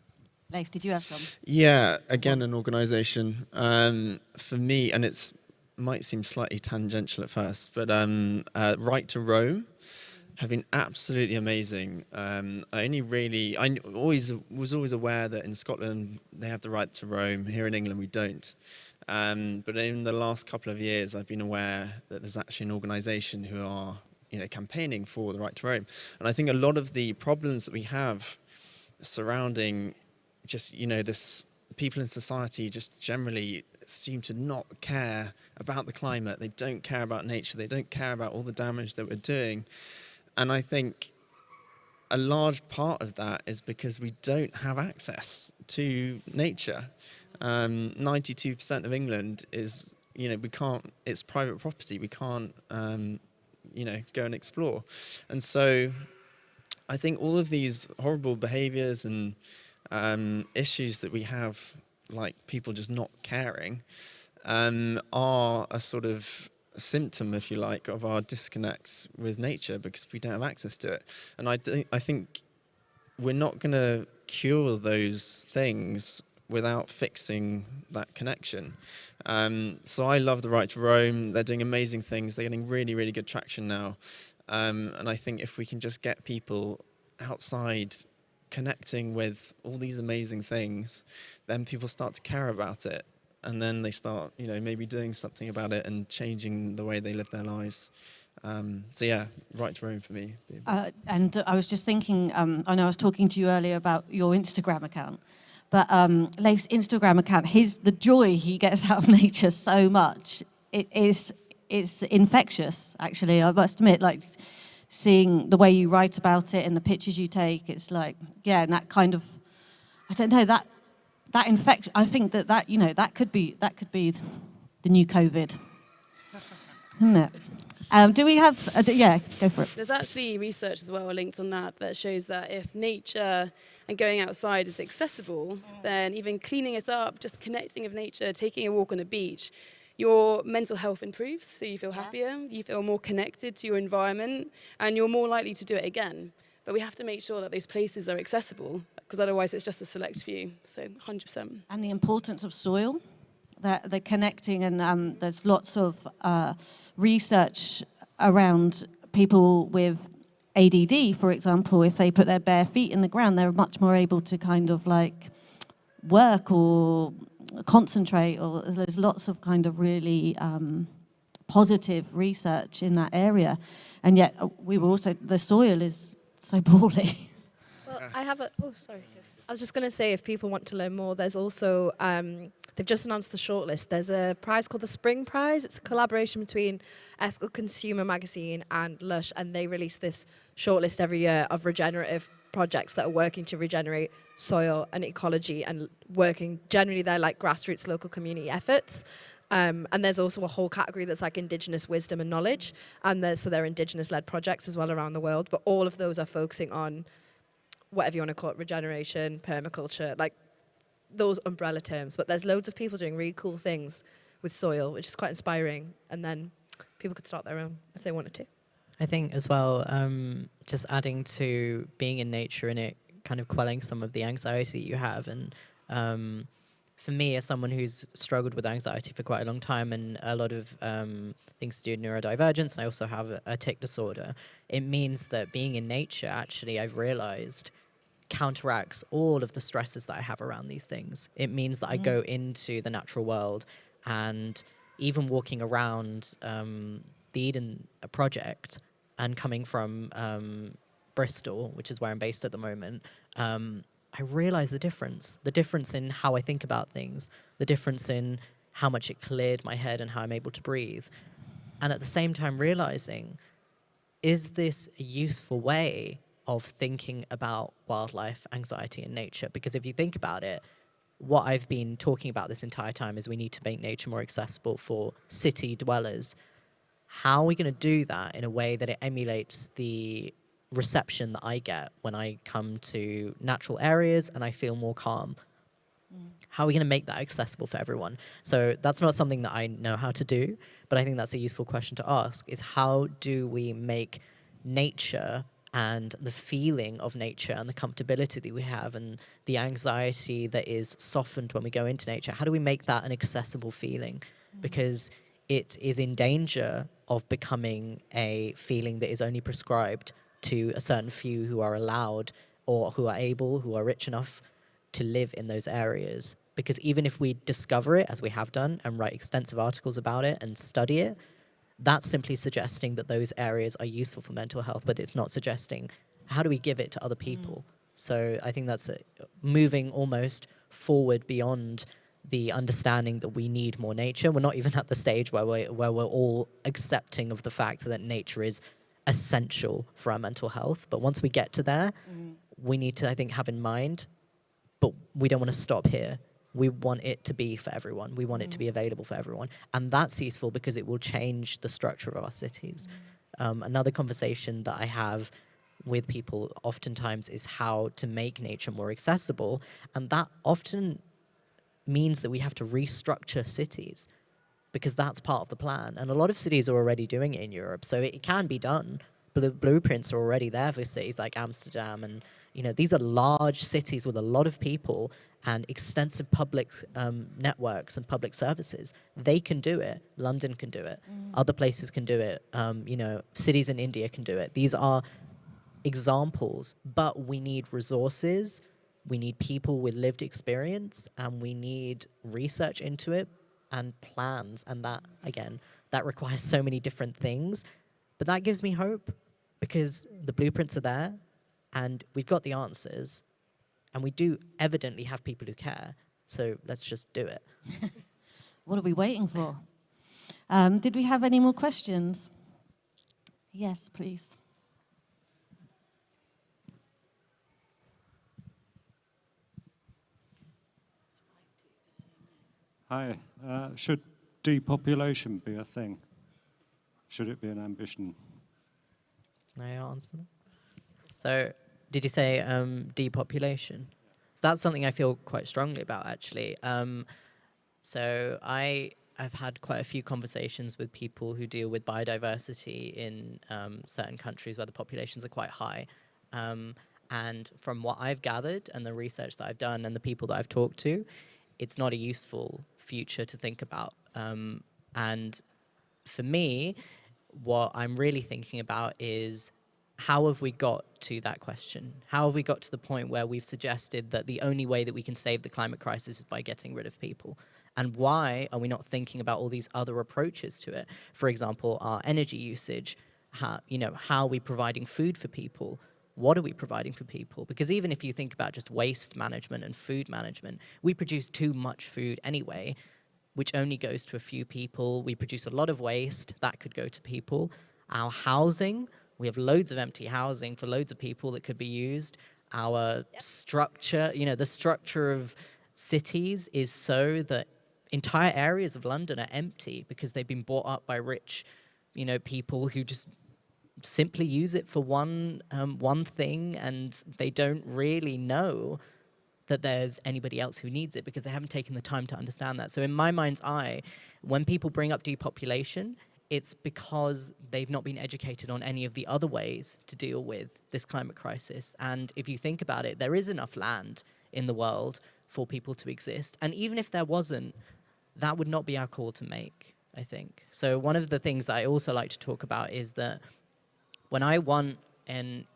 Leif, did you have some? Yeah, again, an organisation. For me, and it's might seem slightly tangential at first, but Right to Roam have been absolutely amazing. I was always aware that in Scotland they have the right to roam. Here in England we don't. But in the last couple of years, I've been aware that there's actually an organisation who are, campaigning for the right to roam. And I think a lot of the problems that we have surrounding just, this people in society just generally seem to not care about the climate. They don't care about nature. They don't care about all the damage that we're doing. And I think a large part of that is because we don't have access to nature. 92% of England is, we can't, it's private property. We can't, go and explore. And so I think all of these horrible behaviors and issues that we have, like people just not caring, are a sort of symptom, if you like, of our disconnect with nature because we don't have access to it. And I think we're not going to cure those things without fixing that connection. So I love the Right to Roam. They're doing amazing things. They're getting really, really good traction now. And I think if we can just get people outside connecting with all these amazing things, then people start to care about it. And then they start, maybe doing something about it and changing the way they live their lives. So yeah, Right to Roam for me. And I was just thinking, I know I was talking to you earlier about your Instagram account, but Leif's Instagram account, the joy he gets out of nature so much, it's infectious, actually, I must admit, like seeing the way you write about it and the pictures you take, it's like, yeah, and that kind of, I don't know, that infection, I think that could be the new COVID, isn't it? Do we have, yeah, go for it. There's actually research as well linked on that shows that if nature and going outside is accessible, then even cleaning it up, just connecting with nature, taking a walk on a beach, your mental health improves, so you feel happier, you feel more connected to your environment, and you're more likely to do it again. But we have to make sure that those places are accessible, because otherwise it's just a select few, so 100%. And the importance of soil, the connecting, and there's lots of research around people with ADD, for example. If they put their bare feet in the ground, they're much more able to kind of like work or concentrate, or there's lots of kind of really positive research in that area. And yet we were also, the soil is so poorly. Well, I was just going to say, if people want to learn more, there's also, they've just announced the shortlist. There's a prize called the Spring Prize. It's a collaboration between Ethical Consumer Magazine and Lush, and they release this shortlist every year of regenerative projects that are working to regenerate soil and ecology, and working, generally they're like grassroots local community efforts. And there's also a whole category that's like Indigenous wisdom and knowledge, and they're Indigenous-led projects as well around the world, but all of those are focusing on whatever you want to call it, regeneration, permaculture, like those umbrella terms. But there's loads of people doing really cool things with soil, which is quite inspiring, and then people could start their own if they wanted to. I think as well, just adding to being in nature and it kind of quelling some of the anxiety you have. And for me, as someone who's struggled with anxiety for quite a long time and a lot of things to do with neurodivergence, and I also have a tic disorder, it means that being in nature, actually, I've realized, counteracts all of the stresses that I have around these things. It means that I go into the natural world, and even walking around the Eden project and coming from Bristol, which is where I'm based at the moment, I realize the difference in how I think about things, the difference in how much it cleared my head and how I'm able to breathe. And at the same time realizing, is this a useful way of thinking about wildlife, anxiety, and nature? Because if you think about it, what I've been talking about this entire time is we need to make nature more accessible for city dwellers. How are we going to do that in a way that it emulates the reception that I get when I come to natural areas and I feel more calm? How are we going to make that accessible for everyone? So that's not something that I know how to do, but I think that's a useful question to ask, is how do we make nature and the feeling of nature and the comfortability that we have and the anxiety that is softened when we go into nature, how do we make that an accessible feeling? Because it is in danger of becoming a feeling that is only prescribed to a certain few who are allowed or who are able, who are rich enough to live in those areas. Because even if we discover it, as we have done, and write extensive articles about it and study it, that's simply suggesting that those areas are useful for mental health, but it's not suggesting how do we give it to other people. So I think that's moving almost forward beyond the understanding that we need more nature. We're not even at the stage where we're all accepting of the fact that nature is essential for our mental health. But once we get to there, we need to, I think, have in mind, but we don't want to stop here. We want it to be for everyone. We want it to be available for everyone. And that's useful because it will change the structure of our cities. Another conversation that I have with people oftentimes is how to make nature more accessible. And that often means that we have to restructure cities, because that's part of the plan. And a lot of cities are already doing it in Europe, so it can be done. But the blueprints are already there for cities like Amsterdam, and these are large cities with a lot of people and extensive public networks and public services. They can do it. London can do it. Other places can do it. Cities in India can do it. These are examples, but we need resources. We need people with lived experience, and we need research into it and plans. And that, again, that requires so many different things. But that gives me hope, because the blueprints are there and we've got the answers, and we do evidently have people who care. So let's just do it. What are we waiting for? Did we have any more questions? Yes, please. Hi. Should depopulation be a thing? should it be an ambition? May I answer that? So, did you say depopulation? So that's something I feel quite strongly about, actually. So I've had quite a few conversations with people who deal with biodiversity in certain countries where the populations are quite high. And from what I've gathered and the research that I've done and the people that I've talked to, it's not a useful future to think about. And for me, what I'm really thinking about is, how have we got to that question? How have we got to the point where we've suggested that the only way that we can save the climate crisis is by getting rid of people? And why are we not thinking about all these other approaches to it? For example, our energy usage, how are we providing food for people? What are we providing for people? Because even if you think about just waste management and food management, we produce too much food anyway, which only goes to a few people. We produce a lot of waste that could go to people. Our housing, we have loads of empty housing for loads of people that could be used. Our structure, the structure of cities is so that entire areas of London are empty because they've been bought up by rich, people who just simply use it for one thing, and they don't really know that there's anybody else who needs it because they haven't taken the time to understand that. So in my mind's eye, when people bring up depopulation, it's because they've not been educated on any of the other ways to deal with this climate crisis. And if you think about it, there is enough land in the world for people to exist. And even if there wasn't, that would not be our call to make, I think. So one of the things that I also like to talk about is that when I want an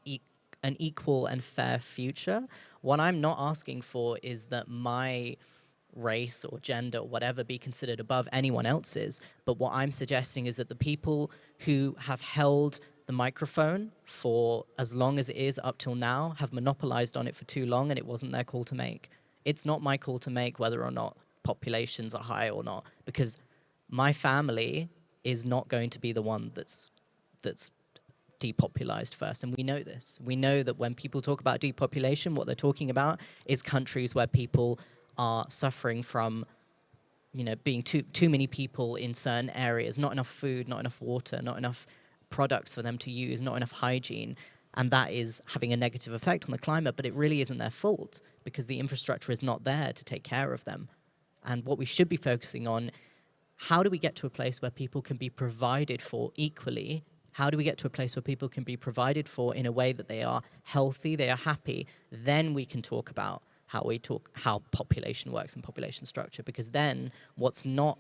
equal and fair future, what I'm not asking for is that my race or gender or whatever be considered above anyone else's. But what I'm suggesting is that the people who have held the microphone for as long as it is up till now have monopolized on it for too long, and it wasn't their call to make. It's not my call to make whether or not populations are high or not, because my family is not going to be the one that's depopulized first, and we know this. We know that when people talk about depopulation, what they're talking about is countries where people are suffering from, being too many people in certain areas, not enough food, not enough water, not enough products for them to use, not enough hygiene, and that is having a negative effect on the climate, but it really isn't their fault because the infrastructure is not there to take care of them. And what we should be focusing on, how do we get to a place where people can be provided for equally? How do we get to a place where people can be provided for in a way that they are healthy, they are happy? Then we can talk about how population works and population structure, because then what's not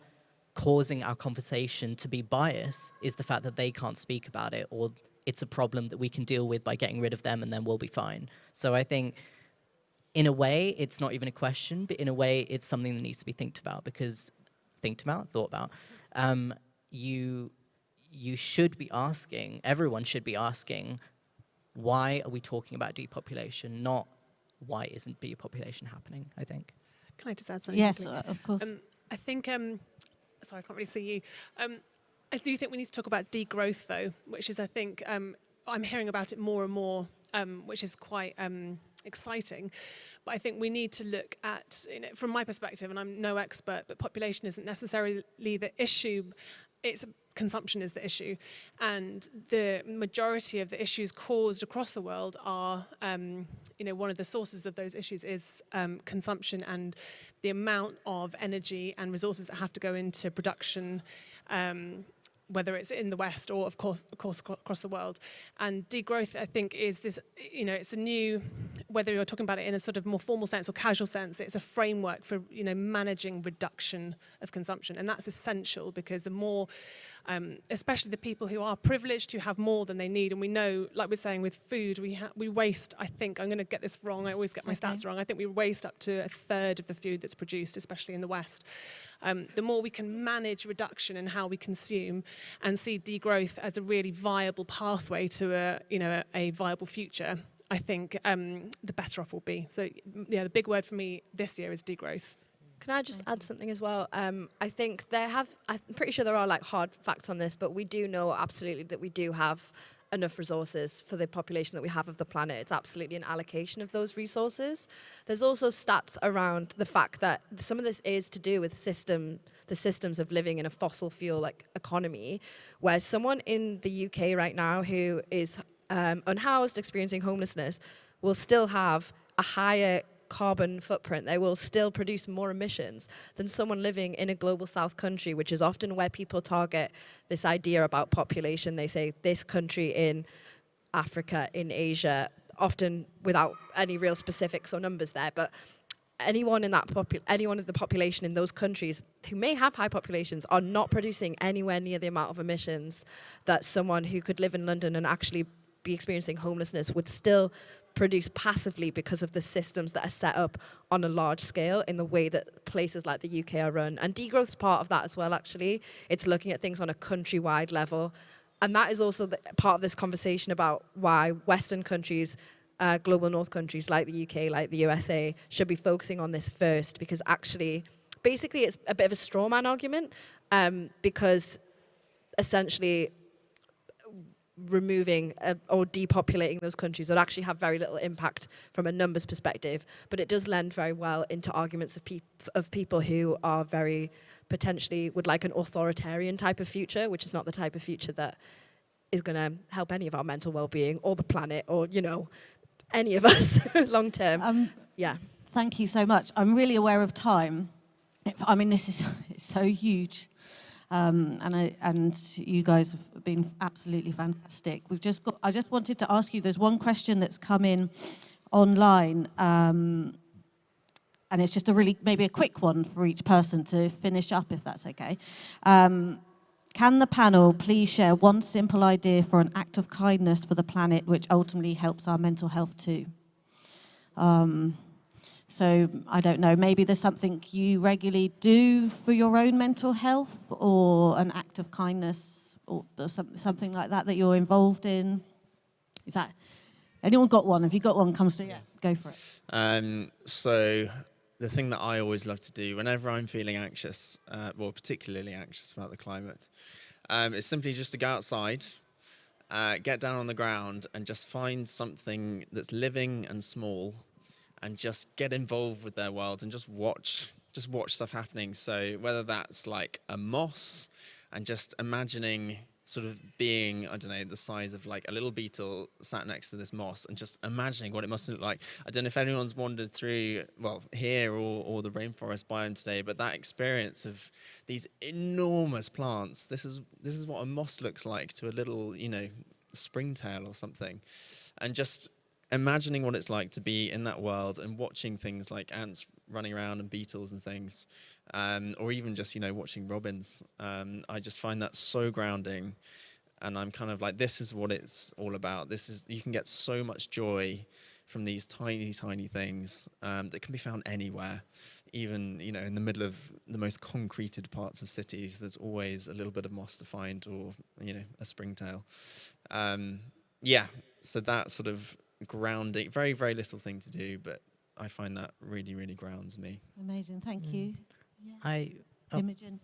causing our conversation to be biased is the fact that they can't speak about it, or it's a problem that we can deal with by getting rid of them and then we'll be fine. So I think in a way it's not even a question, but in a way it's something that needs to be thought about. You should be asking, everyone should be asking, why are we talking about depopulation, not why isn't depopulation happening, I think. Can I just add something? Yes, of course. I think, sorry, I can't really see you. I do think we need to talk about degrowth, though, which is, I think, I'm hearing about it more and more, which is quite exciting. But I think we need to look at, from my perspective, and I'm no expert, but population isn't necessarily the issue. Consumption is the issue, and the majority of the issues caused across the world are, one of the sources of those issues is consumption and the amount of energy and resources that have to go into production, whether it's in the West or, of course, across the world. And degrowth, I think, is this, it's a new, whether you're talking about it in a sort of more formal sense or casual sense, it's a framework for, managing reduction of consumption. And that's essential because the more, especially the people who are privileged, who have more than they need. And we know, like we're saying with food, we waste, I think, I'm going to get this wrong, I always get my stats wrong, I think we waste up to a third of the food that's produced, especially in the West. The more we can manage reduction in how we consume and see degrowth as a really viable pathway to a viable future, I think the better off we'll be. So yeah, the big word for me this year is degrowth. Can I just add something as well? I think I'm pretty sure there are like hard facts on this, but we do know absolutely that we do have enough resources for the population that we have of the planet. It's absolutely an allocation of those resources. There's also stats around the fact that some of this is to do with the systems of living in a fossil fuel like economy, where someone in the UK right now who is unhoused, experiencing homelessness, will still have a higher carbon footprint. They will still produce more emissions than someone living in a global south country, which is often where people target this idea about population. They say this country in Africa, in Asia, often without any real specifics or numbers there, but anyone in that anyone of the population in those countries who may have high populations are not producing anywhere near the amount of emissions that someone who could live in London and actually be experiencing homelessness would still produce passively because of the systems that are set up on a large scale in the way that places like the UK are run. And degrowth is part of that as well, actually. It's looking at things on a countrywide level. And that is also part of this conversation about why Western countries, global North countries like the UK, like the USA, should be focusing on this first, because actually, basically it's a bit of a straw man argument, because essentially removing or depopulating those countries would actually have very little impact from a numbers perspective, but it does lend very well into arguments of people who are very potentially would like an authoritarian type of future, which is not the type of future that is going to help any of our mental well-being or the planet or, you know, any of us long term. Yeah. Thank you so much. I'm really aware of time. I mean, this is it's so huge. And you guys have been absolutely fantastic. I just wanted to ask you, there's one question that's come in online, and it's just maybe a quick one for each person to finish up, if that's okay. Can the panel please share one simple idea for an act of kindness for the planet, which ultimately helps our mental health too? So, I don't know, maybe there's something you regularly do for your own mental health, or an act of kindness, or something like that you're involved in. Is that, anyone got one? Have you got one? Comes to, yeah, go for it. So, the thing that I always love to do whenever I'm feeling anxious, well, particularly anxious about the climate, is simply just to go outside, get down on the ground and just find something that's living and small, and just get involved with their world and just watch stuff happening. So whether that's like a moss and just imagining sort of being, I don't know, the size of like a little beetle sat next to this moss and just imagining what it must look like. I don't know if anyone's wandered through, well, here or the rainforest biome today, but that experience of these enormous plants, this is what a moss looks like to a little, you know, springtail or something. And just imagining what it's like to be in that world and watching things like ants running around and beetles and things, or even just, you know, watching robins. I just find that so grounding, and I'm kind of like, this is what it's all about. You can get so much joy from these tiny, tiny things that can be found anywhere. Even, you know, in the middle of the most concreted parts of cities, there's always a little bit of moss to find, or, you know, a springtail. Yeah, so that sort of grounding, very, very little thing to do, but I find that really, really grounds me. Amazing, thank you. Yeah. Imogen.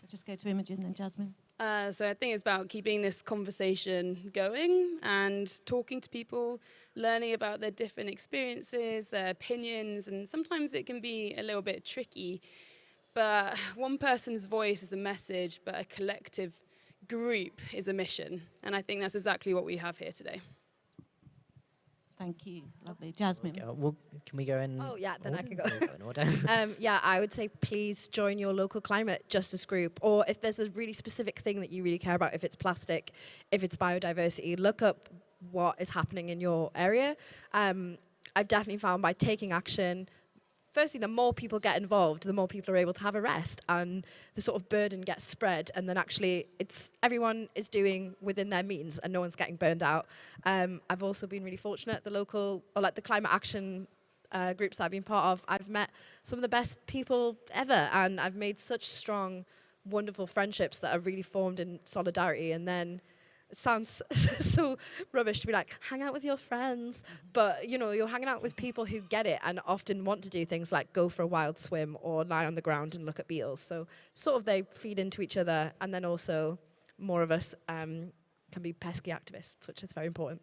I'll just go to Imogen and Jasmine. So I think it's about keeping this conversation going and talking to people, learning about their different experiences, their opinions, and sometimes it can be a little bit tricky, but one person's voice is a message, but a collective group is a mission, and I think that's exactly what we have here today. Thank you. Lovely. Jasmine. Well, can we go in? Oh, yeah, then I can go. In order. Yeah, I would say please join your local climate justice group, or if there's a really specific thing that you really care about, if it's plastic, if it's biodiversity, look up what is happening in your area. I've definitely found by taking action, firstly, the more people get involved, the more people are able to have a rest, and the sort of burden gets spread, and then actually everyone is doing within their means and no one's getting burned out. I've also been really fortunate, the local, or like the climate action groups that I've been part of, I've met some of the best people ever, and I've made such strong, wonderful friendships that are really formed in solidarity. And then it sounds so rubbish to be like, hang out with your friends. But, you know, you're hanging out with people who get it and often want to do things like go for a wild swim or lie on the ground and look at beetles. So sort of they feed into each other. And then also more of us can be pesky activists, which is very important.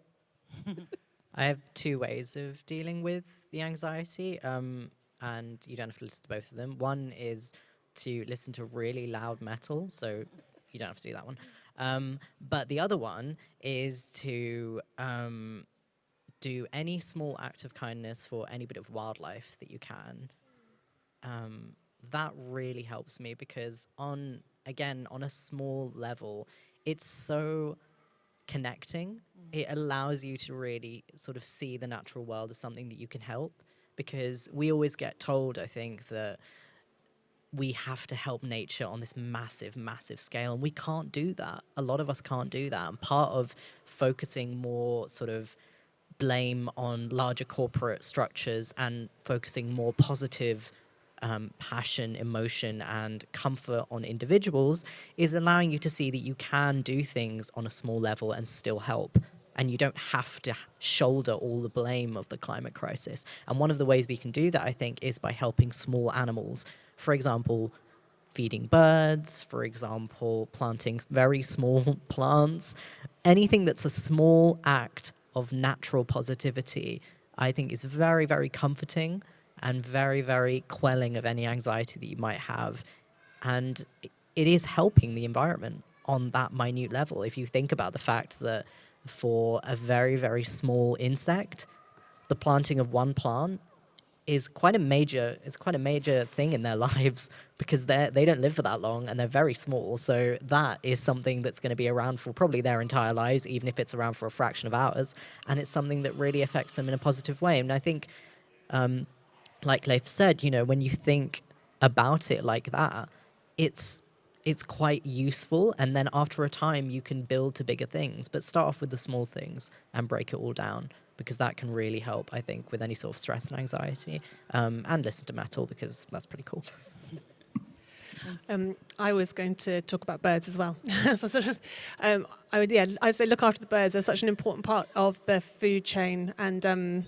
I have two ways of dealing with the anxiety, and you don't have to listen to both of them. One is to listen to really loud metal, so you don't have to do that one. But the other one is to do any small act of kindness for any bit of wildlife that you can. That really helps me because on a small level, it's so connecting. It allows you to really sort of see the natural world as something that you can help, because we always get told, I think, that we have to help nature on this massive, massive scale, and we can't do that. A lot of us can't do that. And part of focusing more sort of blame on larger corporate structures and focusing more positive passion, emotion, and comfort on individuals is allowing you to see that you can do things on a small level and still help. And you don't have to shoulder all the blame of the climate crisis. And one of the ways we can do that, I think, is by helping small animals. For example, feeding birds, for example, planting very small plants. Anything that's a small act of natural positivity, I think is very, very comforting and very, very quelling of any anxiety that you might have. And it is helping the environment on that minute level. If you think about the fact that for a very, very small insect, the planting of one plant is quite a major thing in their lives, because they don't live for that long and they're very small. So that is something that's going to be around for probably their entire lives, even if it's around for a fraction of hours. And it's something that really affects them in a positive way. And I think, like Leif said, when you think about it like that, it's quite useful. And then after a time, you can build to bigger things. But start off with the small things and break it all down, because that can really help, I think, with any sort of stress and anxiety. And listen to metal, because that's pretty cool. I was going to talk about birds as well. So sort of, I'd say look after the birds. They're such an important part of the food chain, and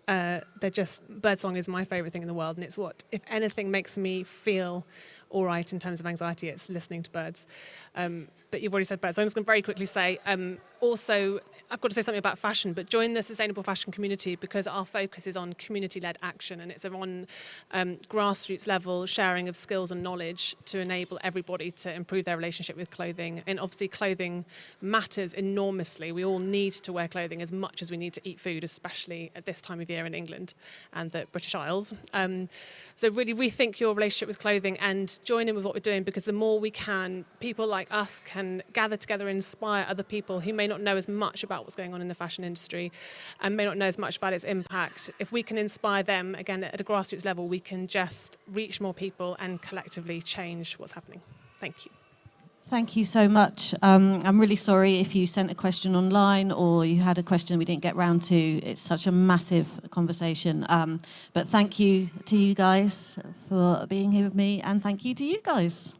birdsong is my favourite thing in the world, and it's what, if anything, makes me feel all right in terms of anxiety. It's listening to birds. But you've already said birds, so I'm just going to very quickly say, also, I've got to say something about fashion, but join the sustainable fashion community, because our focus is on community-led action, and it's on grassroots level sharing of skills and knowledge to enable everybody to improve their relationship with clothing. And obviously clothing matters enormously. We all need to wear clothing as much as we need to eat food, especially at this time of year in England and the British Isles. So really rethink your relationship with clothing and join in with what we're doing, because the more we can, people like us can gather together and inspire other people who may not know as much about what's going on in the fashion industry and may not know as much about its impact. If we can inspire them, again, at a grassroots level, we can just reach more people and collectively change what's happening. Thank you. Thank you so much. I'm really sorry if you sent a question online or you had a question we didn't get round to. It's such a massive conversation. But thank you to you guys for being here with me, and thank you to you guys.